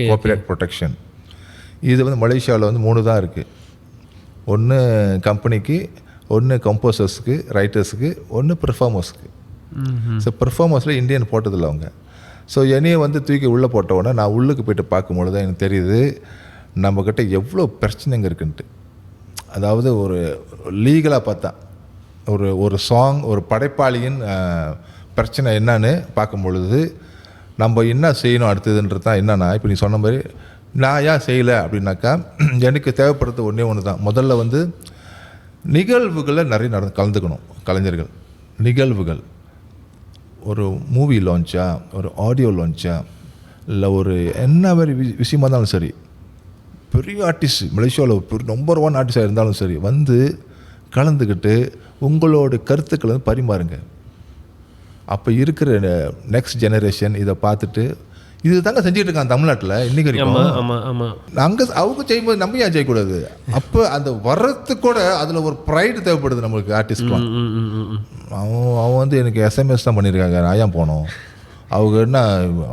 காப்பிரைட் ப்ரொடெக்ஷன். இது வந்து மலேசியாவில் வந்து 3 தான் இருக்குது. ஒன்று கம்பெனிக்கு, ஒன்று கம்போசர்ஸுக்கு, ரைட்டர்ஸுக்கு, ஒன்று பெர்ஃபார்மர்ஸுக்கு. ஸோ பெர்ஃபார்மர்ஸில் இந்தியன் போட்டதில்லை அவங்க. ஸோ என்னையை வந்து தூக்கி உள்ளே போட்ட உடனே நான் உள்ளுக்கு போய்ட்டு பார்க்கும்பொழுது தான் எனக்கு தெரியுது நம்மக்கிட்ட எவ்வளோ பிரச்சனைங்க இருக்குன்ட்டு. அதாவது ஒரு லீகலாக பார்த்தா ஒரு சாங் ஒரு படைப்பாளியின் பிரச்சனை என்னன்னு பார்க்கும் பொழுது நம்ம என்ன செய்யணும் அடுத்ததுன்றது தான். என்னன்னா இப்போ நீ சொன்ன மாதிரி நான் ஏன் செய்யலை அப்படின்னாக்கா எனக்கு தேவைப்படுறது ஒன்று தான். முதல்ல வந்து நிகழ்வுகளை நிறைய கலந்துக்கணும் கலைஞர்கள். நிகழ்வுகள் ஒரு மூவி லான்ச்சா, ஒரு ஆடியோ லான்ச்சா, இல்லை ஒரு என்ன மாதிரி விஷயமா இருந்தாலும் சரி, பெரிய ஆர்டிஸ்ட் மலேசியாவில் பெரிய நம்பர் 1 ஆர்டிஸ்டாக இருந்தாலும் சரி வந்து கலந்துக்கிட்டு உங்களோட கருத்துக்களை வந்து பரிமாறுங்க. அப்போ இருக்கிற நெக்ஸ்ட் ஜெனரேஷன் இதை பார்த்துட்டு இது தாங்க செஞ்சுட்டு இருக்காங்க தமிழ்நாட்டில் இன்றைக்கி வரைக்கும். அங்கே அவங்க செய்யும்போது நம்ம ஏன் செய்யக்கூடாது? அப்போ அந்த வர்றதுக்கு கூட அதில் ஒரு ப்ரைடு தேவைப்படுது நம்மளுக்கு ஆர்டிஸ்ட்லாம். அவன் வந்து எனக்கு எஸ்எம்எஸ் தான் பண்ணியிருக்காங்க, நான் ஏன் போனோம்? அவங்க என்ன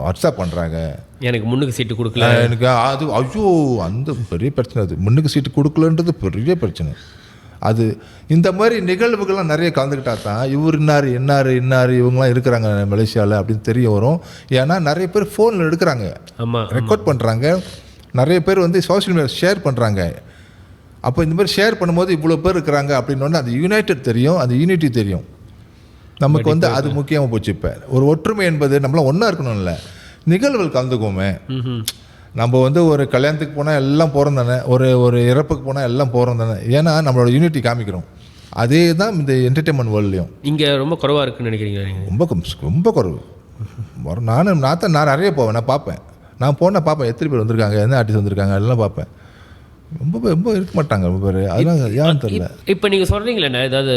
வாட்ஸ்அப் பண்ணுறாங்க, எனக்கு முன்னுக்கு சீட்டு கொடுக்கல, எனக்கு அது ஐயோ அந்த பெரிய பிரச்சனை. அது முன்னுக்கு சீட்டு கொடுக்கலன்றது பெரிய பிரச்சனை. அது இந்த மாதிரி நிகழ்வுகள்லாம் நிறைய கலந்துக்கிட்டா தான் இவர் இன்னார் இவங்களாம் இருக்கிறாங்க மலேசியாவில் அப்படின்னு தெரிய வரும். ஏன்னா நிறைய பேர் ஃபோனில் எடுக்கிறாங்க, ரெக்கார்ட் பண்ணுறாங்க, நிறைய பேர் வந்து சோஷியல் மீடியா ஷேர் பண்ணுறாங்க. அப்போ இந்த மாதிரி ஷேர் பண்ணும்போது இவ்வளோ பேர் இருக்கிறாங்க அப்படின்னோடனே அது யுனைடெட் தெரியும், அது யூனிட்டி தெரியும். நமக்கு வந்து அது முக்கியமாக போச்சு. இப்போ ஒரு ஒற்றுமை என்பது நம்மளாம் ஒன்றா இருக்கணும்ல, நிகழ்வுகள் கலந்துக்குவோமே. நம்ம வந்து ஒரு கல்யாணத்துக்கு போனால் எல்லாம் போகிறோம் தானே, ஒரு இறப்புக்கு போனால் எல்லாம் போகிறோம் தானே, ஏன்னா நம்மளோட யூனிட்டி காமிக்கிறோம். அதே தான் இந்த என்டர்டெயின்மெண்ட் வேர்ல்ட்லையும். இங்கே ரொம்ப குறைவாக இருக்குன்னு நினைக்கிறீங்க? ரொம்ப குறைவு. நான் நிறைய போவேன், நான் பார்ப்பேன், நான் போனால் பார்ப்பேன் எத்தனை பேர் வந்திருக்காங்க, எந்த ஆர்டிஸ்ட் வந்திருக்காங்க எல்லாம் பார்ப்பேன். ரொம்ப இருக்க மாட்டாங்க ரொம்ப பேர், அதெல்லாம் ஏன்னு தெரியல. இப்போ நீங்கள் சொல்கிறீங்களேண்ணா, ஏதாவது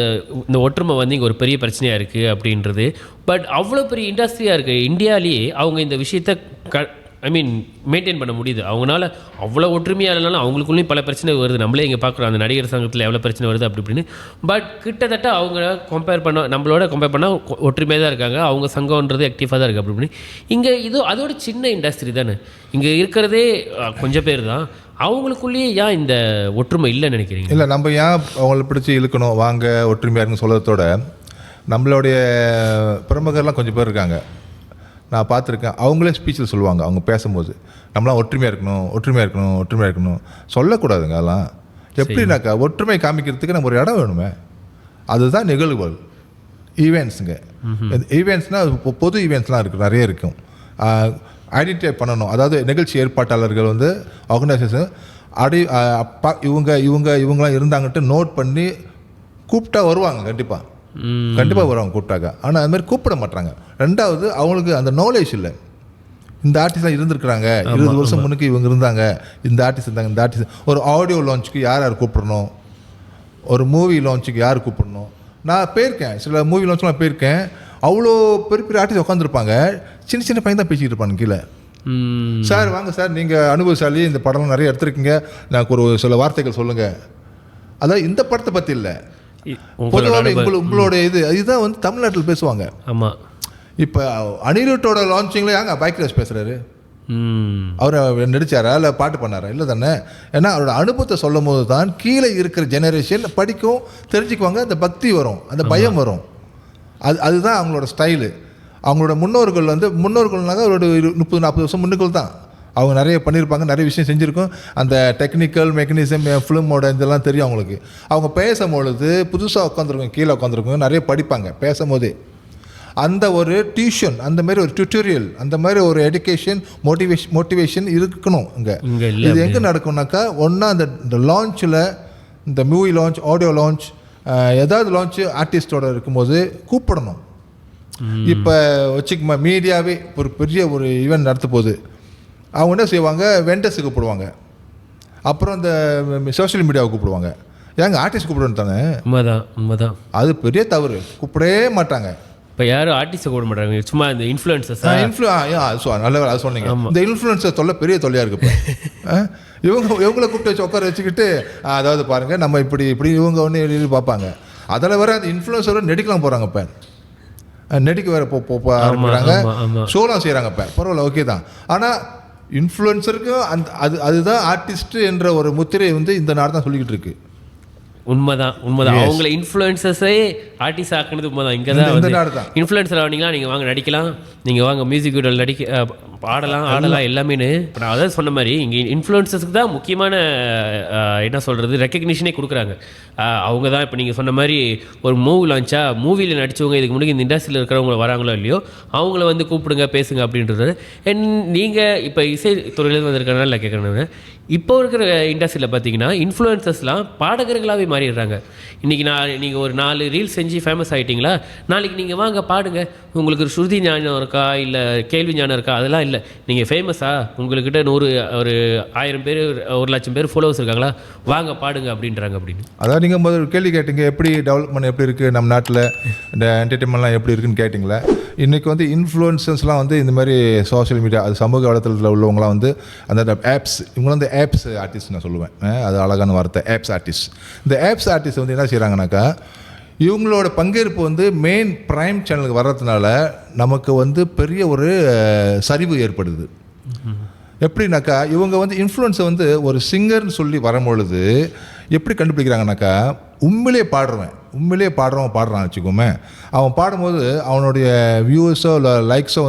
இந்த ஒற்றுமை வந்து இங்கே ஒரு பெரிய பிரச்சனையாக இருக்குது அப்படின்றது. பட் அவ்வளோ பெரிய இண்டஸ்ட்ரியாக இருக்குது இந்தியாவிலேயே, அவங்க இந்த விஷயத்தை மெயின்டைன் பண்ண முடியுது. அவங்களால அவ்வளோ ஒற்றுமையாக இல்லைனாலும் அவங்களுக்குள்ளேயும் பல பிரச்சனை வருது. நம்மளே இங்கே பார்க்குறோம் அந்த நடிகர் சங்கத்தில் எவ்வளோ பிரச்சனை வருது அப்படி இப்படின்னு. பட் கிட்டத்தட்ட அவங்க நம்மளோட கம்பேர் பண்ணால் ஒற்றுமையாக தான் இருக்காங்க. அவங்க சங்கம்ன்றது ஆக்டிவாக தான் இருக்குது அப்படி இப்படின்னு. இங்கே அதோட சின்ன இண்டஸ்ட்ரி தானே, இங்கே இருக்கிறதே கொஞ்சம் பேர் தான். அவங்களுக்குள்ளேயே ஏன் இந்த ஒற்றுமை இல்லைன்னு நினைக்கிறீங்க? இல்லை, நம்ம ஏன் அவங்கள பிடிச்சி இழுக்கணும் வாங்க ஒற்றுமையாக இருக்குன்னு சொல்கிறதோட, நம்மளுடைய பிரமுகர்லாம் கொஞ்சம் பேர் இருக்காங்க, நான் பார்த்துருக்கேன். அவங்களே ஸ்பீச்சில் சொல்லுவாங்க, அவங்க பேசும்போது நம்மளாம் ஒற்றுமையாக இருக்கணும் சொல்லக்கூடாதுங்க. அதெல்லாம் எப்படின்னாக்கா ஒற்றுமை காமிக்கிறதுக்கு நம்ம ஒரு இடம் வேணுமே. அதுதான் நிகழ்வுகள், ஈவெண்ட்ஸுங்க. ஈவெண்ட்ஸ்னால் பொது ஈவெண்ட்ஸ்லாம் இருக்குது, நிறைய இருக்கும். ஐடென்டிஃபை பண்ணணும். அதாவது நிகழ்ச்சி ஏற்பாட்டாளர்கள் வந்து ஆர்கனைசேஷன் இவங்களாம் இருந்தாங்கன்ட்டு நோட் பண்ணி கூப்பிட்டா வருவாங்க. கண்டிப்பாக வருவாங்க கூப்பிட்டாங்க. ஆனால் அது மாதிரி கூப்பிட மாட்டாங்க. ரெண்டாவது அவங்களுக்கு அந்த நாலேஜ் இல்லை. இந்த ஆர்டிஸ்ட்லாம் இருந்திருக்கிறாங்க, 20 வருஷம் முன்னுக்கு இவங்க இருந்தாங்க, இந்த ஆர்டிஸ்ட் இருந்தாங்க, இந்த ஆர்டிஸ்ட். ஒரு ஆடியோ லான்ச்சுக்கு யார் கூப்பிடணும், ஒரு மூவி லான்ச்சுக்கு யார் கூப்பிடணும். நான் போயிருக்கேன், சில மூவி லான்ச்லாம் போயிருக்கேன். அவ்வளோ பெரிய ஆர்டிஸ்ட் உட்காந்துருப்பாங்க, சின்ன பையன் தான் பேசிக்கிட்டு இருப்பாங்க கீழே. சார் வாங்க சார், நீங்கள் அனுபவசாலி, இந்த படம்லாம் நிறைய எடுத்துருக்கீங்க, எனக்கு ஒரு சில வார்த்தைகள் சொல்லுங்கள். அதாவது இந்த படத்தை பற்றி இல்லை, பொதுவாக உங்களோட இதுதான் வந்து தமிழ்நாட்டில் பேசுவாங்க. ஆமாம். இப்போ அனிருட்டோட லான்ச்சிங்கில் ஏங்க பைக் ரேஸ் பேசுகிறாரு? அவர் நடித்தாரா இல்லை பாட்டு பண்ணாரா? இல்லை தானே. ஏன்னா அவரோட அனுபவத்தை சொல்லும் போது தான் கீழே இருக்கிற ஜெனரேஷன் படிக்கும், தெரிஞ்சுக்குவாங்க, அந்த பக்தி வரும், அந்த பயம் வரும். அதுதான் அவங்களோட ஸ்டைலு. அவங்களோட முன்னோர்கள்னாக்க அவரோட 30-40 வருஷம் முன்னுக்கள் தான். அவங்க நிறைய பண்ணியிருப்பாங்க, நிறைய விஷயம் செஞ்சுருக்கோம். அந்த டெக்னிக்கல் மெக்கானிசம் ஃபிலிமோட இதெல்லாம் தெரியும் அவங்களுக்கு. அவங்க பேசும்பொழுது புதுசாக உட்காந்துருக்கோங்க, கீழே உட்காந்துருக்கோங்க, நிறைய படிப்பாங்க பேசும்போதே. அந்த ஒரு டியூஷன், அந்த மாதிரி ஒரு டியூட்டோரியல், அந்த மாதிரி ஒரு எஜுகேஷன் மோட்டிவேஷன் இருக்கணும் இங்கே. இது எங்கே நடக்கும்னாக்கா, ஒன்றா இந்த லான்ச்சில், இந்த மூவி லான்ச், ஆடியோ லான்ச், ஏதாவது லான்ச்சு ஆர்டிஸ்டோட இருக்கும்போது கூப்பிடணும். இப்போ வச்சுக்கமா மீடியாவே ஒரு பெரிய ஒரு ஈவெண்ட் நடத்த போகுது, அவங்க என்ன செய்வாங்க, வெண்டர்ஸு கூப்பிடுவாங்க, அப்புறம் இந்த சோஷியல் மீடியாவை கூப்பிடுவாங்க. ஏங்க ஆர்டிஸ்ட் கூப்பிடுன்னு தானே? உண்மைதான். அது பெரிய தவறு, கூப்பிடவே மாட்டாங்க. இப்போ யாரும் ஆர்டிஸ்ட்டை கூப்பிட மாட்டாங்க, சும்மா இந்த இன்ஃப்ளூயன்சர்ஸ். நல்ல அது சொன்னீங்க. இந்த இன்ஃப்ளூயன்சர் பெரிய தொல்லையாக இருக்கு. இவங்களை கூப்பிட்டு வச்சு உட்கார வச்சுக்கிட்டு, அதாவது பாருங்கள் நம்ம இப்படி இவங்க ஒன்று பார்ப்பாங்க. அதில் வேறு அந்த இன்ஃப்ளூயன்சர் நடிக்கலாம் போகிறாங்க. இப்போ நடிக்க வேறு ஆரம்பிக்கிறாங்க, ஷோலாம் செய்கிறாங்க. இப்போ பரவாயில்ல, ஓகே தான். ஆனால் இன்ஃப்ளூயன்சருக்கும் அதுதான் ஆர்டிஸ்ட் என்ற ஒரு முத்திரை இந்த நாடு தான் சொல்லிக்கிட்டு இருக்கு. உண்மைதான். அவங்கள இன்ஃப்ளூயன்சஸே ஆர்டிஸ்ட் ஆக்குனது உண்மைதான். இங்கே தான் இன்ஃப்ளூயன்சர் ஆனீங்களா, நீங்கள் வாங்க நடிக்கலாம், நீங்கள் வாங்க மியூசிக் வீடியோவில் ஆடலாம் எல்லாமே. இப்போ நான் அதான் சொன்ன மாதிரி இங்கே இன்ஃப்ளூயன்சஸ்க்கு தான் முக்கியமான என்ன சொல்கிறது ரெக்கக்னிஷனே கொடுக்குறாங்க. அவங்க தான் இப்போ நீங்கள் சொன்ன மாதிரி ஒரு மூவி லான்ச்சா, மூவியில் நடித்தவங்க இதுக்கு முன்னாடி இந்த இண்டஸ்ட்ரியில் இருக்கிறவங்க வராங்களோ இல்லையோ, அவங்கள கூப்பிடுங்க பேசுங்க அப்படின்றது. நீங்கள் இப்போ இசைத்துறையிலேருந்து வந்திருக்கிறனால கேட்குறேன், இப்போ இருக்கிற இண்டஸ்ட்ரியில் பார்த்தீங்கன்னா இன்ஃப்ளூயன்சஸ்லாம் பாடகர்களாகவே மாறிடுறாங்க. இன்றைக்கி நீங்கள் ஒரு 4 ரீல்ஸ் செஞ்சு ஃபேமஸ் ஆகிட்டிங்களா, நாளைக்கு நீங்கள் வாங்க பாடுங்க, உங்களுக்கு ஒரு ஸ்ருதி ஞானம் இருக்கா இல்லை கேள்வி ஞானம் இருக்கா, அதெல்லாம் இல்லை. நீங்கள் ஃபேமஸா, உங்கள்கிட்ட ஒரு 1000 பேர் 1,00,000 பேர் ஃபாலோவர்ஸ் இருக்காங்களா, வாங்க பாடுங்க அப்படின்றாங்க. அதான் நீங்கள் முதல் கேள்வி கேட்டீங்க, எப்படி டெவலப்மெண்ட் எப்படி இருக்குது நம்ம நாட்டில், இந்த என்டர்டெயின்மெண்ட்லாம் எப்படி இருக்குன்னு கேட்டிங்களா. இன்றைக்கி இன்ஃப்ளூயன்சஸ்லாம் இந்த மாதிரி சோஷியல் மீடியா, அது சமூக வலைத்தளத்தில் உள்ளவங்களாம் அந்த ஆப்ஸ், இவங்க ஆப்ஸ் ஆர்டிஸ்ட் நான் சொல்லுவேன், அது அழகான வார்த்தை, ஆப்ஸ் ஆர்டிஸ்ட். இந்த ஆப்ஸ் ஆர்டிஸ்ட் என்ன செய்கிறாங்கனாக்கா, இவங்களோட பங்கேற்பு மெயின் பிரைம் சேனலுக்கு வர்றதுனால நமக்கு பெரிய ஒரு சரிவு ஏற்படுது. எப்படின்னாக்கா, இவங்க இன்ஃப்ளூயன்ஸை ஒரு சிங்கர்னு சொல்லி வரும்பொழுது எப்படி கண்டுபிடிக்கிறாங்கனாக்கா, உண்மையிலே பாடுறான்னு வச்சுக்கோமே, அவன் பாடும்போது அவனுடைய வியூஸோ இல்லை லைக்ஸோ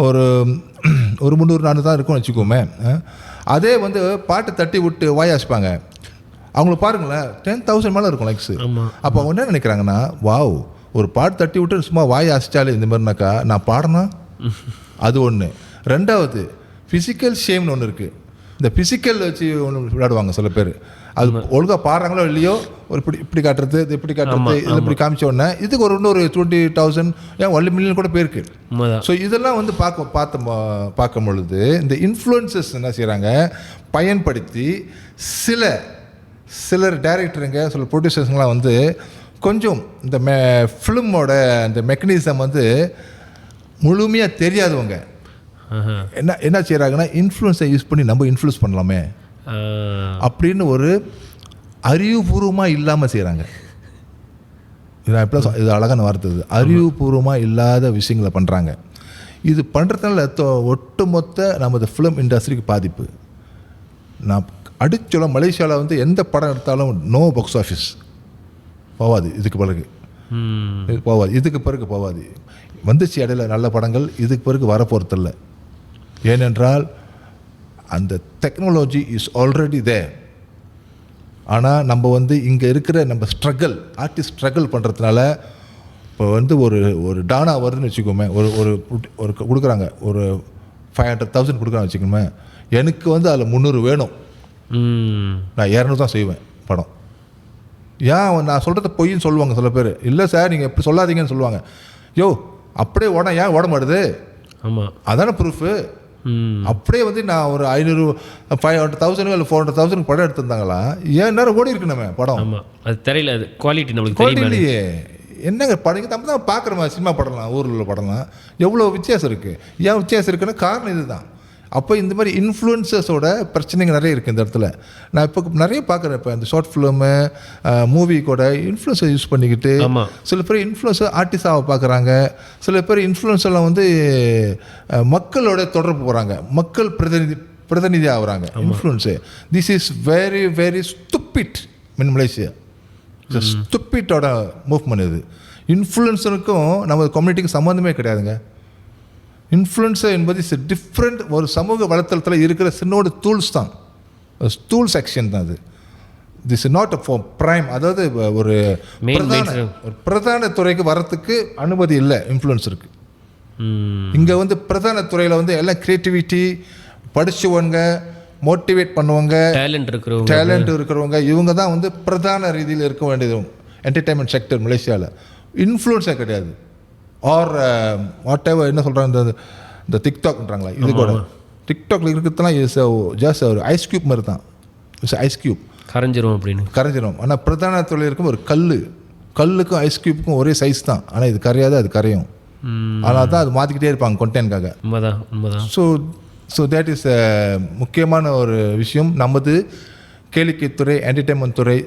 ஒரு 300-400 தான் இருக்கும்னு வச்சுக்கோமே. அதே பாட்டு தட்டி விட்டு வாய் அசிப்பாங்க, அவங்களுக்கு பாருங்களேன் 10,000 மேலே இருக்கும் லைக்ஸு. அப்போ அவங்க என்ன நினைக்கிறாங்கன்னா, வாவ், ஒரு பாட்டு தட்டி விட்டு சும்மா வாய் அசிச்சாலே இந்த மாதிரினாக்கா நான் பாடினா அது ஒன்று. ரெண்டாவது ஃபிசிக்கல் ஷேம்னு ஒன்று இருக்குது. இந்த ஃபிசிக்கல் வச்சு ஒன்று விளையாடுவாங்க சில பேர். அது ஒழுங்காக பாடுறாங்களோ இல்லையோ, ஒரு இப்படி காட்டுறது, இது இப்படி காட்டுறது, இது இப்படி காமிச்ச உடனே இதுக்கு ஒரு 20,000 ஏன் 1 மில்லியன் கூட பேருக்கு. ஸோ இதெல்லாம் பார்க்கும் பொழுது இந்த இன்ஃப்ளூயன்சஸ் என்ன செய்கிறாங்க, பயன்படுத்தி சிலர் டைரக்டருங்க, சில ப்ரொடியூசர்ஸுங்களாம் கொஞ்சம் இந்த ஃபிலிமோட இந்த மெக்கானிசம் முழுமையாக தெரியாதவங்க என்ன செய்கிறாங்கன்னா, இன்ஃப்ளூயன்ஸை யூஸ் பண்ணி நம்ம இன்ஃப்ளூயன்ஸ் பண்ணலாமே அப்படின்னு ஒரு அறிவுபூர்வமாக இல்லாமல் செய்கிறாங்க. இது அழகான வார்த்தை, அறிவுபூர்வமாக இல்லாத விஷயங்களை பண்ணுறாங்க. இது பண்ணுறதுனால ஒட்டுமொத்த நமது ஃபிலிம் இண்டஸ்ட்ரிக்கு பாதிப்பு. நான் அடிச்சோல மலேசியாவில் எந்த படம் எடுத்தாலும் நோ பாக்ஸ் ஆஃபீஸ் போவாது, இதுக்கு பிறகு போவாது. வந்துச்சு இடையில நல்ல படங்கள், இதுக்கு பிறகு வரப்போகிறதில்ல. ஏனென்றால் அந்த டெக்னாலஜி இஸ் ஆல்ரெடி தேர். ஆனால் நம்ம இங்கே இருக்கிற நம்ம ஆர்டிஸ்ட் ஸ்ட்ரகிள் பண்ணுறதுனால இப்போ ஒரு டானா வருதுன்னு வச்சுக்கோமே, ஒரு கொடுக்குறாங்க, ஒரு 500,000 கொடுக்குறான்னு வச்சுக்கோமே, எனக்கு அதில் 300 வேணும், நான் 200 தான் செய்வேன் படம். ஏன் நான் சொல்கிறத பொய்ன்னு சொல்லுவாங்க சில பேர். இல்லை சார் நீங்கள் எப்படி சொல்லாதீங்கன்னு சொல்லுவாங்க. யோ அப்படியே ஏன் ஓட மாட்டுது? ஆமாம், அதான ப்ரூஃபு. அப்படியே நான் ஒரு 500,000 இல்லை 400,000 படம் எடுத்திருந்தாங்களா, ஏன் நேரம் ஓடி இருக்கு நம்ம படம். ஆமாம், அது தெரியல, அது குவாலிட்டி இல்லையே. என்னங்க படம் நம்ம தான் பார்க்குறோமா, சினிமா படம்லாம், ஊரில் உள்ள படம்லாம் எவ்வளோ வித்தியாசம் இருக்குது. ஏன் வித்தியாசம் இருக்குன்னா காரணம் இதுதான். அப்போ இந்த மாதிரி இன்ஃப்ளூயன்சஸோட பிரச்சனைகள் நிறைய இருக்குது இந்த இடத்துல. நான் இப்போ நிறைய பார்க்குறேன், இப்போ இந்த ஷார்ட் ஃபிலிமு மூவி கூட இன்ஃப்ளூயன்ஸை யூஸ் பண்ணிக்கிட்டு சில பேர் இன்ஃப்ளூயன்ஸர் ஆர்டிஸ்டாக பார்க்குறாங்க. சில பேர் இன்ஃப்ளூயன்ஸெல்லாம் மக்களோட தொடர்பு போகிறாங்க, மக்கள் பிரதிநிதி ஆகுறாங்க influence. This is very very stupid in Malaysia. ஸ்டூபிட்டோட மூவ்மெண்ட் இது. இன்ஃப்ளூயன்ஸருக்கும் நம்ம கம்யூனிட்டிக்கு சம்மந்தமே கிடையாதுங்க. இன்ஃப்ளூயன்சர் என்பது இஸ் டிஃப்ரெண்ட், ஒரு சமூக வலைத்தளத்தில் இருக்கிற சின்னோட டூல்ஸ் தான், டூல் செக்ஷன் தான் அது. This is not for prime, அதாவது ஒரு பிரதான துறைக்கு வரத்துக்கு அனுமதி இல்லை இன்ஃப்ளூயன்சருக்கு. இங்கே பிரதான துறையில் எல்லாம் கிரியேட்டிவிட்டி, படித்தவங்க, மோட்டிவேட் பண்ணுவாங்க, டேலண்ட் இருக்கிறவங்க, இவங்க தான் பிரதான ரீதியில் இருக்க வேண்டியது என்டர்டெயின்மெண்ட் செக்டர் மலேசியாவில். இன்ஃப்ளூயன்ஸாக கிடையாது. ஆர் வாட் எவர் என்ன சொல்கிறாங்க இந்த டிக்டாக்ன்றாங்களா, இது கூட டிக்டாக்ல இருக்கிறதுலாம் ஜஸ்ட் ஒரு ஐஸ் க்யூப் மாதிரி தான். ஐஸ் க்யூப் கரைஞ்சிரும். ஆனால் பிரதான தொழில் இருக்கும் ஒரு கல்லுக்கும் ஐஸ் க்யூப்புக்கும் ஒரே சைஸ் தான். ஆனால் இது கரையாது, அது கரையும். அதனால தான் அது மாற்றிக்கிட்டே இருப்பாங்க கொண்டென்ட்காக. ஸோ தேட் இஸ் முக்கியமான ஒரு விஷயம். நமது கேளிக்கைத்துறை என்டர்டெயின்மெண்ட் துறை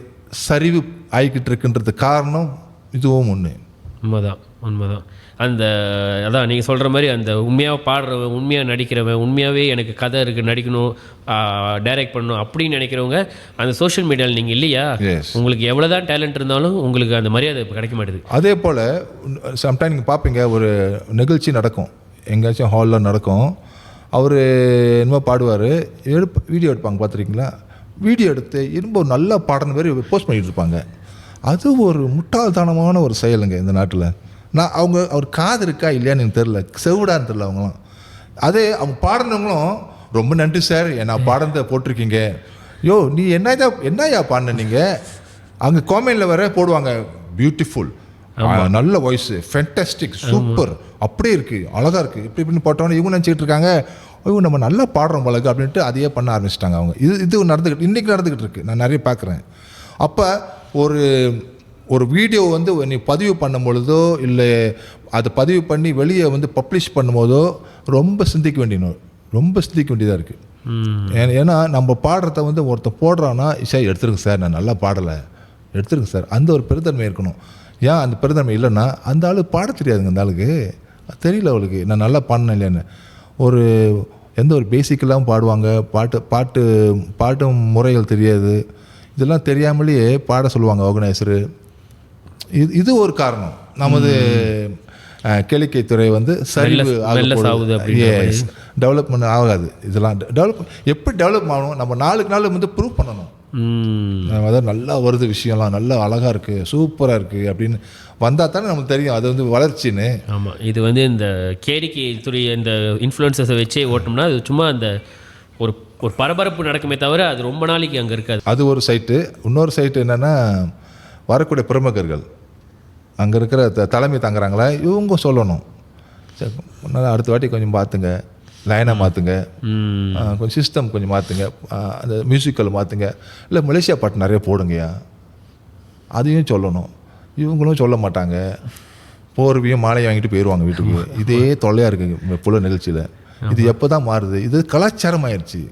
சரிவு ஆகிக்கிட்டு இருக்குன்றது காரணம் இதுவும் ஒன்று. உண்மைதான். அந்த அதான் நீங்கள் சொல்கிற மாதிரி அந்த உண்மையாக பாடுறவன், உண்மையாக நடிக்கிறவன், உண்மையாகவே எனக்கு கதை இருக்குது, நடிக்கணும், டைரக்ட் பண்ணணும் அப்படின்னு நினைக்கிறவங்க அந்த சோஷியல் மீடியாவில் நீங்கள் இல்லையா, உங்களுக்கு எவ்வளோ தான் டேலண்ட் இருந்தாலும் உங்களுக்கு அந்த மரியாதை இப்போ கிடைக்க மாட்டேது. அதே போல் சம்டைம் நீங்கள் பார்ப்பீங்க, ஒரு நிகழ்ச்சி நடக்கும் எங்கேயாச்சும் ஹாலில் நடக்கும், அவர் என்னமோ பாடுவார், வீடியோ எடுப்பாங்க, பார்த்துருக்கீங்களா? வீடியோ எடுத்து ரொம்ப நல்லா பாடுற மாதிரி போஸ்ட் பண்ணிகிட்டு இருப்பாங்க. அது ஒரு முட்டாள்தனமான ஒரு செயலுங்க இந்த நாட்டில். அவர் காது இருக்கா இல்லையான்னு எனக்கு தெரில, செவிடான்னு தெரில அவங்களாம். அதே அவங்க பாடினவங்களும் ரொம்ப நன்றி சார், நான் பாடுறத போட்டிருக்கீங்க, யோ நீ என்னையா பாடின நீங்கள், அங்கே காமெண்டில் வர போடுவாங்க, பியூட்டிஃபுல், நல்ல வாய்ஸ், ஃபென்டாஸ்டிக், சூப்பர், அப்படியே இருக்குது, அழகாக இருக்குது, இப்படின்னு போட்டோன்னு இவங்க நினச்சிக்கிட்டு இருக்காங்க, இவங்க நம்ம நல்லா பாடுறோம் பழகு அப்படின்ட்டு அதையே பண்ண ஆரம்பிச்சிட்டாங்க அவங்க. இது இன்றைக்கி நடந்துக்கிட்டு இருக்குது, நான் நிறைய பார்க்குறேன். அப்போ ஒரு வீடியோ நீ பதிவு பண்ணும் பொழுதோ இல்லை அதை பதிவு பண்ணி வெளியே பப்ளிஷ் பண்ணும்போதோ ரொம்ப சிந்திக்க வேண்டியதாக இருக்குது. ஏன்னா நம்ம பாடுறத ஒருத்தர் போடுறான்னா, சார் எடுத்துருங்க சார், நான் நல்லா பாடலை, எடுத்துருங்க சார், அந்த ஒரு பெருந்தன்மை இருக்கணும். ஏன் அந்த பெருந்தன்மை இல்லைன்னா அந்த ஆளு பாட தெரியாதுங்க, அந்த ஆளுக்கு தெரியல, அவளுக்கு நான் நல்லா பாடினேன் இல்லைன்னு. எந்த ஒரு பேசிக்கெல்லாம் பாடுவாங்க, பாட்டு முறைகள் தெரியாது, இதெல்லாம் தெரியாமலேயே பாட சொல்லுவாங்க ஆர்கனைசரு. இது ஒரு காரணம். நமது கேளிக்கைத்துறை சரிவு டெவலப்மெண்ட் ஆகாது. இதெல்லாம் எப்படி டெவலப் ஆகணும், நம்ம நாளுக்கு நாள் ப்ரூவ் பண்ணணும். அதாவது நல்லா வருது விஷயம்லாம், நல்லா அழகாக இருக்குது, சூப்பராக இருக்குது அப்படின்னு வந்தால் தானே நமக்கு தெரியும் அது வளர்ச்சின்னு. ஆமாம், இது இந்த கேளிக்கைத்துறை இந்த இன்ஃப்ளூயன்சர்ஸை வச்சே ஓட்டோம்னா அது சும்மா அந்த ஒரு பரபரப்பு நடக்குமே தவிர அது ரொம்ப நாளைக்கு அங்கே இருக்காது. அது ஒரு சைட்டு. இன்னொரு சைட்டு என்னென்னா, வரக்கூடிய பிரமுகர்கள் அங்கே இருக்கிற தலைமை தாங்குறாங்களா இவங்க சொல்லணும், சரி அடுத்த வாட்டி கொஞ்சம் பார்த்துங்க, லைனாக மாற்றுங்க, கொஞ்சம் சிஸ்டம் கொஞ்சம் மாற்றுங்க, அந்த மியூசிக்கல் மாற்றுங்க, இல்லை மலேசியா பாட்டு நிறைய போடுங்கய்யா, அதையும் சொல்லணும். இவங்களும் சொல்ல மாட்டாங்க, போர்வையும் மாலையை வாங்கிட்டு போயிடுவாங்க வீட்டுக்கு. இதே தொல்லையாக இருக்குங்க புல நிகழ்ச்சியில். இது எப்போ தான் மாறுது? இது கலாச்சாரம் ஆயிடுச்சு.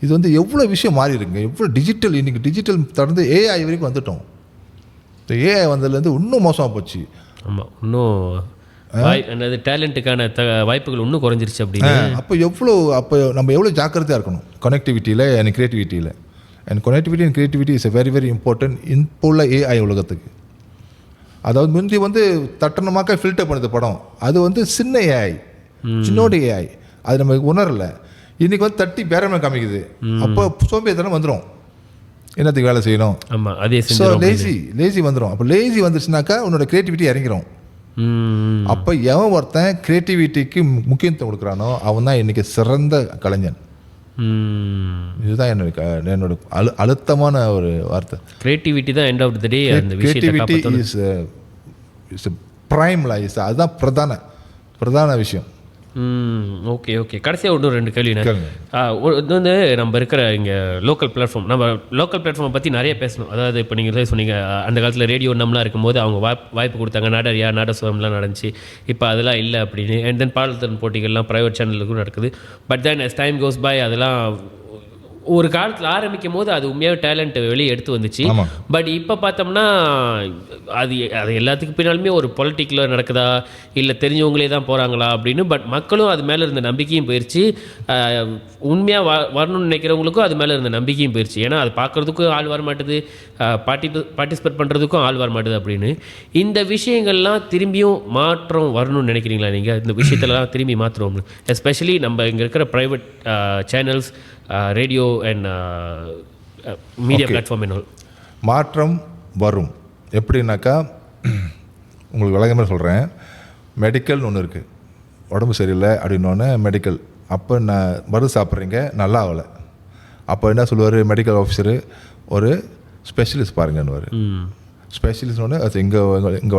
இது எவ்வளோ விஷயம் மாறி இருக்குங்க, எவ்வளோ டிஜிட்டல், இன்றைக்கி டிஜிட்டல் தொடர்ந்து ஏஐ வரைக்கும் வந்துட்டோம். இந்த ஏஐ வந்ததுலேருந்து இன்னும் மோசமாக போச்சு. ஆமாம், இன்னும் டேலண்ட்டுக்கான வாய்ப்புகள் இன்னும் குறைஞ்சிருச்சு. அப்படின்னு அப்போ நம்ம எவ்வளோ ஜாக்கிரதையாக இருக்கணும் கனெக்டிவிட்டியில் அண்ட் க்ரியேட்டிவிட்டியில். And connectivity and creativity is very very important இப்போ உள்ள ஏஐ உலகத்துக்கு. அதாவது முந்தி தட்டணமாக்க ஃபில்டர் பண்ணுது படம், அது சின்ன ஏஐ, சின்னோட ஏஐ, அது நம்ம உணரலை. இன்றைக்கி தட்டி பேரமே காமிக்குது. அப்போ சோம்பேறித்தனம் வந்துடும், என்னத்துக்கு வேலை செய்யணும். ஆமாம், அதே லேசி வந்துடும். அப்போ லேசி வந்துருச்சுனாக்கா உன்னோட க்ரியேட்டிவிட்டி இறங்கிடும். அப்போ எவன் ஒருத்தன் க்ரியேட்டிவிட்டிக்கு முக்கியத்துவம் கொடுக்குறானோ அவன் தான் இன்றைக்கி சிறந்த கலைஞன். இதுதான் என்னோட அழுத்தமான ஒரு வார்த்தை. கிரியேட்டிவிட்டி தான் end of the day. Creativity is prime lies, அதுதான் பிரதான விஷயம். ஓகே கடைசியாக ஒன்று 2 கேள்வி. இது நம்ம இருக்கிற இங்கே லோக்கல் பிளாட்ஃபார்மை பற்றி நிறைய பேசணும். அதாவது இப்போ நீங்கள் சொன்னீங்க, அந்த காலத்தில் ரேடியோ நம்மளாம் இருக்கும்போது அவங்க வாய்ப்பு கொடுத்தாங்க, நாடசுவம்லாம் நடந்துச்சு. இப்போ அதெல்லாம் இல்லை அப்படின்னு. அண்ட் தென் பாடல்திறன் போட்டிகள்லாம் ப்ரைவேட் சேனலுக்கும் நடக்குது. But then as time goes by அதெல்லாம் ஒரு காலத்தில் ஆரம்பிக்கும் போது அது உண்மையாக டேலண்ட் வெளியே எடுத்து வந்துச்சு. பட் இப்போ பார்த்தோம்னா அது எல்லாத்துக்கு பின்னாலுமே ஒரு பொலிட்டிக்கில் நடக்குதா இல்லை தெரிஞ்சவங்களே தான் போகிறாங்களா அப்படின்னு. பட் மக்களும் அது மேலே இருந்த நம்பிக்கையும் போயிடுச்சு, உண்மையாக வரணும்னு நினைக்கிறவங்களுக்கும் அது மேலே இருந்த நம்பிக்கையும் போயிடுச்சு. ஏன்னா அது பார்க்குறதுக்கும் ஆள் வர மாட்டுது, பார்ட்டிசிபேட் பண்ணுறதுக்கும் ஆள் வர மாட்டுது அப்படின்னு. இந்த விஷயங்கள்லாம் திரும்பியும் மாற்றம் வரணும்னு நினைக்கிறீங்களா நீங்கள்? இந்த விஷயத்துலலாம் திரும்பி மாற்றுறோம்னு, எஸ்பெஷலி நம்ம இங்கே இருக்கிற private channels, radio and media platform என்ன மாற்றம் வரும் எப்படின்னாக்கா, உங்களுக்கு விளக்கமாக சொல்கிறேன். மெடிக்கல்னு ஒன்று இருக்குது, உடம்பு சரியில்லை அப்படின்னோடனே மெடிக்கல். அப்போ நான் மருந்து சாப்பிட்றீங்க, நல்லா ஆகலை, அப்போ என்ன சொல்லுவார் மெடிக்கல் ஆஃபீஸரு, ஒரு ஸ்பெஷலிஸ்ட் பாருங்கன்னுவார். ஸ்பெஷலிஸ்ட் அது இங்கே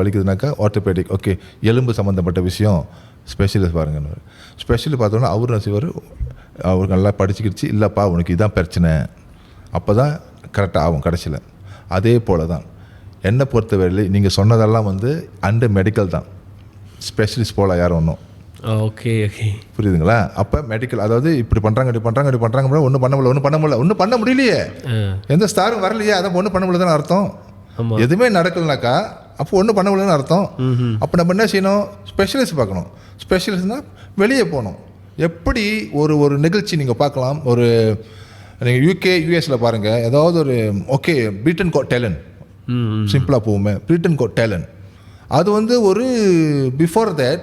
வலிக்குதுனாக்கா ஆர்த்தோபெடிக், ஓகே எலும்பு சம்மந்தப்பட்ட விஷயம் ஸ்பெஷலிஸ்ட் பாருங்க. ஸ்பெஷலிஸ்ட் பார்த்தோன்னா அவர் செய்வார், அவர் நல்லா படிச்சுக்கிடுச்சு, இல்லைப்பா உனக்கு இதுதான் பிரச்சனை, அப்போ தான் கரெக்டாக ஆகும் கடைசியில். அதே போல் தான் என்னை பொறுத்தவரையில் நீங்கள் சொன்னதெல்லாம் வந்து அண்டர் மெடிக்கல் தான், ஸ்பெஷலிஸ்ட் போல் யாரும் ஒன்றும். ஓகே ஓகே புரியுதுங்களா? அப்போ மெடிக்கல், அதாவது இப்படி பண்ணுறாங்க ஒன்றும் பண்ண முடியலையே, எந்த ஸ்டாரும் வரலையே, அதான் ஒன்றும் பண்ண முடியலன்னு அர்த்தம். எதுவுமே நடக்கலனாக்கா அப்போ ஒன்றும் பண்ண முடியலன்னு அர்த்தம். அப்போ நம்ம என்ன செய்யணும்? ஸ்பெஷலிஸ்ட் பார்க்கணும். ஸ்பெஷலிஸ்ட்னால் வெளியே போகணும். எப்படி ஒரு நிகழ்ச்சி நீங்கள் பார்க்கலாம், ஒரு நீங்கள் யூகே யூஎஸில் பாருங்கள், ஏதாவது ஒரு ஓகே பிரிட்டன் காட் டேலண்ட் சிம்பிளாக போகுமே, பிரிட்டன் காட் டேலண்ட், அது வந்து ஒரு பிஃபோர் தேட்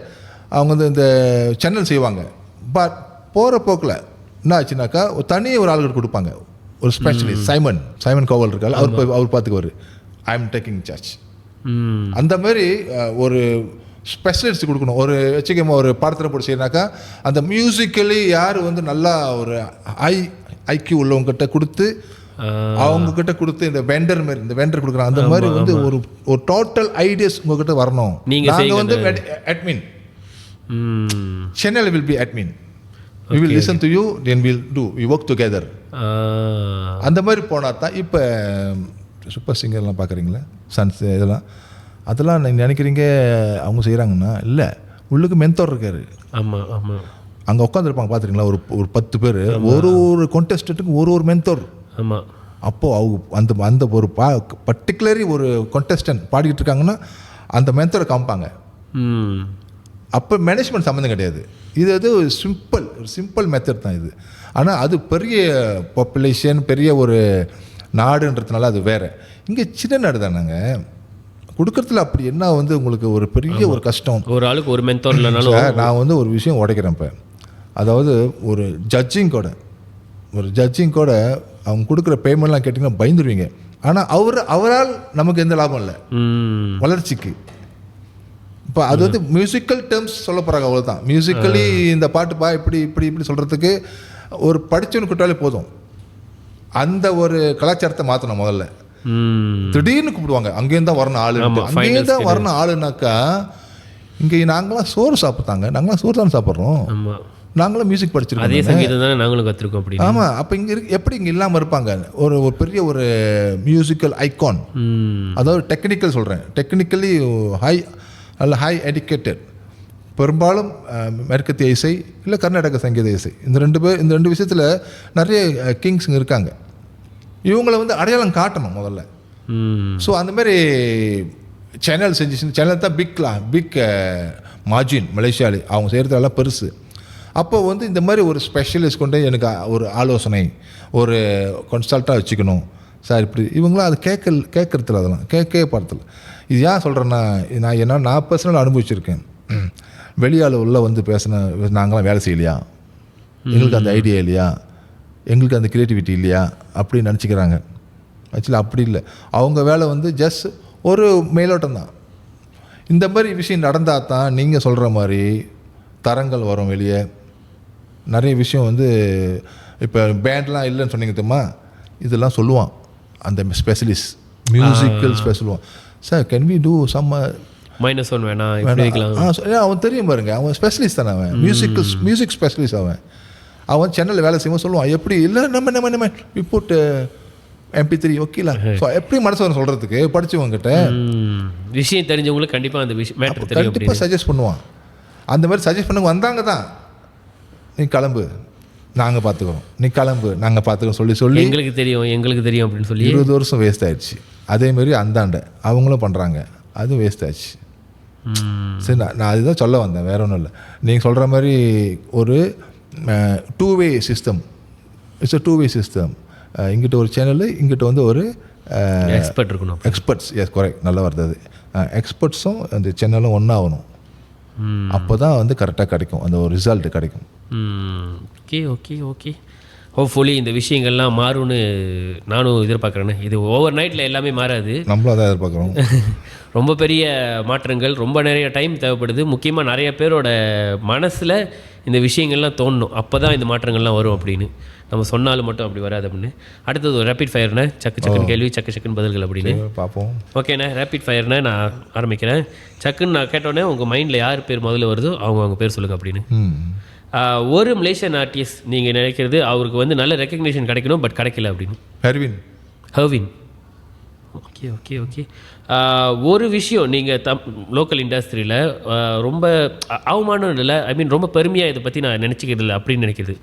அவங்க வந்து இந்த சேனல் செய்வாங்க. பட் போகிற போக்கில் என்ன ஆச்சுனாக்கா ஒரு ஆளுகிட்ட கொடுப்பாங்க, ஒரு ஸ்பெஷலிஸ்ட் சைமன் கோவல் இருக்காரு, அவர் பார்த்துக்குவார், ஐ எம் டேக்கிங் சார்ஜ். அந்த மாதிரி ஒரு ஸ்பெஷலிஸ்ட் கொடுக்கணும். ஒரு வச்சுக்கோங்க, ஒரு படத்தில் போட்டு செய்யணாக்கா அந்த மியூசிக்கலி யார் வந்து நல்லா ஒரு ஐக்கியூ உள்ளவங்ககிட்ட கொடுத்து, அவங்கக்கிட்ட கொடுத்து இந்த வெண்டர் மாதிரி, இந்த வெண்டர் கொடுக்குறாங்க, அந்த மாதிரி வந்து ஒரு டோட்டல் ஐடியாஸ் உங்ககிட்ட வரணும். நாங்கள் வந்து admin, channel will be admin, we will listen to you, then we work together. அந்த மாதிரி போனால் தான். இப்போ சூப்பர் சிங்கர்லாம் பார்க்குறீங்களா, சன்ஸ் அதெல்லாம் நீங்கள் நினைக்கிறீங்க அவங்க செய்கிறாங்கன்னா, இல்லை, உள்ளுக்கு மென்டோர் இருக்கார். ஆமாம் ஆமாம், அங்கே உட்காந்துருப்பாங்க பார்த்துருங்களா, ஒரு 10 பேர், ஒரு கான்டெஸ்டன்ட்டுக்கு ஒரு மென்டோர். ஆமாம். அப்போது அவங்க அந்த ஒரு பர்டிகுலரி ஒரு கான்டெஸ்டன்ட் பாடிக்கிட்டு இருக்காங்கன்னா அந்த மென்டோரை காமிப்பாங்க. அப்போ மேனேஜ்மெண்ட் சம்மந்தம் கிடையாது, இது ஒரு சிம்பிள் மெத்தட் தான் இது. ஆனால் அது பெரிய பாப்புலேஷன், பெரிய ஒரு நாடுன்றதுனால அது வேறு. இங்கே சின்ன நாடு தானேங்க, கொடுக்கறதுல அப்படி என்ன வந்து உங்களுக்கு ஒரு பெரிய ஒரு கஷ்டம். ஒரு ஆளுக்கு ஒரு மென்டோர் இல்லைனாலும் நான் வந்து ஒரு விஷயம் உடைக்கிறேன் இப்போ. அதாவது ஒரு ஜட்ஜிங் கூட அவங்க கொடுக்குற பேமெண்ட்லாம் கேட்டிங்கன்னா பயந்துருவீங்க. ஆனால் அவரால் நமக்கு எந்த லாபம் இல்லை வளர்ச்சிக்கு. இப்போ அது வந்து மியூசிக்கல் டேர்ம்ஸ் சொல்ல போகிறாங்க, அவ்வளோதான். மியூசிக்கலி இந்த பாட்டுப்பா இப்படி சொல்கிறதுக்கு ஒரு படித்தவனு கூட்டாலே போதும். அந்த ஒரு கலாச்சாரத்தை மாற்றணும் முதல்ல. திடீர்னு கூப்பிடுவாங்க, அங்கேயும் தான் வரணும் ஆளுனாக்கா, இங்கே நாங்களாம் சோறு சாப்பிட்டாங்க, நாங்களாம் சோறு தான் சாப்பிட்றோம், நாங்களும் மியூசிக் படிச்சிருக்கோம், அதே சங்கீதம் தானே நாங்களும் கற்றுருக்கோம் அப்படி. ஆமாம். அப்போ எப்படி இங்கே இல்லாமல் இருப்பாங்க? ஒரு பெரிய ஒரு மியூசிக்கல் ஐகான், அதாவது டெக்னிக்கல் சொல்கிறேன், டெக்னிக்கலி ஹை எடிக்கேட்டட், பெரும்பாலும் மேற்கத்திய இசை இல்லை கர்நாடக சங்கீத இசை, இந்த ரெண்டு விஷயத்தில் நிறைய கிங்ஸுங்க இருக்காங்க. இவங்களை வந்து அடையாளம் காட்டணும் முதல்ல. ஸோ அந்தமாரி சேனல் தான் பிக் மார்ஜின் மலேசியாவில் அவங்க செய்கிறதெல்லாம் பெருசு. அப்போ வந்து இந்த மாதிரி ஒரு ஸ்பெஷலிஸ்ட் கொண்டு எனக்கு ஒரு ஆலோசனை, ஒரு கன்சல்ட்டாக வச்சுக்கணும் சார். இப்படி இவங்களாம் அது கேட்குறதில்ல, அதெல்லாம் கேட்கவே பார்த்ததில்ல. இது ஏன் சொல்கிறேன்னா, நான் பர்சனலாக அனுபவிச்சிருக்கேன். வெளியால் உள்ள வந்து பேசின, நாங்களாம் வேலை செய்யலையா, எங்களுக்கு அந்த ஐடியா இல்லையா, எங்களுக்கு அந்த க்ரியேட்டிவிட்டி இல்லையா அப்படின்னு நினச்சிக்கிறாங்க. ஆக்சுவலி அப்படி இல்லை. அவங்க வேலை வந்து ஜஸ்ட் ஒரு மேலோட்டம் தான். இந்த மாதிரி விஷயம் நடந்தால் தான் நீங்கள் சொல்கிற மாதிரி தரங்கள் வரும் வெளியே. நிறைய விஷயம் வந்து இப்போ பேண்ட்லாம் இல்லைன்னு சொன்னீங்க தெரியுமா, இதெல்லாம் சொல்லுவான் அந்த ஸ்பெஷலிஸ்ட், மியூசிக்கல் சொல்லுவான், sir can we do some -1 வேணாம், அவன் தெரியும் பாருங்க, அவன் ஸ்பெஷலிஸ்ட் தானே, அவன் மியூசிக் ஸ்பெஷலிஸ்ட். அவன் சென்னையில் வேலை செய்வோம் சொல்லுவான், எப்படி இல்லை நம்ம ரிப்போர்ட் MP3 ஓகேலா. ஸோ எப்படி மனசு வரும் சொல்கிறதுக்கு படித்தவங்ககிட்ட விஷயம் தெரிஞ்சவங்களுக்கு கண்டிப்பாக அந்த விஷயம் கண்டிப்பாக சஜஸ்ட் பண்ணுவான். அந்த மாதிரி சஜஸ்ட் பண்ணவங்க வந்தாங்க தான், நீ கிளம்பு நாங்கள் பார்த்துக்குறோம், நீ கிளம்பு நாங்கள் பார்த்துக்கிறோம் சொல்லி எங்களுக்கு தெரியும் அப்படின்னு சொல்லி 20 வருஷம் வேஸ்ட் ஆயிடுச்சு. அதேமாரி அந்தாண்ட அவங்களும் பண்ணுறாங்க, அதுவும் வேஸ்ட் ஆச்சு. சரி, நான் அதுதான் சொல்ல வந்தேன், வேற ஒன்றும் இல்லை. நீங்கள் சொல்கிற மாதிரி ஒரு 2-way system, it's a 2-way system. இங்கிட்ட ஒரு சேனலு, இங்கிட்ட வந்து ஒரு எக்ஸ்பர்ட் இருக்கணும். எக்ஸ்பர்ட்ஸ், எஸ் கரெக்ட், நல்லா வருது அது. எக்ஸ்பர்ட்ஸும் அந்த சேனலும் ஒன்றாகணும். அப்போ தான் வந்து கரெக்டாக கிடைக்கும், அந்த ஒரு ரிசல்ட் கிடைக்கும். ஓகே ஹோப்ஃபுல்லி இந்த விஷயங்கள்லாம் மாறும்னு நானும் எதிர்பார்க்குறேன்னு. இது ஓவர் நைட்டில் எல்லாமே மாறாது, நம்மளும் அதான் எதிர்பார்க்குறோம். ரொம்ப பெரிய மாற்றங்கள், ரொம்ப நிறைய டைம் தேவைப்படுது. முக்கியமாக நிறைய பேரோட மனசில் இந்த விஷயங்கள்லாம் தோணணும். அப்போ தான் இந்த மாற்றங்கள்லாம் வரும் அப்படின்னு. நம்ம சொன்னாலும் மட்டும் அப்படி வராது அப்படின்னு. அடுத்தது ஒரு ரேப்பிட் ஃபயர்னா சக்குன்னு கேள்வி சக்குன்னு பதில்கள் அப்படின்னு பார்ப்போம். ஓகேண்ணே, ரேப்பிட் ஃபயர்னா நான் ஆரம்பிக்கிறேன். சக்குன்னு நான் கேட்டோன்னே உங்கள் மைண்டில் யார் பேர் முதல்ல வருதோ அவங்க பேர் சொல்லுங்கள் அப்படின்னு. ஒரு மலேசியன் ஆர்டிஸ்ட் நீங்கள் நினைக்கிறது அவருக்கு வந்து நல்ல ரெக்கக்னிஷன் கிடைக்கணும் பட் கிடைக்கல அப்படின்னு. ஹர்வின். Okay okay okay. ஒரு விஷயம் நீங்கள் லோக்கல் இண்டஸ்ட்ரியில் ரொம்ப அவமானம் இல்லை, ஐ மீன் ரொம்ப பெருமையாக இதை பற்றி நான் நினச்சிக்கிறது இல்லை அப்படின்னு நினைக்கிறது.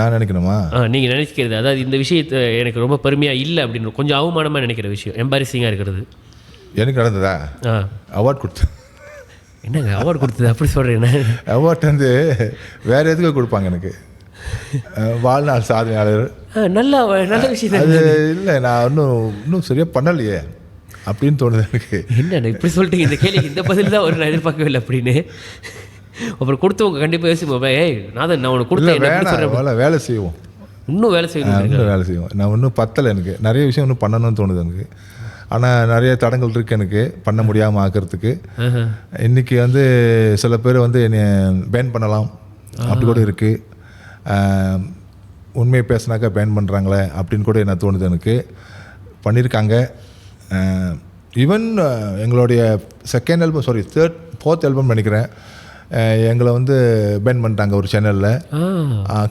நான் நினைக்கணுமா? நீங்கள் நினைக்கிறது, அதாவது இந்த விஷயத்தை எனக்கு ரொம்ப பெருமையாக இல்லை அப்படின்னு கொஞ்சம் அவமானமாக நினைக்கிற விஷயம், எம்பாரசிங்காக இருக்கிறது. எனக்கு நடந்ததா? அவார்ட் கொடுத்து. என்னங்க அவார்டு கொடுத்தது அப்படி சொல்கிறேன்? அவார்ட் வந்து வேறு எதுக்கு கொடுப்பாங்க எனக்கு, வாழ்நாள் சாதனையாளர். நல்ல விஷயம் அது இல்லை, நான் இன்னும் சரியாக பண்ணலையே அப்படின்னு தோணுது எனக்கு. என்ன இப்படி சொல்லிட்டு இந்த கேள்வி இந்த பதில் தான் ஒரு நான் எதிர்பார்க்கவே இல்லை அப்படின்னு. அப்புறம் கொடுத்தவங்க கண்டிப்பாக யோசிப்போம், ஏய் நான் உனக்கு கொடுத்தேன் வேலை செய்வோம், இன்னும் வேலை செய்வோம். நான் இன்னும் பத்தலை, எனக்கு நிறைய விஷயம் இன்னும் பண்ணணும்னு தோணுது எனக்கு. ஆனால் நிறைய தடங்கள் இருக்குது எனக்கு பண்ண முடியாமல் ஆக்கிறதுக்கு. இன்றைக்கி வந்து சில பேர் வந்து என்னை பேன் பண்ணலாம் அப்படி கூட இருக்குது. உண்மையை பேசினாக்கா பேன் பண்ணுறாங்களே அப்படின்னு கூட என்ன தோணுது எனக்கு. பண்ணியிருக்காங்க. ஈவன் எங்களுடைய second album, sorry fourth album நினைக்கிறேன், எங்களை வந்து பேன் பண்ணிட்டாங்க ஒரு சேனலில்.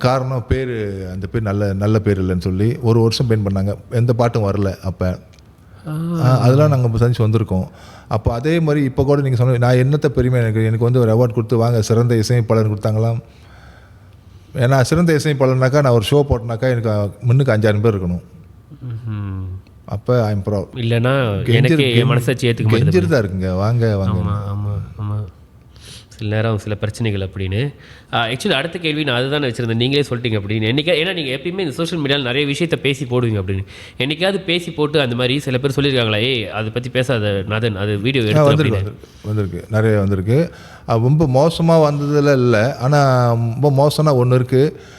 காரணம் பேர், அந்த பேர் நல்ல பேர் இல்லைன்னு சொல்லி ஒரு வருஷம் பேன் பண்ணாங்க. எந்த பாட்டும் வரல அப்போ. அதெல்லாம் நாங்கள் செஞ்சு வந்திருக்கோம். அப்போ அதே மாதிரி இப்போ கூட நீங்கள் சொன்ன நான் என்னத்தை பெருமை எனக்கு வந்து ஒரு அவார்ட் கொடுத்து வாங்க சிறந்த இசையமைப்பாளர் கொடுத்தாங்களாம். ஏன்னா சிறந்த இசையமைப்பாளர்னாக்கா நான் ஒரு ஷோ போட்டேனாக்கா எனக்கு முன்னுக்கு 5,000 பேர் இருக்கணும். அப்போ ஐம் ப்ரௌட். இல்லைன்னா மனசாட்சி ஏற்றுக்க கெஞ்சிட்டு தான் இருக்குங்க, வாங்க வாங்க. ஆமாம் ஆமாம், சில நேரம் சில பிரச்சனைகள் அப்படின்னு. ஆக்சுவலி அடுத்த கேள்வி நான் அதுதான் வச்சுருந்தேன், நீங்களே சொல்லிட்டீங்க அப்படின்னு. ஏன்னா நீங்கள் எப்பயுமே இந்த சோஷியல் மீடியாவில் நிறைய விஷயத்த பேசி போடுவீங்க அப்படின்னு. என்றைக்காவது பேசி போட்டு அந்த மாதிரி சில பேர் சொல்லியிருக்காங்களா, அதை பற்றி பேசாத நாதன், அது வீடியோ வந்திருக்கு, நிறைய வந்திருக்கு. ரொம்ப மோசமாக வந்ததில் இல்லை, ஆனால் ரொம்ப மோசம்னா ஒன்று இருக்குது.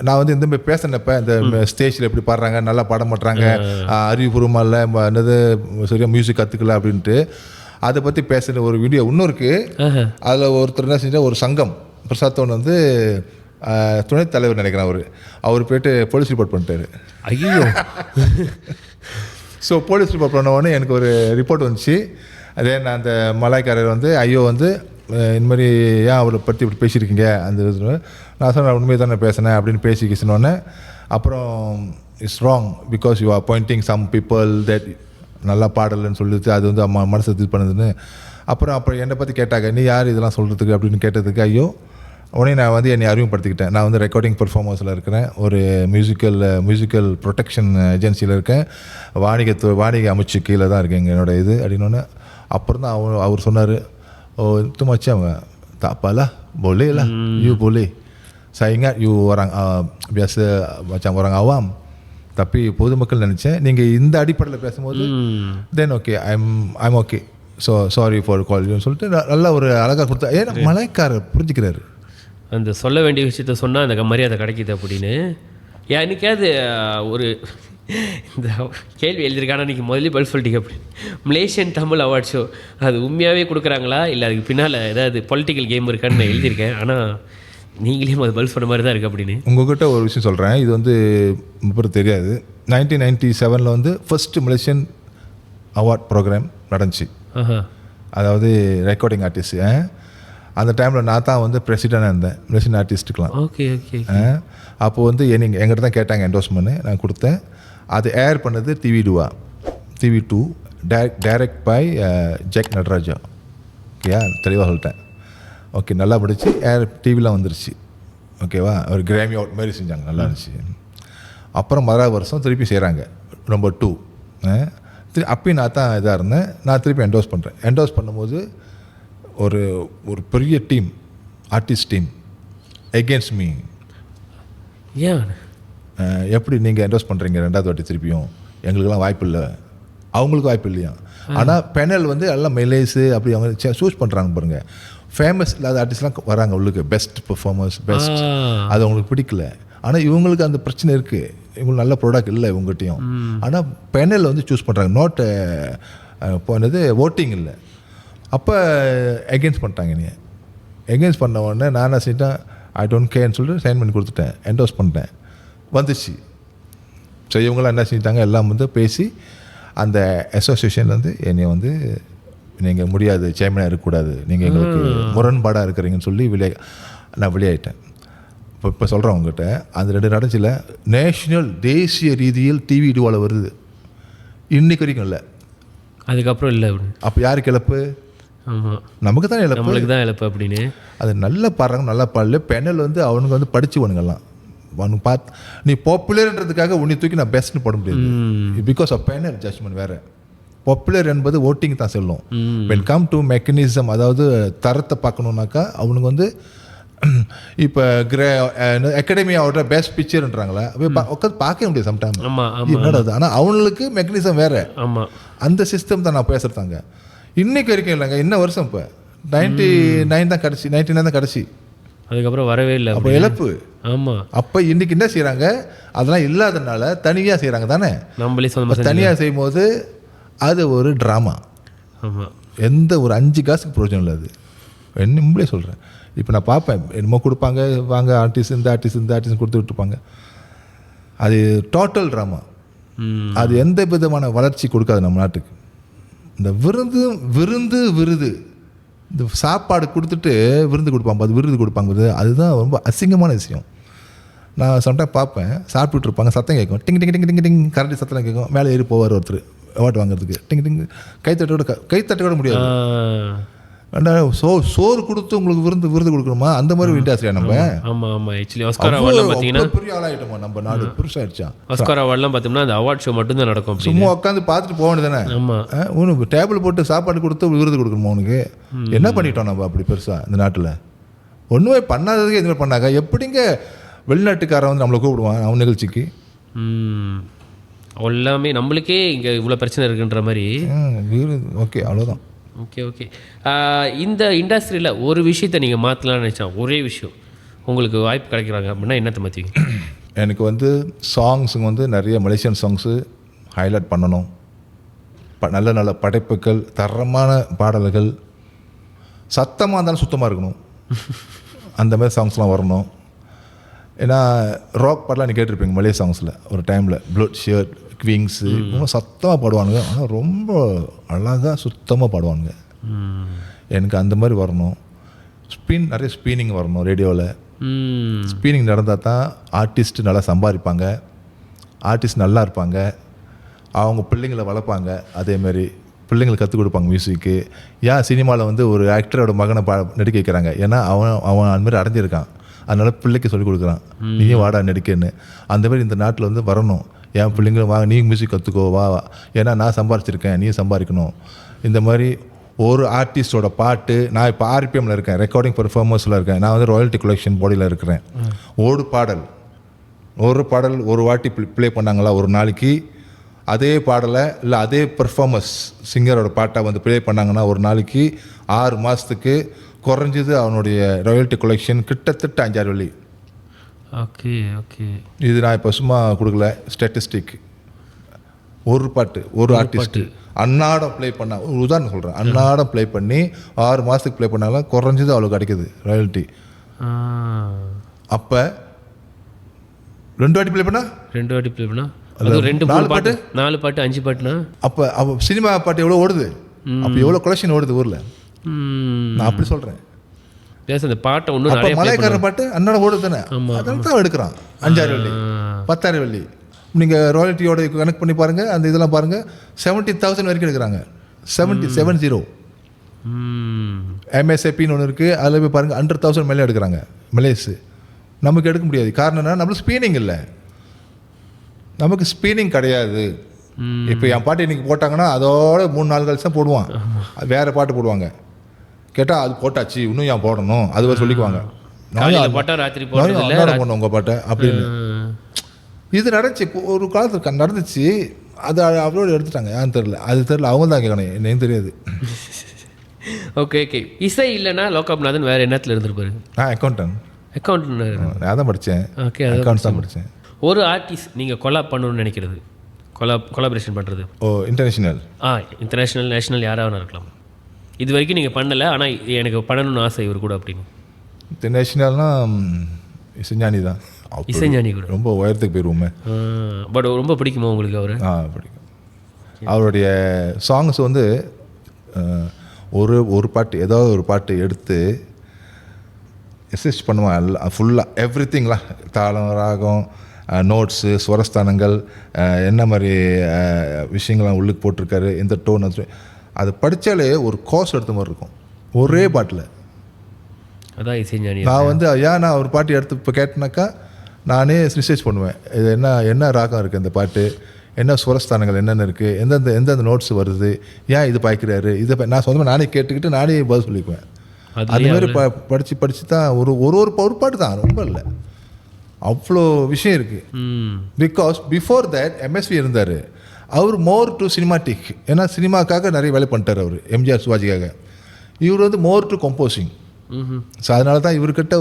நான் வந்து இந்த மாதிரி பேசினப்ப இந்த ஸ்டேஜில் எப்படி பாடுறாங்க, நல்லா பாட மாட்டுறாங்க, அறிவுபூர்வமாக இல்லை, என்னது சரியாக மியூசிக் கற்றுக்கல அப்படின்ட்டு அதை பற்றி பேசுகிற ஒரு வீடியோ இன்னும் இருக்குது. அதில் ஒருத்தர் என்ன செஞ்சால், ஒரு சங்கம் பிரசாத்தோன் வந்து துணைத் தலைவர் நினைக்கிறேன், அவர் போய்ட்டு போலீஸ் ரிப்போர்ட் பண்ணிட்டாரு. ஐயோ. ஸோ போலீஸ் ரிப்போர்ட் பண்ண எனக்கு ஒரு ரிப்போர்ட் வந்துச்சு. அதே நான் அந்த மலாய்க்காரர் வந்து ஐயோ வந்து இந்தமாதிரி ஏன் அவரை பற்றி இப்படி பேசியிருக்கீங்க அந்த இது. நான் சொன்னேன் உண்மையை தானே பேசினேன் அப்படின்னு பேசிக்கிச்சினோடனே அப்புறம் it's wrong because you are pointing some people that நல்லா பாடலைன்னு சொல்லிட்டு அது வந்து அம்மா மனசை இது பண்ணுதுன்னு. அப்புறம் என்னை பற்றி கேட்டாங்க, நீ யார் இதெல்லாம் சொல்கிறதுக்கு அப்படின்னு கேட்டதுக்கு ஐயோ உடனே நான் வந்து என்னை அறிமுகப்படுத்திக்கிட்டேன். நான் வந்து ரெக்கார்டிங் பெர்ஃபார்மன்ஸில் இருக்கிறேன், ஒரு மியூசிக்கல் ப்ரொடெக்ஷன் ஏஜென்சியில் இருக்கேன், வாணிக அமைச்சு கீழே தான் இருக்கேங்க என்னோட இது அப்படின்னோடனே. அப்புறம் தான் அவர் சொன்னார், ஓ itu macam tak apalah, boleh lah, you boleh. Saya ingat you orang biasa macam orang awam, tapi பொதுமக்கள் நினச்சேன் நீங்கள் இந்த அடிப்படையில் பேசும்போது then okay I'm okay, so sorry for call யூன்னு சொல்லிட்டு நல்லா ஒரு அழகாக கொடுத்தா. ஏன்னா மலைக்காரர் புரிஞ்சுக்கிறாரு, அந்த சொல்ல வேண்டிய விஷயத்த சொன்னால் அந்த மரியாதை கிடைக்கிது அப்படின்னு. என்னைக்காவது ஒரு இந்த கேள்வி எழுதியிருக்கானா நீங்கள் முதல்ல பதில் சொல்லிட்டீங்க அப்படின்னு. மலேசியன் தமிழ் அவார்ட் ஷோ அது உண்மையாகவே கொடுக்குறாங்களா இல்லை அதுக்கு பின்னால் ஏதாவது பொலிட்டிக்கல் கேம் இருக்கான்னு நான் எழுதியிருக்கேன், ஆனால் நீங்களே அது பதில் சொன்ன மாதிரி தான் இருக்குது அப்படின்னு. உங்கள்கிட்ட ஒரு விஷயம் சொல்கிறேன், இது வந்து இப்போ தெரியாது. 1997 வந்து ஃபர்ஸ்ட் மலேசியன் அவார்ட் ப்ரோக்ராம் நடந்துச்சு. அதாவது ரெக்கார்டிங் ஆர்டிஸ்ட். அந்த டைமில் நான் தான் வந்து பிரசிடெண்டாக இருந்தேன் மலேசியன் ஆர்டிஸ்ட்டுக்கெலாம். Okay okay. அப்போது வந்து எங்கிட்ட தான் கேட்டாங்க என்டோஸ்மெண்ட்டு, நான் கொடுத்தேன். அது ஏர் பண்ணது TV2 டைரக்ட் பை ஜெக் நடராஜா. ஓகேயா, தெளிவாக சொல்லிட்டேன். ஓகே, நல்லா படிச்சு ஏர் டிவிலாம் வந்துருச்சு. ஓகேவா, ஒரு கிராமி அவுட் மாதிரி செஞ்சாங்க, நல்லா இருந்துச்சு. அப்புறம் மறாவது வருஷம் திருப்பி செய்கிறாங்க நம்பர் 2. அப்பயும் நான் தான் இதாக இருந்தேன், நான் திருப்பி என்டோஸ் பண்ணுறேன். என்டோஸ் பண்ணும்போது ஒரு பெரிய team, artist team against me. ஏன் எப்படி நீங்கள் என்டோஸ் பண்ணுறீங்க 2வது வாட்டி திருப்பியும், எங்களுக்கெல்லாம் வாய்ப்பு இல்லை, அவங்களுக்கு வாய்ப்பு இல்லையா. ஆனால் பெனல் வந்து எல்லாம் மெலேஸு அப்படி அவங்க சூஸ் பண்ணுறாங்க பாருங்கள். ஃபேமஸ் இல்லாத ஆர்டிஸ்ட்லாம் வராங்க உள்ளுக்கு, பெஸ்ட் பெர்ஃபார்மர்ஸ் பெஸ்ட், அது அவங்களுக்கு பிடிக்கல. ஆனால் இவங்களுக்கு அந்த பிரச்சனை இருக்குது, இவங்களுக்கு நல்ல ப்ராடக்ட் இல்லை இவங்ககிட்டையும். ஆனால் பெனல் வந்து சூஸ் பண்ணுறாங்க, நோட் போனது ஓட்டிங் இல்லை. அப்போ எகென்ஸ்ட் பண்ணிட்டாங்க. எகெயின்ஸ்ட் பண்ண உடனே நான் என்ன செஞ்சிட்டேன், ஐ டோன்ட் கேர்னு சொல்லிட்டு சைன் பண்ணி கொடுத்துட்டேன், என்டோஸ் பண்ணிட்டேன். வந்துச்சு. ஸோ இவங்களாம் என்ன செஞ்சிட்டாங்க, எல்லாம் வந்து பேசி அந்த அசோசியேஷன்லேருந்து என்னை வந்து நீங்கள் முடியாது, சேர்மனாக இருக்கக்கூடாது, நீங்கள் எங்களுக்கு முரண்பாடாக இருக்கிறீங்கன்னு சொல்லி நான் வெளியாயிட்டேன். இப்போ சொல்கிறேன் உங்ககிட்ட, அந்த 2 நடச்சில் நேஷ்னல் தேசிய ரீதியில் டிவி இடுவாவில் வருது, இன்னைக்கு வரைக்கும் இல்லை. அதுக்கப்புறம் இல்லை. அப்போ யாருக்கு இழப்பு? ஆமாம், நமக்கு தான் இழப்பு. நம்மளுக்கு தான் இழப்பு அப்படின்னு. அது நல்ல பாடுறாங்க, நல்லா பாடல. பெனல் வந்து அவனுக்கு வந்து படிச்சுவனுங்கெல்லாம் அவனுக்கு பார்த்து நீ பாப்புலர்ன்றதுக்காக உன்னை தூக்கி நான் பெஸ்ட்னு போட முடியாது. பிகாஸ் ஆஃப் பெனல் ஜட்ஜ்மெண்ட் வேறு. பாப்புலர் என்பது ஓட்டிங் தான் செல்லும். வென் கம் டு மெக்கானிசம், அதாவது தரத்தை பார்க்கணுன்னாக்கா அவனுக்கு வந்து இப்போ அகாடமியாவோட பெஸ்ட் பிக்சர்ன்றாங்களா உட்காந்து பார்க்க முடியாது சம்டைம். என்னடாது, ஆனால் அவனுக்கு மெக்கானிசம் வேறு. ஆமாம், அந்த சிஸ்டம் தான் நான் பேசுகிறதாங்க. இன்னைக்கு வரைக்கும் இல்லைங்க. என்ன வருஷம் இப்போ 99 தான் கடைசி, 99 தான் கடைசி. அதுக்கப்புறம் வரவே இல்லை. அப்போ இழப்பு. ஆமாம். அப்போ இன்னைக்கு என்ன செய்கிறாங்க, அதெல்லாம் இல்லாதனால தனியாக செய்கிறாங்க தானே. நம்மளே சொந்தமாக தனியாக செய்யும் போது அது ஒரு ட்ராமா. ஆமாம், எந்த ஒரு 5 காசுக்கு பிரயோஜனம் இல்லை. அது நம்மளே சொல்கிறேன். இப்போ நான் பார்ப்பேன், என்னமோ கொடுப்பாங்க, வாங்க ஆர்டிஸ்ட் இந்த ஆர்டிஸ்ட் கொடுத்து விட்டுருப்பாங்க. அது டோட்டல் ட்ராமா. அது எந்த விதமான வளர்ச்சி கொடுக்காது நம்ம நாட்டுக்கு. இந்த விருது இந்த சாப்பாடு கொடுத்துட்டு விருந்து கொடுப்பாங்க, அது விருது கொடுப்பாங்க, அதுதான் ரொம்ப அசிங்கமான விஷயம். நான் சம்டைம் பார்ப்பேன், சாப்பிட்டுட்டு இருப்பாங்க, சத்தம் கேட்கும், டிங் டிங் டிங் டிங் டிங் கரண்டி சத்தம் கேட்கும், மேலே ஏறி போவார் ஒருத்தர் அவார்டு வாங்குறதுக்கு, டிங் டிங் கைத்தட்ட கூட முடியாது. சோறு கொடுத்து உங்களுக்கு விருது கொடுக்கணுமா? அந்த மாதிரி இண்டஸ்ட்ரியா நம்ம? ஆமாம் ஆமாம். ஆக்சுவலி ஆஸ்கார் அவார்ட்லாம் பார்த்தீங்கன்னா பெரிய ஆளாயிட்டோமா நம்ம நாடு, பெருசாகிடுச்சா. ஆஸ்கார் அவார்ட்லாம் பார்த்தோம்னா அந்த அவார்ட் ஷோ மட்டும்தான் நடக்கும். சும்மா உட்காந்து பார்த்துட்டு போக வேண்டியதானே. ஆமாம், உனக்கு டேபிள் போட்டு சாப்பாடு கொடுத்து விருது கொடுக்கணுமா? உனக்கு என்ன பண்ணிட்டோம் நம்ம அப்படி பெருசாக இந்த நாட்டில்? ஒன்றுமே பண்ணாததுக்கு எதுவுமே பண்ணாங்க. எப்படிங்க வெளிநாட்டுக்காரன் வந்து நம்மளை கூப்பிடுவான் அவன் நிகழ்ச்சிக்கு? எல்லாமே நம்மளுக்கே இங்கே இவ்வளோ பிரச்சனை இருக்குன்ற மாதிரி. ஓகே, அவ்வளோதான். Okay okay. இந்த இண்டஸ்ட்ரியில் ஒரு விஷயத்தை நீங்கள் மாற்றலாம்னு நினச்சா, ஒரே விஷயம் உங்களுக்கு வாய்ப்பு கிடைக்கிறாங்க அப்படின்னா என்னத்தை மாற்றுவீங்க? எனக்கு வந்து சாங்ஸுங்க வந்து நிறைய மலேசியன் சாங்ஸு ஹைலைட் பண்ணணும். நல்ல நல்ல படைப்புகள், தரமான பாடல்கள், சத்தமாக இருந்தாலும் சுத்தமாக இருக்கணும். அந்த மாதிரி சாங்ஸ்லாம் வரணும். ஏன்னா ராக் பாடலாம் நீ கேட்டிருப்பீங்க மலே சாங்ஸில் ஒரு டைமில். ப்ளட் ஷர்ட், குவிங்ஸு ரொம்ப சத்தமாக பாடுவானுங்க, ஆனால் ரொம்ப அழகாக சுத்தமாக பாடுவானுங்க. எனக்கு அந்த மாதிரி வரணும். நிறைய ஸ்பீனிங் வரணும் ரேடியோவில். ஸ்பீனிங் நடந்தால் தான் ஆர்டிஸ்ட்டு நல்லா சம்பாதிப்பாங்க, ஆர்டிஸ்ட் நல்லா இருப்பாங்க, அவங்க பிள்ளைங்களை வளர்ப்பாங்க. அதேமாதிரி பிள்ளைங்களுக்கு கற்றுக் கொடுப்பாங்க மியூசிக்கு. ஏன் சினிமாவில் வந்து ஒரு ஆக்டரோட மகனை நடிக்க வைக்கிறாங்க? ஏன்னா அவன் அந்த மாதிரி அடைஞ்சிருக்கான், அதனால் பிள்ளைக்கு சொல்லிக் கொடுக்குறான், நீயும் வாடா நடிக்கன்னு. அந்த மாதிரி இந்த நாட்டில் வந்து வரணும். என் பிள்ளைங்க வாங்க, நீ மியூசிக் கற்றுக்கோ வா, ஏன்னா நான் சம்பாரிச்சிருக்கேன், நீ சம்பாதிக்கணும். இந்த மாதிரி ஒரு ஆர்டிஸ்டோட பாட்டு, நான் இப்போ ஆர்பிஎம்மில் இருக்கேன், ரெக்கார்டிங் பெர்ஃபார்மர்ஸில் இருக்கேன், நான் வந்து ராயல்ட்டி கலெக்ஷன் பாடியில் இருக்கிறேன். ஒரு பாடல் ஒரு வாட்டி ப்ளே பண்ணாங்களா ஒரு நாளைக்கு, அதே பாடலை இல்லை அதே பெர்ஃபார்மன்ஸ் சிங்கரோட பாட்டை வந்து ப்ளே பண்ணாங்கன்னா ஒரு நாளைக்கு 6 மாதத்துக்கு குறைஞ்சது அவனுடைய ராயல்ட்டி கலெக்ஷன் கிட்டத்தட்ட 5-6 வெள்ளி. Okay okay. இது நான் இப்போ சும்மா கொடுக்கல, ஸ்டாட்டிஸ்டிக். ஒரு பாட்டு ஒரு ஆர்டிஸ்ட்டு அன்னாடம் ப்ளே பண்ண, ஒரு உதாரணம் சொல்கிறேன், அன்னாடம் ப்ளே பண்ணி 6 மாதத்துக்கு ப்ளே பண்ணாலும் குறைஞ்சது அவளுக்கு கிடைக்குது ராயல்ட்டி. அப்போ 2 வாட்டி ப்ளே பண்ணா 2 வாட்டி ப்ளே பண்ணா அது 4 பாட்டு 5 பாட்டுனா அப்போ சினிமா பாட்டு எவ்வளோ ஓடுது, அப்போ எவ்வளோ கலெக்ஷன் ஓடுது ஊரில். நான் அப்படி சொல்கிறேன். அந்த பாட்டை ஒன்றும் அப்போ மலைக்காரர் பாட்டு அன்னாட ஓடுது தானே, அதனால தான் எடுக்கிறான் 5-6 வெள்ளி 10,000 வெள்ளி. நீங்கள் ராயல்ட்டியோட கனெக்ட் பண்ணி பாருங்கள், அந்த இதெல்லாம் பாருங்கள், 70,000 வரைக்கும் எடுக்கிறாங்க. 70 MSAPன்னு ஒன்று இருக்குது, அதில் போய் பாருங்கள் 100,000 மேலே எடுக்கிறாங்க மலேஸு. நமக்கு எடுக்க முடியாது. காரணம் என்ன? நம்மளுக்கு ஸ்பீனிங் இல்லை, நமக்கு ஸ்பீனிங் கிடையாது. இப்போ என் பாட்டு இன்றைக்கி போட்டாங்கன்னா அதோட 3-4 கழிச்சு தான் போடுவான், வேறு பாட்டு போடுவாங்க. கேட்டால் அது போட்டாச்சு இன்னும் ஏன் போடணும், அது சொல்லிக்குவாங்க. போடணும் உங்கள் பாட்டை அப்படின்னு. இது நடந்துச்சு ஒரு காலத்துக்கு நடந்துச்சு, அது அவரோட எடுத்துட்டாங்க. ஏன்னு தெரில, அது தெரில, அவங்க தான் கேட்கணும், என்னன்னு தெரியாது. Okay okay. இசை இல்லைன்னா லோகநாதன் வேறு என்னத்தில் இருந்துருப்பாரு? நான் அக்கௌண்டன்ட் நான் தான் படித்தேன். ஓகே, அக்கௌண்ட்ஸ் தான் படித்தேன். ஒரு ஆர்டிஸ்ட் நீங்கள் கொலாப் பண்ணணும்னு நினைக்கிறது, கொலாபரேஷன் பண்ணுறது? இன்டர்நேஷ்னல் நேஷ்னல் யாராவது இருக்கலாம். இது வரைக்கும் நீங்கள் பண்ணலை, ஆனால் எனக்கு பண்ணணும்னு ஆசை இவர் கூட அப்படின்னு. இன்டர்நேஷ்னல்னால் இசைஞானி தான். இசைஞானி கூட ரொம்ப உயரத்துக்கு போயிடுவோமே. பட் ரொம்ப பிடிக்குமா உங்களுக்கு அவர்? பிடிக்கும். அவருடைய சாங்ஸ் வந்து ஒரு பாட்டு ஏதாவது ஒரு பாட்டு எடுத்து எஸ்எஸ் பண்ணுவான் எல்லாம் ஃபுல்லாக எவ்ரி திங்லாம், தாளம், ராகம், நோட்ஸு, ஸ்வரஸ்தானங்கள், என்ன மாதிரி விஷயங்கள்லாம் உள்ளுக்கு போட்டிருக்காரு, எந்த டோன், அது படித்தாலே ஒரு கோர்ஸ் எடுத்த மாதிரி இருக்கும் ஒரே பாட்டில். அதான் இசைஞானி. நான் வந்து நான் ஒரு பாட்டு எடுத்து இப்போ கேட்டேனாக்கா நானே ரிசர்ச் பண்ணுவேன். இது என்ன ராகம் இருக்குது இந்த பாட்டு, என்ன சுரஸ்தானங்கள் என்னென்ன இருக்குது, எந்தெந்த நோட்ஸ் வருது, ஏன் இது பாய்க்கிறாரு, இதை நான் சொந்தமாக நானே கேட்டுக்கிட்டு நானே பதில் சொல்லிக்குவேன். அதுமாதிரி படித்து தான் ஒரு பாட்டு தான், ரொம்ப இல்லை, அவ்வளோ விஷயம் இருக்குது. பிகாஸ் பிஃபோர் தட் எம்எஸ்வி இருந்தார். அவர் மோர் டு சினிமாட்டிக், ஏன்னா சினிமாக்காக நிறைய வேலை பண்ணிட்டார் அவர், எம்ஜிஆர் சிவாஜிக்காக. இவர் வந்து மோர் டு கம்போசிங். ஸோ அதனால தான் இவர்கிட்ட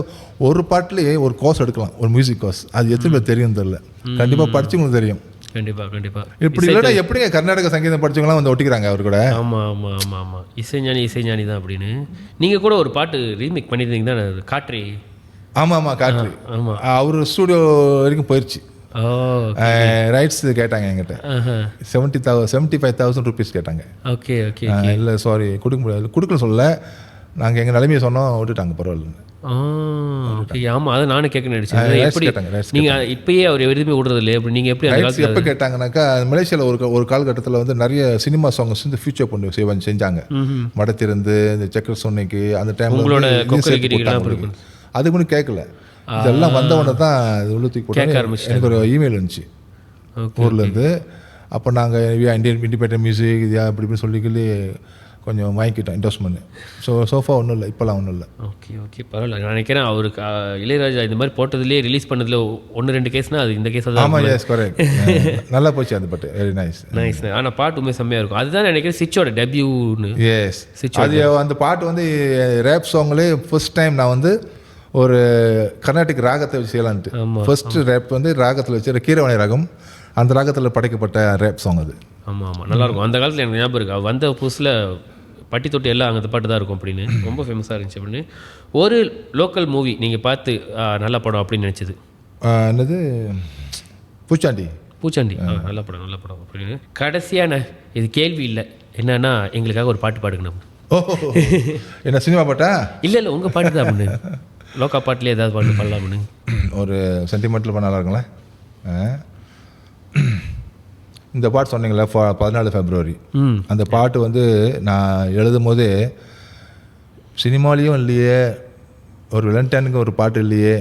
ஒரு பாட்டிலேயே ஒரு கோர்ஸ் எடுக்கலாம், ஒரு மியூசிக் கோர்ஸ். அது எத்தனை பேர் தெரியும் தெரியல, கண்டிப்பாக படிச்சவங்களுக்கு தெரியும். கண்டிப்பாக இப்படி இல்லைன்னா எப்படிங்க கர்நாடக சங்கீதம் படிச்சவங்களாம் வந்து ஒட்டிக்கிறாங்க அவர் கூட. ஆமாம் இசைஞானி தான் அப்படின்னு. நீங்கள் கூட ஒரு பாட்டு ரீமேக் பண்ணியிருந்தீங்க தான், காற்றே. ஆமாம் காற்று. அவர் ஸ்டூடியோ வரைக்கும் போயிடுச்சு. ரைட்ஸ் கேட்டாங்க என்கிட்ட, 75,000 rupees கேட்டாங்க. ஓகே இல்லை சாரி கொடுக்க முடியாது, கொடுக்கல சொல்ல, நாங்கள் எங்கள் நிலைமையை சொன்னோம், விட்டுட்டாங்க, பரவாயில்ல. ஆமாம், அதை நானும் கேட்க நினைச்சேன். நீங்கள் இப்பயே அவர் எதுவுமே விடுறது இல்லை, அப்படி நீங்கள் எப்படி எப்போ கேட்டாங்கனாக்கா, மலேசியாவில் ஒரு காலகட்டத்தில் வந்து நிறைய சினிமா சாங்ஸ் வந்து ஃபியூச்சர் பண்ணி செஞ்சாங்க. மடத்திருந்து இந்த சக்கர சொன்னைக்கு அந்த டைமில் அதுக்கு முன்னாடி கேட்கல. இதெல்லாம் வந்தவொடனே தான் உள்ளுத்தி போட்டாங்க. எனக்கு ஒரு இமெயில் வந்துச்சு ஊர்லேருந்து. அப்போ நாங்கள் இண்டிபெண்டன்ட் மியூசிக் இது அப்படி இப்படி சொல்லிக்கி கொஞ்சம் வாங்கிக்கிட்டோம் இன்வெஸ்ட்மெண்ட். சோஃபா ஒன்றும் இல்லை, இப்போலாம் ஒன்றும் இல்லை. ஓகே பரவாயில்ல. நான் நினைக்கிறேன் அவருக்கு இளையராஜா இந்த மாதிரி போட்டதுலேயே ரிலீஸ் பண்ணதில் 1-2 கேஸ்னால் அது இந்த கேஸ் தான். ஆமாம், எஸ் கரெக்ட். நல்லா போச்சு அந்த பாட்டு, வெரி நைஸ். ஆனால் பாட்டுமே செம்மையாக இருக்கும். அதுதான் நினைக்கிறேன் சிச்சோட டெபியூன்னு. எஸ், அது அந்த பாட்டு வந்து ரேப் சாங்லேயே ஃபர்ஸ்ட் டைம் நான் வந்து ஒரு கர்நாடிக் ராகத்தை வச்சு செய்யலான்ட்டு. ஃபர்ஸ்ட் ரேப் வந்து ராகத்தில் வச்சு கீரவாணி ராகம், அந்த ராகத்தில் படைக்கப்பட்ட ரேப் சாங் அது. ஆமாம் நல்லாயிருக்கும். அந்த காலத்தில் எனக்கு ஞாபகம் இருக்குது, வந்த புதுசில் பட்டி தொட்டி எல்லாம் அந்த பாட்டு தான் இருக்கும் அப்படின்னு, ரொம்ப ஃபேமஸாக இருந்துச்சு அப்படின்னு. ஒரு லோக்கல் மூவி நீங்கள் பார்த்து நல்ல படம் அப்படின்னு நினச்சது என்னது? பூச்சாண்டி. நல்ல படம் அப்படின்னு. கடைசியான இது கேள்வி இல்லை, என்னன்னா எங்களுக்காக ஒரு பாட்டு பாடுக்கணும். என்ன சினிமா பாட்டா? இல்லை உங்கள் பாட்டு தான் அப்படின்னு, லோக்கா பாட்டிலே ஏதாவது பாட்டு பாடலாம் அப்படின்னு. ஒரு சென்டிமெண்டல் பண்ண நல்லா இருக்குங்களே. இந்த பாட்டு சொன்னீங்களே 14 February, அந்த பாட்டு வந்து நான் எழுதும் போதே சினிமாலேயும் இல்லையே, ஒரு வேலண்டைனுக்கு ஒரு பாட்டு இல்லையே,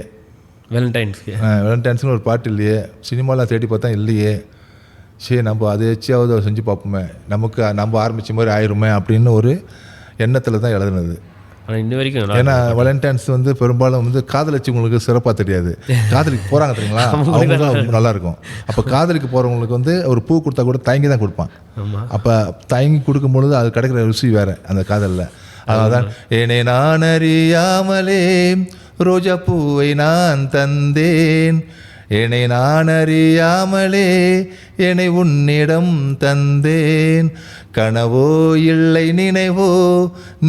வேலண்டைன்ஸ்னு ஒரு பாட்டு இல்லையே, சினிமாலாம் தேடி பார்த்தா இல்லையே, சரி நம்ம அதை வச்சாவது செஞ்சு பார்ப்போமே, நம்ம ஆரம்பித்த மாதிரி ஆயிருமே அப்படின்னு ஒரு எண்ணத்தில் தான் எழுதுனது. ஆனால் இன்ன வரைக்கும், ஏன்னா வேலண்டைன்ஸ் வந்து பெரும்பாலும் வந்து காதலிச்சவங்களுக்கு சிறப்பாக தெரியாது, காதலிக்கு போகிறாங்க தெரியுங்களா, அவங்க தான் நல்லாயிருக்கும். அப்போ காதலிக்கு போகிறவங்களுக்கு வந்து ஒரு பூ கொடுத்தா கூட தயங்கி தான் கொடுப்பான். அப்போ தயங்கி கொடுக்கும் பொழுது அது கிடைக்கிற ருசி வேறு அந்த காதலில். அதனால்தான் ஏனே நான் அறியாமலே ரோஜா பூவை நான் தந்தேன், என்னை நான் அறியாமலே என்னை உன்னிடம் தந்தேன், கனவோ இல்லை நினைவோ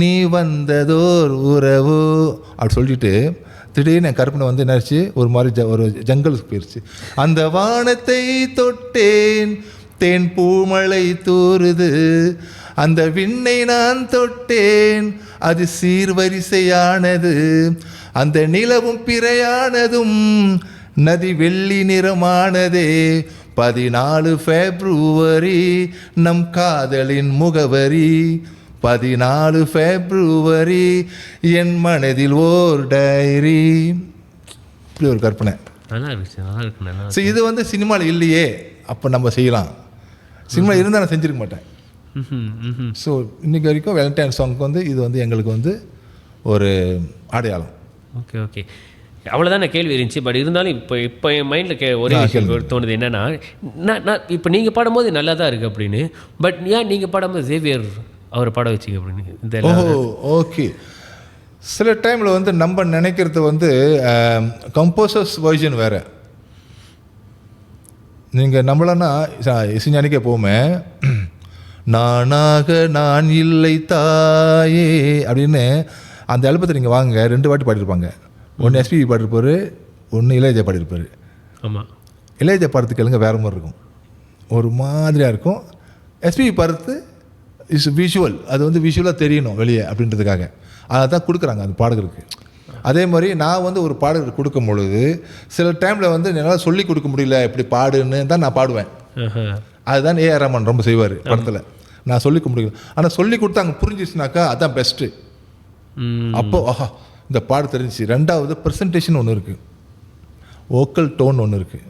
நீ வந்ததோர் உறவோ அப்படி சொல்லிட்டு திடீர்னு என் கற்பனை வந்து என்னாச்சு, ஒரு மாதிரி ஒரு ஜங்கலுக்கு போயிடுச்சு. அந்த வானத்தை தொட்டேன் தேன் பூமழை தூறுது, அந்த விண்ணை நான் தொட்டேன் அது சீர்வரிசையானது, அந்த நிலவும் பிறையானதும் நதி வெள்ளி நிறமானதே, 14 February நம் காதலின் முகவரி, 14 February என் மனதில் ஓர் டைரி. இப்படி ஒரு கற்பனை. நல்லா இருக்கு. ஸோ இது வந்து சினிமாவில் இல்லையே, அப்போ நம்ம செய்யலாம். சினிமா இருந்தால் நான் செஞ்சுருக்க மாட்டேன். ஸோ இன்றைக்கி வரைக்கும் வேலண்டைன் சாங்க்கு வந்து இது வந்து எங்களுக்கு வந்து ஒரு அடையாளம். ஓகே அவ்வளோதான் கேள்வி இருந்துச்சு. பட் இருந்தாலும் இப்போ என் மைண்டில் ஒரே விஷயம் தோணுது, என்னென்னா நான் இப்போ நீங்கள் பாடும்போது நல்லா தான் இருக்குது அப்படின்னு, பட் ஏன் நீங்கள் பாடும்போது சேவியர் அவர் பாட வச்சிங்க அப்படின்னு இந்த ஓகே. சில டைமில் வந்து நம்ம நினைக்கிறது வந்து கம்போசர்ஸ் வெர்ஷன் வேறு. நீங்கள் நம்மளன்னா இசைஞானிக்கே போமே, நானாக நான் இல்லை தாயே அப்படின்னு அந்த ஆல்பத்தை நீங்கள் வாங்க 2 வாட்டி பாடிருப்பாங்க. ஒன்று எஸ்பிபி பாடிருப்பார், ஒன்று இளையராஜா பாடியிருப்பார். ஆமாம். இளையராஜா பாடுறது கேளுங்க வேறு மாதிரி இருக்கும், ஒரு மாதிரியாக இருக்கும். எஸ்பிபி பாடுறது இஸ் விஷுவல், அது வந்து விஷுவலாக தெரியணும் வெளியே அப்படின்றதுக்காக அதை தான் கொடுக்குறாங்க அந்த பாடகருக்கு. அதே மாதிரி நான் வந்து ஒரு பாடகருக்கு கொடுக்கும் பொழுது சில டைமில் வந்து என்னால் சொல்லி கொடுக்க முடியல, இப்படி பாடுன்னு தான் நான் பாடுவேன். அதுதான் ஏஆர் ரஹ்மான் ரொம்ப செய்வார் படத்தில். நான் சொல்லிக்க முடியல, ஆனால் சொல்லி கொடுத்து அங்கே புரிஞ்சிச்சுனாக்கா அதுதான் பெஸ்ட்டு. அப்போது ஆஹா இந்த பாடு தெரிஞ்சிச்சு. ரெண்டாவது ப்ரெசன்டேஷன் ஒன்று இருக்குது, வோக்கல் டோன் ஒன்று இருக்குது.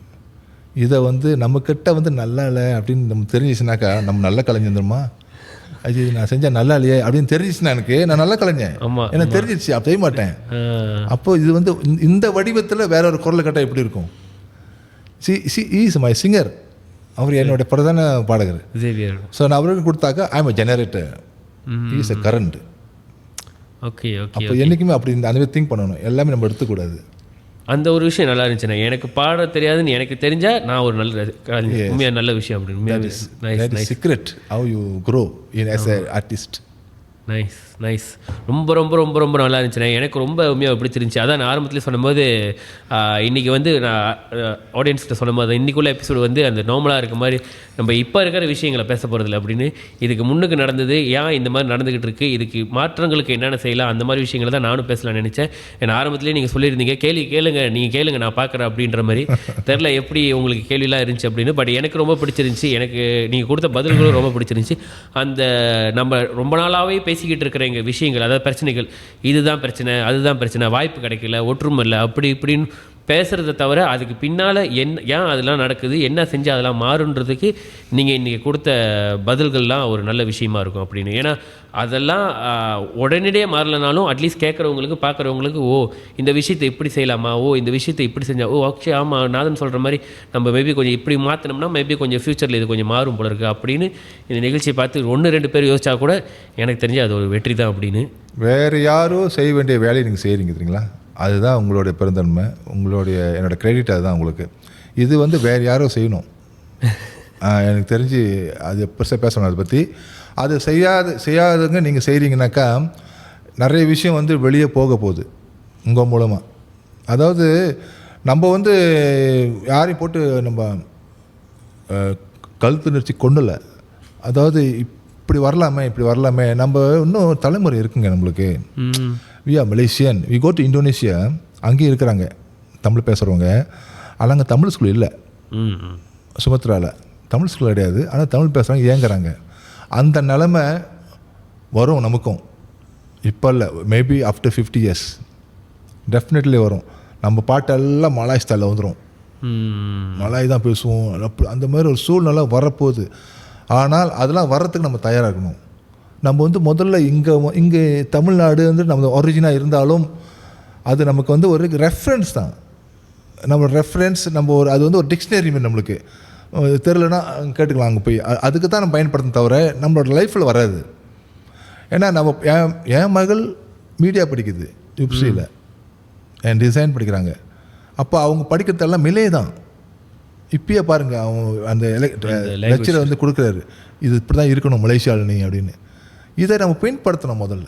இதை வந்து நம்மக்கிட்ட வந்து நல்லா இல்லை அப்படின்னு நம்ம தெரிஞ்சிச்சுனாக்கா நம்ம நல்ல கலைஞந்துருமா, அது நான் செஞ்சேன் நல்லா இல்லையே அப்படின்னு தெரிஞ்சிச்சுன்னா எனக்கு நான் நல்லா கலைஞன், எனக்கு தெரிஞ்சிச்சு, அப்போ செய்ய மாட்டேன். அப்போது இது வந்து இந்த வடிவத்தில் வேற ஒரு குரலை கேட்டால் எப்படி இருக்கும்? இஸ் மை சிங்கர், அவர் என்னோட பிரதான பாடகர். ஸோ நான் அவருக்கு கொடுத்தாக்கா I am generator, is a current. Okay okay. அப்போ என்றைக்குமே அப்படி அந்த மாதிரி திங்க் பண்ணணும், எல்லாமே நம்ம எடுத்துக்கூடாது. அந்த ஒரு விஷயம் நல்லா இருந்துச்சுண்ணா. எனக்கு பாட தெரியாதுன்னு எனக்கு தெரிஞ்சா நான் ஒரு நல்ல உண்மையாக நல்ல விஷயம் அப்படின்னு. Secret how you grow in as a artist. Nice nice. ரொம்ப ரொம்ப ரொம்ப ரொம்ப நல்லா இருந்துச்சுண்ணே. எனக்கு ரொம்ப உண்மையாக பிடிச்சிருந்துச்சி. அதான் நான் ஆரம்பத்தில் சொன்னபோது இன்றைக்கி வந்து நான் ஆடியன்ஸ்கிட்ட சொன்னபோது இன்றைக்குள்ள எபிசோடு வந்து அந்த நார்மலாக இருக்க மாதிரி நம்ம இப்போ இருக்கிற விஷயங்களை பேச போகிறதில்ல அப்படின்னு. இதுக்கு முன்னுக்கு நடந்தது, ஏன் இந்த மாதிரி நடந்துக்கிட்டு இருக்குது, இதுக்கு மாற்றங்களுக்கு என்னென்ன செய்யலாம், அந்த மாதிரி விஷயங்களை தான் நானும் பேசலாம்னு நினச்சேன். ஏன்னா ஆரம்பத்துலேயே நீங்கள் சொல்லியிருந்தீங்க கேளுங்க நீங்கள் கேளுங்க நான் பார்க்குறேன் அப்படின்ற மாதிரி. தெரில எப்படி உங்களுக்கு கேள்விலாம் இருந்துச்சு அப்படின்னு. பட் எனக்கு ரொம்ப பிடிச்சிருந்துச்சி. எனக்கு நீங்கள் கொடுத்த பதில்களும் ரொம்ப பிடிச்சிருந்துச்சி. அந்த நம்ம ரொம்ப நாளாகவே பேசிக்கிட்டு இருக்கிற எங்கள் விஷயங்கள், அதாவது பிரச்சனைகள், இதுதான் பிரச்சனை அதுதான் பிரச்சனை, வாய்ப்பு கிடைக்கல, ஒற்றுமை இல்லை, அப்படி இப்படின்னு பேசுகிறத தவிர அதுக்கு பின்னால் ஏன் அதெல்லாம் நடக்குது, என்ன செஞ்சால் அதெல்லாம் மாறுன்றதுக்கு நீங்கள் இன்றைக்கி கொடுத்த பதில்கள்லாம் ஒரு நல்ல விஷயமா இருக்கும் அப்படின்னு. ஏன்னா அதெல்லாம் உடனடியாக மாறலனாலும் அட்லீஸ்ட் கேட்குறவங்களுக்கு பார்க்குறவங்களுக்கு ஓ இந்த விஷயத்தை இப்படி செய்யலாமா, ஓ இந்த விஷயத்தை இப்படி செஞ்சால், ஓ ஆக்சுவலி ஆமாம் நாதன் சொல்கிற மாதிரி நம்ம மேபி கொஞ்சம் இப்படி மாற்றினோம்னா மேபி கொஞ்சம் ஃப்யூச்சரில் இது கொஞ்சம் மாறும் போல இருக்குது அப்படின்னு இந்த நிகழ்ச்சியை பார்த்து 1-2 பேர் யோசிச்சா கூட எனக்கு தெரிஞ்சு அது ஒரு வெற்றி தான் அப்படின்னு. வேறு யாரோ செய்ய வேண்டிய வேலையை நீங்கள் செய்கிறீங்க தெரியுங்களா, அதுதான் உங்களுடைய பெருந்தன்மை, என்னோடய கிரெடிட் அதுதான் உங்களுக்கு. இது வந்து வேறு யாரோ செய்யணும். எனக்கு தெரிஞ்சு அது பெருசாக பேசணும் அதை பற்றி. அது செய்யாதவங்க நீங்கள் செய்கிறீங்கனாக்கா நிறைய விஷயம் வந்து வெளியே போக போகுது உங்கள் மூலமாக. அதாவது நம்ம வந்து யாரையும் போட்டு நம்ம கழுத்து நிறுத்தி கொண்டுல, அதாவது இப்படி வரலாமே நம்ம இன்னும் தலைமுறை இருக்குங்க நம்மளுக்கு. We are Malaysian, we go to Indonesia, அங்கேயும் இருக்கிறாங்க தமிழ் பேசுகிறவங்க. ஆனால் அங்கே தமிழ் ஸ்கூல் இல்லை, சுமத்ராவில் தமிழ் ஸ்கூல் கிடையாது. ஆனால் தமிழ் பேசுகிறவங்க ஏங்குறாங்க. அந்த நிலமை வரும் நமக்கும், இப்போ இல்லை, மேபி ஆஃப்டர் 50 years டெஃபினெட்லி வரும். நம்ம பாட்டெல்லாம் மலாய் ஸ்டைலில் வந்துடும், மலாய் தான் பேசுவோம். அந்த மாதிரி ஒரு சூழ்நிலை வரப்போகுது. ஆனால் அதெல்லாம் வர்றதுக்கு நம்ம தயாராக இருக்கணும். நம்ம வந்து முதல்ல இங்கே தமிழ்நாடு வந்து நம்ம ஒரிஜினாக இருந்தாலும் அது நமக்கு வந்து ஒரு ரெஃபரன்ஸ் தான். நம்ம ரெஃபரன்ஸ் நம்ம அது வந்து ஒரு டிக்ஷனரி மாதிரி நம்மளுக்கு தெரிலனா கேட்டுக்கலாம் அங்கே போய். அதுக்கு தான் நம்ம பயன்படுத்த தவிர நம்மளோட லைஃப்பில் வராது. ஏன்னா நம்ம என் மகள் மீடியா படிக்குது யுப்சியில், என் டிசைன் படிக்கிறாங்க. அப்போ அவங்க படிக்கிறதெல்லாம் மிலே தான். இப்பயே பாருங்கள், அவங்க அந்த லெக்சரை வந்து கொடுக்குறாரு, இது இப்படி தான் இருக்கணும் மலேசியாவில் நீ அப்படின்னு. இதை நம்ம பயன்படுத்தணும் முதல்ல.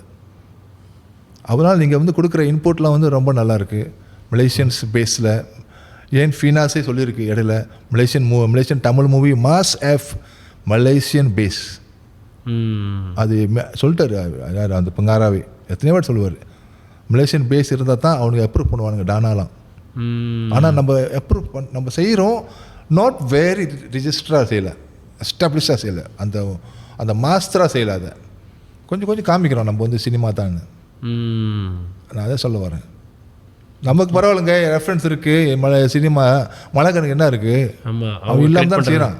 அதனால் நீங்கள் வந்து கொடுக்குற இன்புட்லாம் வந்து ரொம்ப நல்லாயிருக்கு. மலேசியன்ஸ் பேஸில் ஏன் ஃபீனாஸே சொல்லியிருக்கு இடையில, Malaysian Tamil movie mass F Malaysian base. அது சொல்லிட்டாரு யார், அந்த பங்காராவே எத்தனையோ வாட்டி சொல்லுவார். மலேசியன் பேஸ் இருந்தால் தான் அவனுக்கு அப்ரூவ் பண்ணுவானுங்க டானாலாம். ஆனால் நம்ம செய்கிறோம் நாட் வெரி ரிஜிஸ்டராக செய்யலை, எஸ்டாப்ளிஷாக செய்யலை, அந்த மாஸ்டராக செய்யலை. அதை கொஞ்சம் காமிக்கிறோம் நம்ம வந்து சினிமா தான். நான் அதை சொல்ல வரேன். நமக்கு பரவாயில்லைங்க, ரெஃபரன்ஸ் இருக்குது. சினிமா மலைக்கணக்கு என்ன இருக்குது, அவன் இல்லாமல் தான் செய்கிறான்,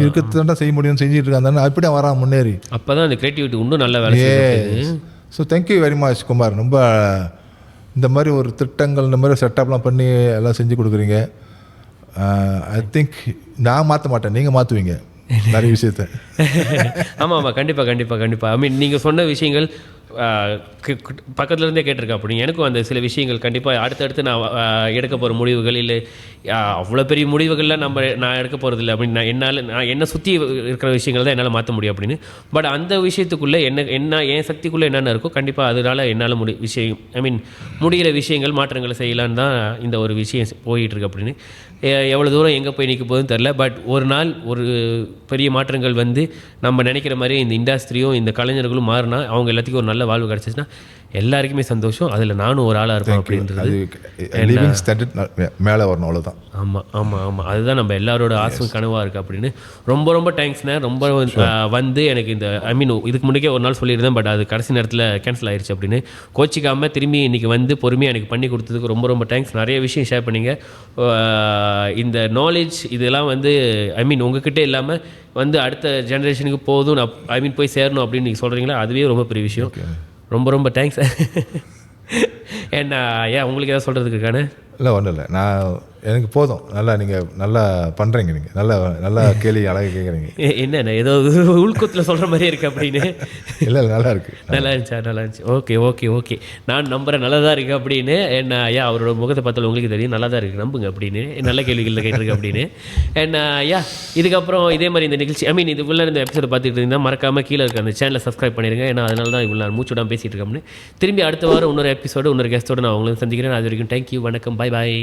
இருக்கிறது செய்ய முடியும்னு செஞ்சுட்டு இருக்கான். அப்படியே வரான் முன்னேறி. அப்போ தான் அந்த கிரியேட்டிவிட்டி இன்னும் நல்ல வேலை. So thank you very much Kumar. ரொம்ப இந்த மாதிரி ஒரு திட்டங்கள் இந்த மாதிரி செட்டப்லாம் பண்ணி எல்லாம் செஞ்சு கொடுக்குறீங்க. ஐ திங்க் நான் மாற்ற மாட்டேன், நீங்கள் மாற்றுவீங்க நிறைய விஷயத்த. ஆமாம் கண்டிப்பாக. ஐ மீன் நீங்கள் சொன்ன விஷயங்கள் பக்கத்துல இருந்தே கேட்டிருக்கேன் அப்படி எனக்கும் அந்த சில விஷயங்கள் கண்டிப்பாக அடுத்தடுத்து நான் எடுக்க போகிற முடிவுகள் இல்லை அவ்வளோ பெரிய முடிவுகள்லாம் நான் எடுக்க போகிறதில்ல அப்படின்னு நான் என்னை சுற்றி இருக்கிற விஷயங்கள் தான் என்னால் மாற்ற முடியும் அப்படின்னு. பட் அந்த விஷயத்துக்குள்ளே என்ன என் சக்திக்குள்ளே என்னென்ன இருக்கோ கண்டிப்பாக அதனால் என்னால் விஷயம் முடிகிற விஷயங்கள் மாற்றங்களை செய்யலான்னு தான் இந்த ஒரு விஷயம் போயிட்டுருக்கு அப்படின்னு. எவ்வளோ தூரம் எங்கே போய் நிற்க போகுதுன்னு தெரில. பட் ஒரு நாள் ஒரு பெரிய மாற்றங்கள் வந்து நம்ம நினைக்கிற மாதிரி இந்த இண்டஸ்ட்ரியும் இந்த கலைஞர்களும் மாறினா அவங்க எல்லாத்துக்கும் ஒரு நல்ல வாழ்வு கிடச்சிச்சுன்னா எல்லாருக்குமே சந்தோஷம். அதில் நானும் ஒரு ஆளாக இருப்பேன் அப்படின்றது மேலே வரணும் அவ்வளோதான். ஆமாம் ஆமாம் ஆமாம் அதுதான் நம்ம எல்லாரோட ஆசையும் கனவாக இருக்குது அப்படின்னு. ரொம்ப ரொம்ப தேங்க்ஸ்ண்ணே. ரொம்ப வந்து எனக்கு இந்த இதுக்கு முன்னாடியே ஒரு நாள் சொல்லியிருந்தேன். பட் அது கடைசி நேரத்தில் கேன்சல் ஆயிடுச்சு அப்படின்னு. கோச்சிக்காமல் திரும்பி இன்றைக்கி வந்து பொறுமையாக எனக்கு பண்ணி கொடுத்ததுக்கு ரொம்ப ரொம்ப தேங்க்ஸ். நிறைய விஷயம் ஷேர் பண்ணிங்க. இந்த நாலேஜ் இதெல்லாம் வந்து உங்ககிட்ட இல்லாமல் வந்து அடுத்த ஜெனரேஷனுக்கு போதும் நான் போய் சேரணும் அப்படின்னு நீங்கள் சொல்கிறீங்களா, அதுவே ரொம்ப பெரிய விஷயம். ரொம்ப ரொம்ப தேங்க்ஸ். ஏன்னா உங்களுக்கு ஏதாவது சொல்கிறதுக்கு இருக்கானே? இல்லை ஒன்றும் இல்லை, நான் எனக்கு போதும். நீங்கள் நல்லா பண்ணுறீங்க. நீங்கள் நல்லா கேள்வி அழகாக கேட்குறீங்க. என்ன ஏதோ உள்கூத்தில் சொல்கிற மாதிரியே இருக்குது அப்படின்னு. இல்லை நல்லா இருக்குது. நல்லா இருந்துச்சு. ஓகே ஓகே ஓகே நான் நம்புகிறேன் நல்லா தான் இருக்குது அப்படின்னு. என்ன அவரோட முகத்தை பார்த்தாலும் உங்களுக்கு தெரியும் நல்லா தான் இருக்குது நம்புங்க அப்படின்னு. நல்ல கேள்விகளில் கேட்டிருக்கு அப்படின்னு. என்ன இதுக்கப்புறம் இதே மாதிரி இந்த நிகழ்ச்சி இது உள்ள இந்த எபிசோட பார்த்துட்டு இருந்தால் மறக்காமல் கீழே இருக்க அந்த சேனலை சப்ஸ்கிரைப் பண்ணிடுங்க. ஏன்னா அதனால தான் இவ்வளோ நான் மூச்சுடாமல் பேசிகிட்டு இருக்கேன் அப்படின்னு. திரும்பி அடுத்த வாரம் இன்னொரு எபிசோடு இன்னொரு கெஸ்ட்டோடு நான் உங்களை சந்திக்கிறேன். அது வரைக்கும் தேங்க்யூ, வணக்கம், பாய் பாய்.